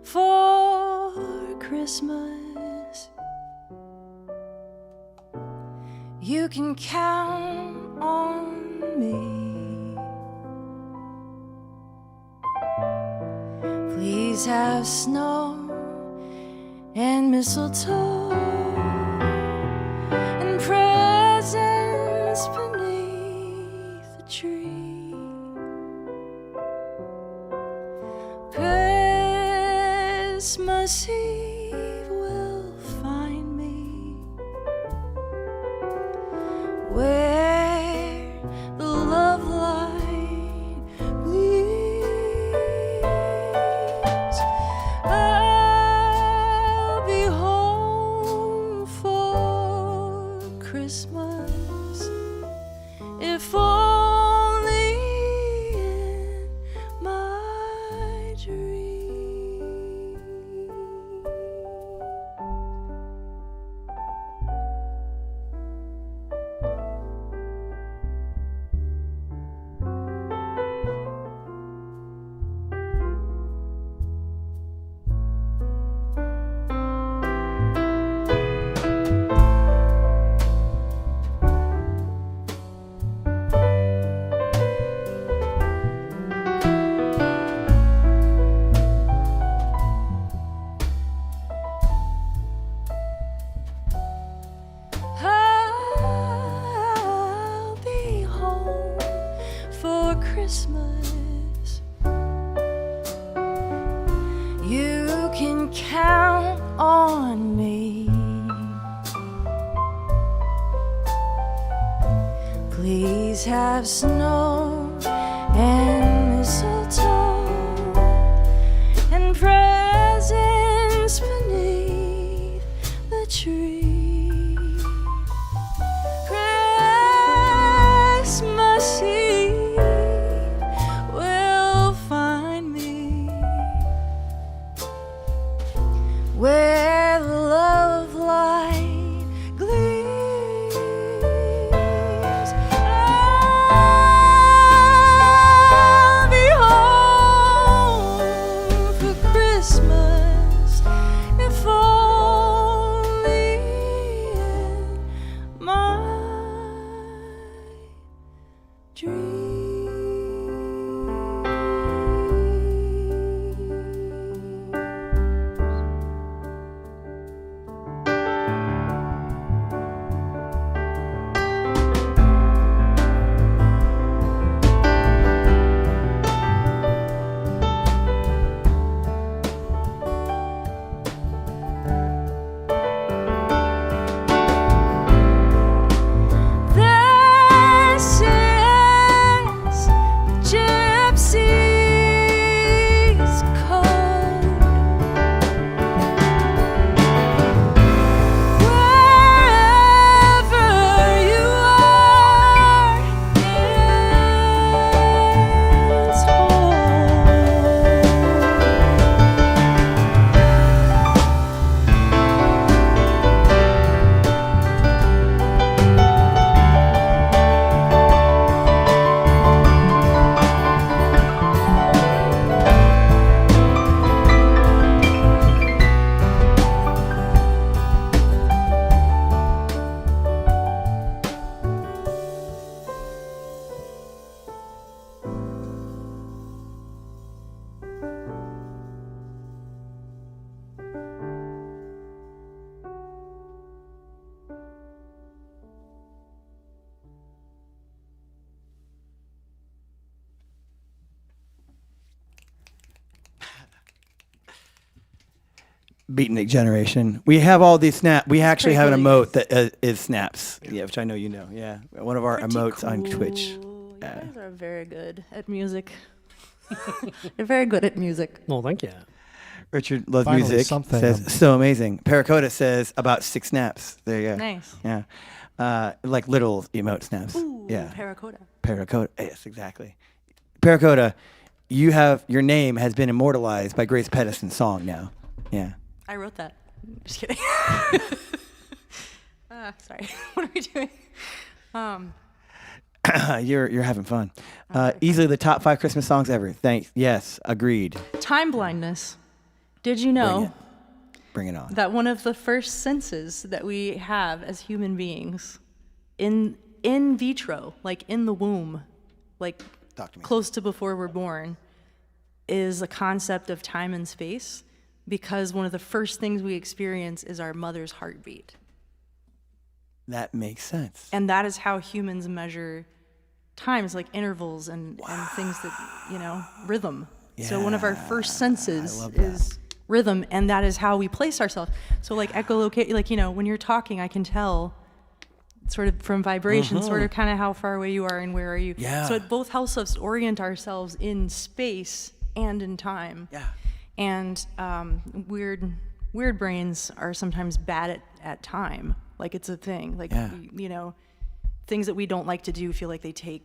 for Christmas. You can count on me. Please have snow and mistletoe and presents beneath the tree. Christmas Eve will find me where the love light gleams. I'll be home for Christmas, if only in my dreams. I'll be home for Christmas. You can count on me. Please have snow and mistletoe and presents beneath the tree. Christmas Eve will find me where the love light gleams. I'll be home for Christmas, if only Beatnik generation. We have all these snaps. We actually have an pretty emote that is snaps. Yeah, which I know you know. Yeah, one of our emotes on Twitch. You guys are very good at music. You're very good at music. Well, thank you. Richard loves Finally, music. something. Says so amazing. Paracota says about 6 snaps. There you go. Nice. Yeah, like little emote snaps. Ooh, Yeah, Paracota. Paracota. Yes, exactly. Paracota, your name has been immortalized by Grace Pettis' song now. Yeah. I wrote that. Just kidding. Sorry. What are we doing? You're having fun. Easily the top 5 Christmas songs ever. Thanks. Yes, agreed. Time blindness. Did you know Bring it on. that one of the first senses that we have as human beings in vitro, like in the womb, like Talk to me. close to before we're born, is a concept of time and space, because one of the first things we experience is our mother's heartbeat. That makes sense. And that is how humans measure times, like intervals and things that, rhythm. So one of our first senses is rhythm, and that is how we place ourselves. So like echolocate, like, when you're talking, I can tell sort of from vibration, sort of kind of how far away you are and where are you. Yeah. So it both helps us orient ourselves in space and in time. Yeah. And weird brains are sometimes bad at time. Like it's a thing. Like, things that we don't like to do feel like they take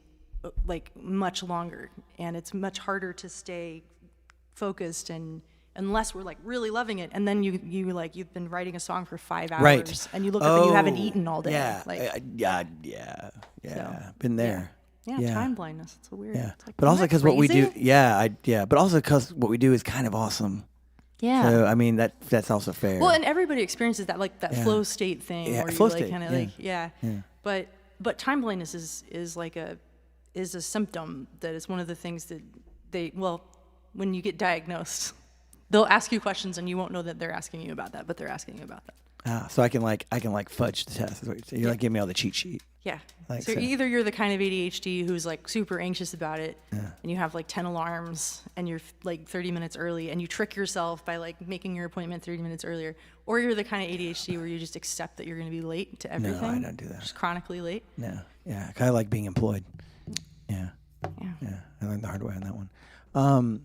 like much longer, and it's much harder to stay focused and unless we're like really loving it. And then you've been writing a song for 5 hours, Right. and you look up and you haven't eaten all day. Yeah. Like, Yeah. Been there. yeah, time blindness. It's a weird. Yeah. It's like, But also isn't that because what we do, crazy? but also because what we do is kind of awesome. Yeah. So I mean that's also fair. Well, and everybody experiences that, like that flow state thing, Yeah, where flow you like state, kind of like, But time blindness is a symptom that is one of the things that when you get diagnosed, they'll ask you questions and you won't know that they're asking you about that, but they're asking you about that. So I can fudge the test. Is what you're saying. You're like giving me all the cheat sheet. Yeah. Like So so. either you're the kind of ADHD who's like super anxious about it, and you have like 10 alarms, and you're like 30 minutes early, and you trick yourself by like making your appointment 30 minutes earlier, or you're the kind of ADHD where you just accept that you're going to be late to everything. No, I don't do that. Just chronically late. No. Yeah. I kind of like being employed. Yeah. Yeah. Yeah. I learned the hard way on that one.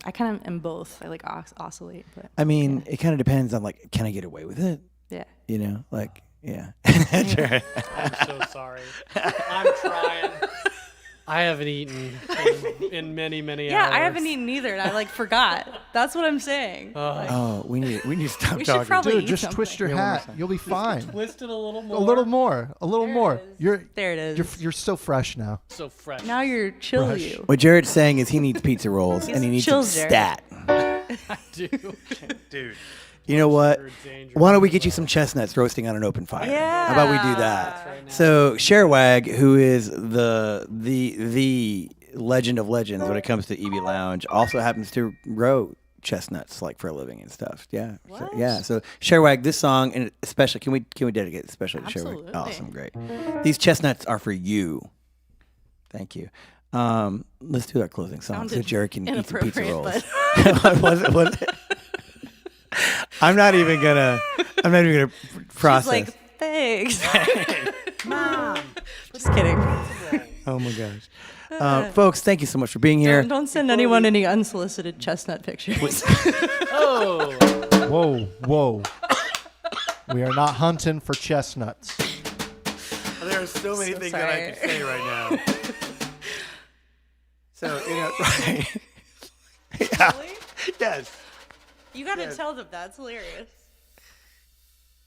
I kind of am both. I like oscillate, but I mean, it kind of depends on like, can I get away with it? yeah. Like, yeah. I'm so sorry. I'm trying. I haven't eaten in many hours. Yeah, I haven't eaten either, and I like forgot. That's what I'm saying. Like, We need to stop we should talking. probably Dude, eat just something. twist your hat. You'll be fine. Twist it a little more. A little more. A little There more. it You're There it is. you're so fresh now. So fresh. Now you're chill. Fresh. You. What Jared's saying is he needs pizza rolls and he needs chill, some Jared. stat. Dude. You know what? Dangerous. Why don't we get you some chestnuts roasting on an open fire? Yeah. How about we do that? So Sherwag, who is the legend of legends when it comes to EBLounge, also happens to grow chestnuts like for a living and stuff. Yeah. So, yeah. So Sherwag, this song, and especially, can we dedicate it especially to Sherwag? Absolutely. Awesome, great. These chestnuts are for you. Thank you. Let's do our closing song so Sounded Jared can eat some pizza rolls. inappropriate, was it? I'm not even gonna process. She's like, thanks. Mom. Just kidding. Oh my gosh. Folks, thank you so much for being here. Don't send anyone any unsolicited chestnut pictures. Oh. Whoa. We are not hunting for chestnuts. There are so many things that I sorry. could say right now. So, right. Yeah. Really? Yes. You gotta tell them that's hilarious.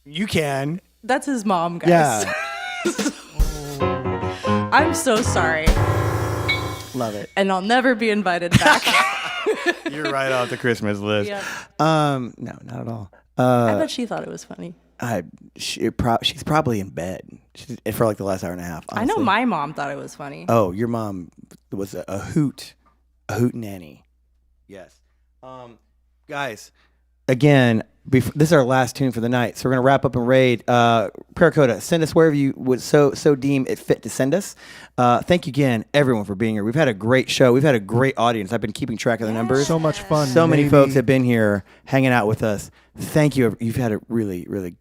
You can. That's his mom, guys. Yeah. I'm so sorry, Love it. and I'll never be invited back. You're right off the Christmas list. Yep. No, not at all. I bet she thought it was funny. She's probably in bed for like the last hour and a half. I know honestly. my mom thought it was funny. Oh, your mom was a hoot nanny. Yes. Guys, again, this is our last tune for the night, so we're gonna wrap up and raid. prayer coda. Send us wherever you would so deem it fit to send us. Thank you again, everyone, for being here. We've had a great show. We've had a great audience. I've been keeping track of the numbers. So much fun. So many folks have been here hanging out with us. Thank you. You've had a really, really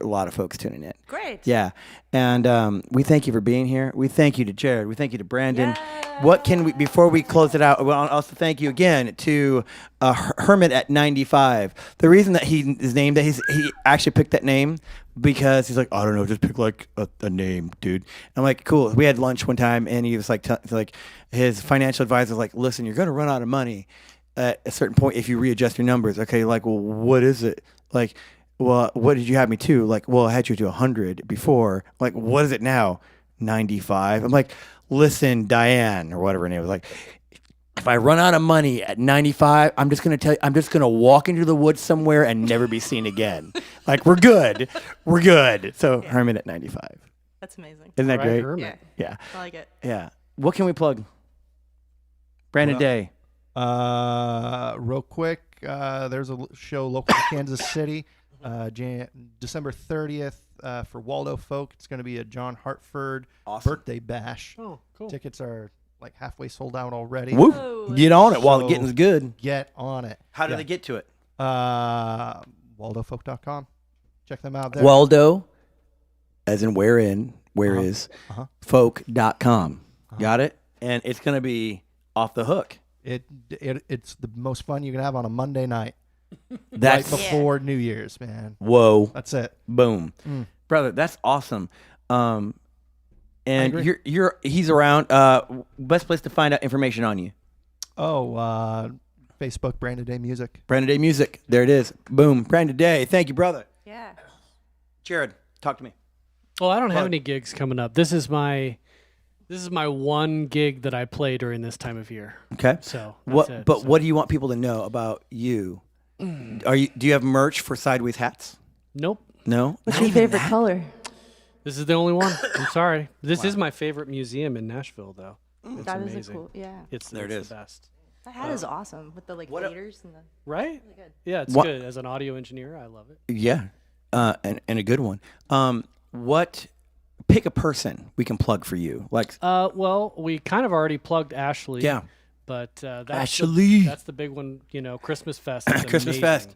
a lot of folks tuning in. Great. Yeah. And we thank you for being here. We thank you to Jerod. We thank you to Brandon. What can we, before we close it out, well, also thank you again to Hermit at 95. The reason that he is named that, he actually picked that name because he's like, I don't know, just pick like a name, dude. I'm like, cool. We had lunch one time and he was like, like his financial advisor was like, listen, you're going to run out of money at a certain point if you readjust your numbers. Okay, like, well, what is it? Like, well, what did you have me to? Like, well, I had you to 100 before. Like, what is it now? 95. I'm like, listen, Diane, or whatever her name was, like, if I run out of money at 95, I'm just going to tell you, I'm just going to walk into the woods somewhere and never be seen again. Like, we're good. We're good. So, Herman at 95. That's amazing. Isn't that great? Hermit. Yeah. I like it. Yeah. What can we plug? Brandon Day. Real quick, there's a show local to Kansas City, December 30th for Waldo folk. It's going to be a John Hartford birthday bash. Oh, cool. Tickets are like halfway sold out already. Woo. Oh, Get on it while So- the getting's good. Get on it. How do they get to it? WaldoFolk.com. Check them out there. Waldo, as in where Uh-huh. is, folk.com. Got it? And it's going to be off the hook. It's the most fun you can have on a Monday night. That's right before New Year's, man. Whoa. That's it. Boom. Brother, that's awesome. And agree. he's around. Best place to find out information on you. Facebook, Brandon Day Music. Brandon Day Music. There it is. Boom. Brandon Day. Thank you, brother. Yeah. Jerod, talk to me. Well, I don't have any gigs coming up. This is my one gig that I play during this time of year. Okay. So What? that's it. But So- what do you want people to know about you? Do you have merch for Sideways hats? Nope. No. What's your favorite color? This is the only one. I'm sorry. This is my favorite museum in Nashville, though. It's That is amazing. a cool. Yeah. It's There it is. the best. That hat is awesome with the like waders and the. Right? Really good. Yeah, it's What- good. As an audio engineer, I love it. Yeah. And a good one. Pick a person we can plug for you. Like, Well, we kind of already plugged Ashley. yeah. But that's Ashley. that's the big one, Christmas Fest. is Christmas amazing. Fest.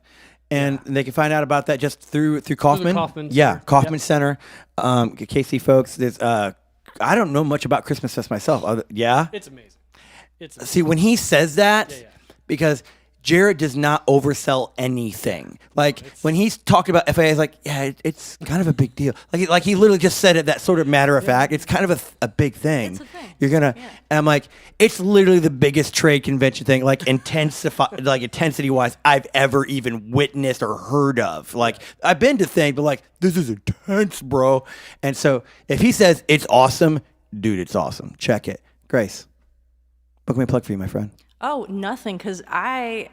And they can find out about that just through Kaufman. Kaufman Yeah, Center. Kaufman Yep. Center. KC folks, there's I don't know much about Christmas Fest myself. Yeah. It's amazing. It's See, when he says that, Yeah. because Jerod does not oversell anything. Like when he's talking about FAA, it's like, yeah, it's kind of a big deal. Like he literally just said it that sort of matter of fact. It's kind of a big thing. It's a thing. You're gonna, and I'm like, it's literally the biggest trade convention thing, like intensity wise, I've ever even witnessed or heard of. Like I've been to things, but like this is intense, bro. And so if he says it's awesome, dude, it's awesome. Check it, Grace. What can we plug for you, my friend? Oh, nothing, because I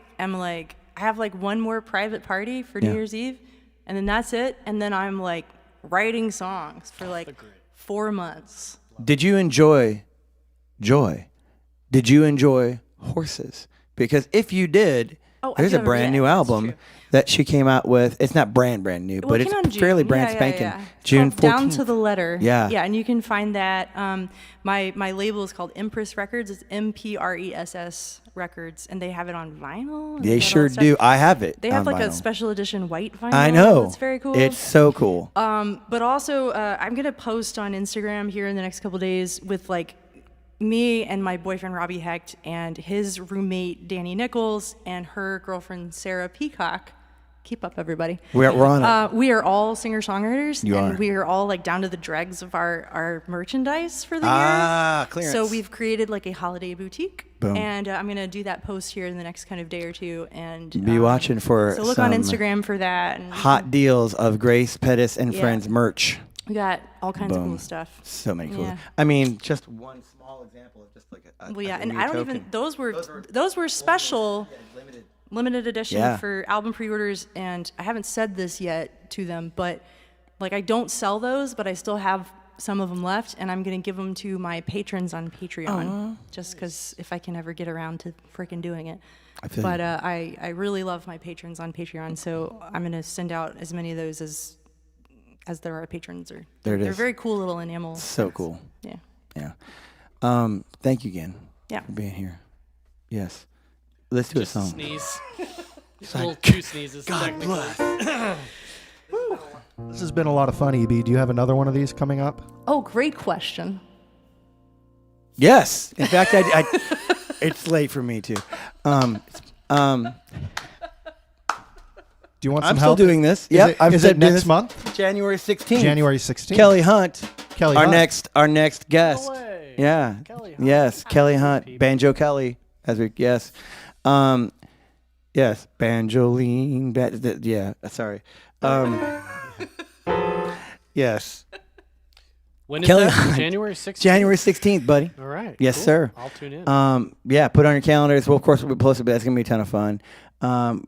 have like one more private party for New Year's Eve, and then that's it. And then I'm like writing songs for like 4 months. Did you enjoy Joy? Did you enjoy Horses? Because if you did, there's a never- brand new that's album true. that she came out with. It's not brand new, Well, but it came out in it's fairly June. brand Yeah, spanking. yeah. It's June called 14th. Down to the Letter. Yeah. Yeah, and you can find that. My label is called Empress Records. It's MPRESS Records, and they have it on vinyl. and They got all sure that stuff. do. I have it. They have on like a vinyl. special edition white vinyl. I know. It's very cool. It's so cool. But also, I'm gonna post on Instagram here in the next couple days with like me and my boyfriend Robbie Hecht and his roommate Danny Nichols and her girlfriend Sarah Peacock. Keep up, everybody. We're on it. We are all singer-songwriters, You and are. we are all like down to the dregs of our merchandise for the Ah, year. clearance. So we've created like a holiday boutique, Boom. and I'm gonna do that post here in the next kind of day or two. And Be watching for so look some on Instagram for that. And hot deals of Grace Pettis and Yeah. Friends merch. we got all kinds of Boom. cool stuff. So many cool. Yeah. I mean, just one small example of just like a Well, yeah, a and new I don't token. even those were special limited edition Yeah. for album pre-orders, and I haven't said this yet to them, but like I don't sell those, but I still have some of them left, and I'm gonna give them to my patrons on Patreon, just because if I can ever get around to freaking doing it. feel But I really love my patrons on Patreon, so I'm gonna send out as many of those as as there are patrons. Or There it they're is. very cool little enamel. So things. cool. Yeah. Yeah. Thank you again Yeah. for being here. Yes. Let's do Just a a song. sneeze. Just a little two sneezes. God technically. bless. This has been a lot of fun, EB. Do you have another one of these coming up? Oh, great question. Yes. In fact, I it's late for me too. Do you want some I'm still help? doing this. Is Yep. it, I'm is still it doing next this. month? January 16th. January 16th. Kelly Hunt. Kelly our Hunt. next guest. way. Yeah. Kelly Hunt. Yes, Kelly Hunt. people. Banjo Kelly. Yes. Yes, Banjoline. Yeah, sorry. Yes. When is Kelly that? Hunt. January 16th? January 16th, buddy. All right. Yes, cool. sir. I'll tune in. Yeah, put it on your calendars. Well, of course, we'll be posted, but that's going to be a ton of fun.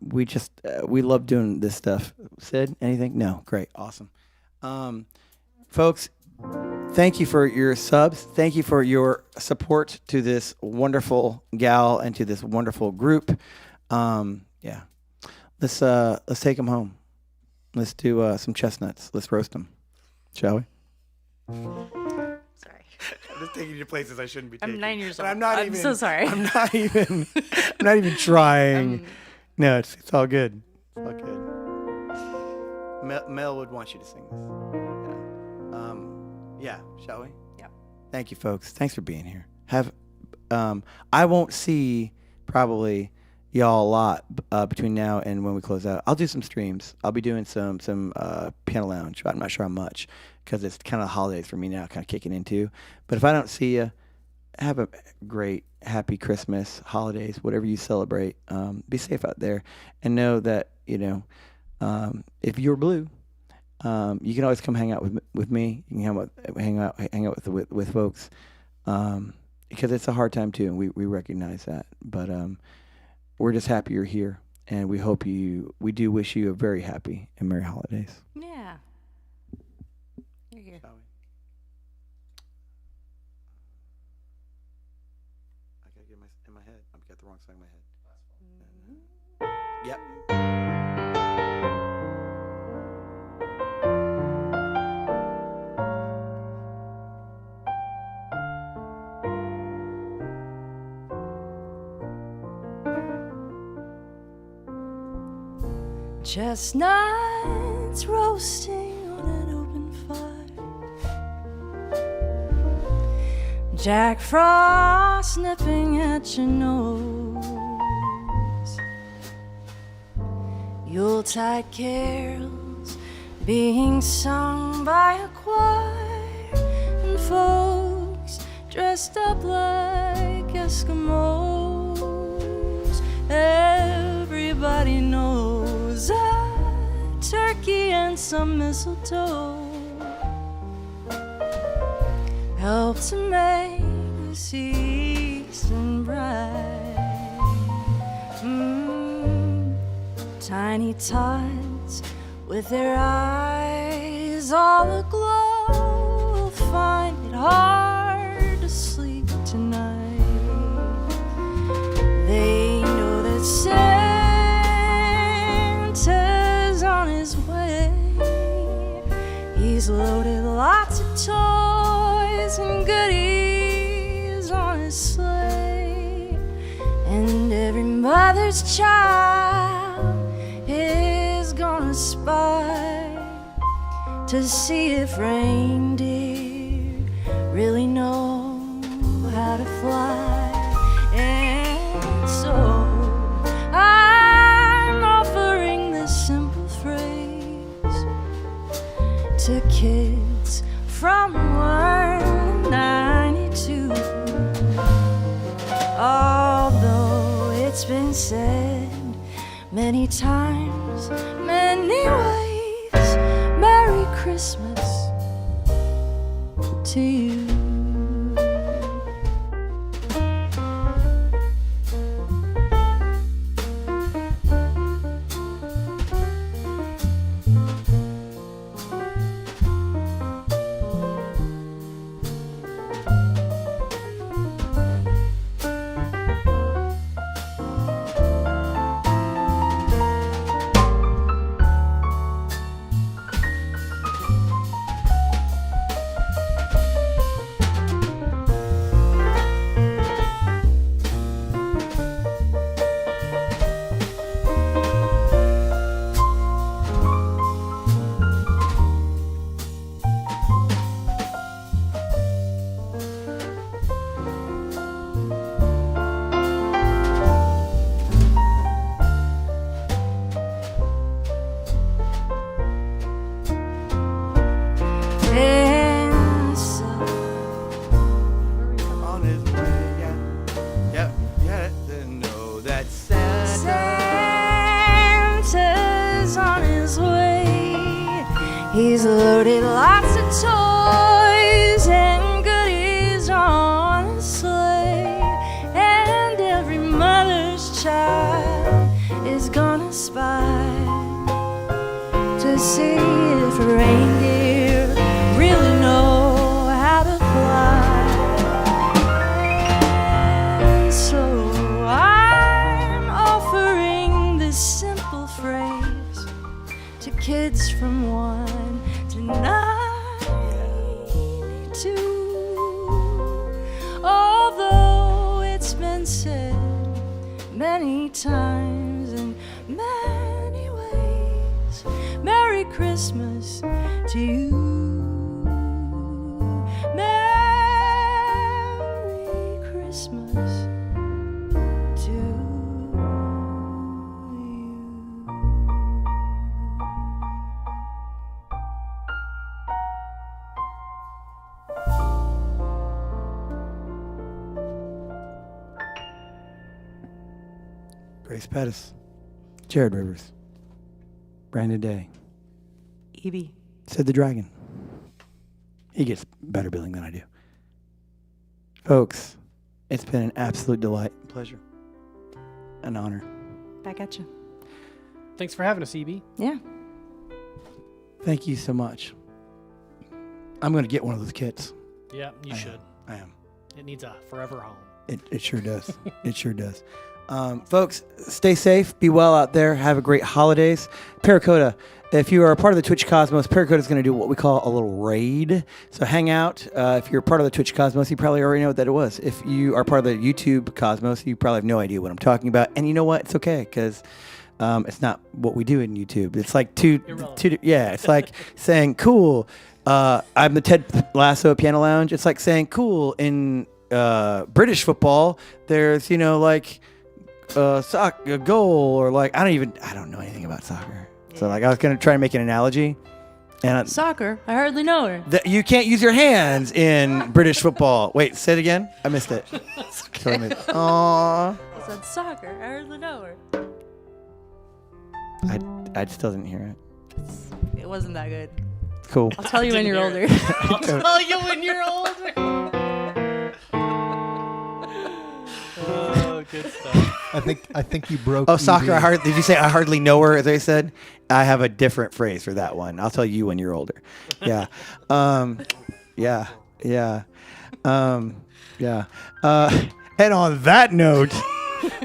We love doing this stuff. Sid, anything? No. Great. Awesome. Folks, thank you for your subs. Thank you for your support to this wonderful gal and to this wonderful group. Yeah. Let's take them home. Let's do some chestnuts. Let's roast them. Shall we? Sorry. I'm just taking you to places I shouldn't be I'm 9 years old. I'm not I'm even. so sorry. I'm not even. I'm not even trying. No, it's all good. It's all good. Mel would want you to sing this. Yeah. Shall we? Yeah. Thank you, folks. Thanks for being here. I won't see probably y'all a lot between now and when we close out. I'll do some streams. I'll be doing some piano lounge. I'm not sure how much because it's kind of holidays for me now, kind of kicking into. But if I don't see you, have a great, happy Christmas, holidays, whatever you celebrate. Be safe out there, and know that if you're blue, you can always come hang out with me. You can hang out with folks, because it's a hard time too, and we recognize that. But we're just happy you're here, and we do wish you a very happy and merry holidays. Yeah. You're here. I gotta get in my head. I've got the wrong song in my head. Yep. Chestnuts roasting on an open fire, Jack Frost nipping at your nose, Yuletide carols being sung by a choir, and folks dressed up like Eskimos. Everybody knows a turkey and some mistletoe help to make the season bright. Tiny tots with their eyes all aglow will find it hard to sleep tonight. They know that Santa's on his way. He's loaded lots of toys and goodies on his sleigh, and every mother's child is gonna spy to see if reindeer really know how to fly. And so I'm offering this simple phrase to kids from 1 to 92. Although it's been said many times, many ways, Merry Christmas to you. He's loaded lots of toys and goodies on a sleigh, and every mother's child is gonna spy to see if reindeer really know how to fly. So I'm offering this simple phrase to kids from 1 to 92. Although it's been said many times in many ways, Merry Christmas to you. Merry Christmas to you. Grace Pettis, Jerod Rivers, Brandon Day, EB. Sid the Dragon. He gets better billing than I do. Folks, it's been an absolute delight, pleasure, an honor. Back at you. Thanks for having us, EB. Yeah. Thank you so much. I'm going to get one of those kits. Yeah, you should. I am. It needs a forever home. It sure does. It sure does. Folks, stay safe. Be well out there. Have a great holidays. Paracoda, if you are a part of the Twitch Cosmos, Paracoda is going to do what we call a little raid. So hang out. If you're part of the Twitch Cosmos, you probably already know what that it was. If you are part of the YouTube Cosmos, you probably have no idea what I'm talking about. And you know what? It's okay, because it's not what we do in YouTube. It's like it's like saying, cool, I'm the Ted Lasso Piano Lounge. It's like saying, cool, in British football, there's, soccer, a goal, or like, I don't know anything about soccer. So like I was going to try to make an analogy. And Soccer. I hardly know her. you can't use your hands in British football. Wait, say it again. I missed it. Aww. I said soccer. I hardly know her. I still didn't hear it. It wasn't that good. Cool. I'll tell you when you're older. I'll tell you when you're older. Oh, good stuff. I think you broke. Oh, soccer. EB. Did you say I hardly know her, as they said? I have a different phrase for that one. I'll tell you when you're older. Yeah. Yeah. And on that note,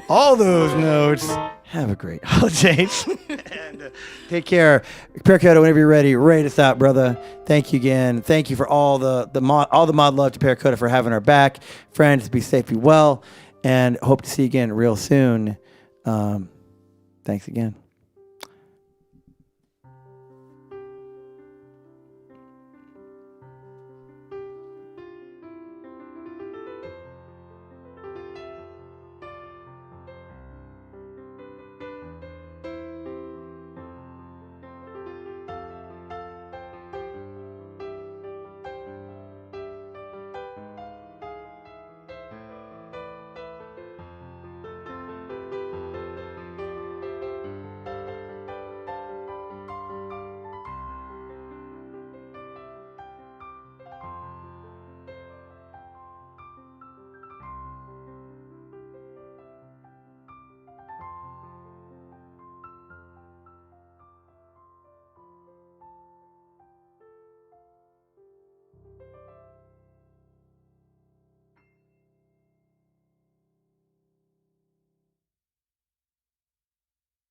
all those notes, have a great holidays. And take care. Paracoda, whenever you're ready, rate us out, brother. Thank you again. Thank you for all the mod love to Paracoda for having our back. Friends, be safe, be well, and hope to see you again real soon. Thanks again.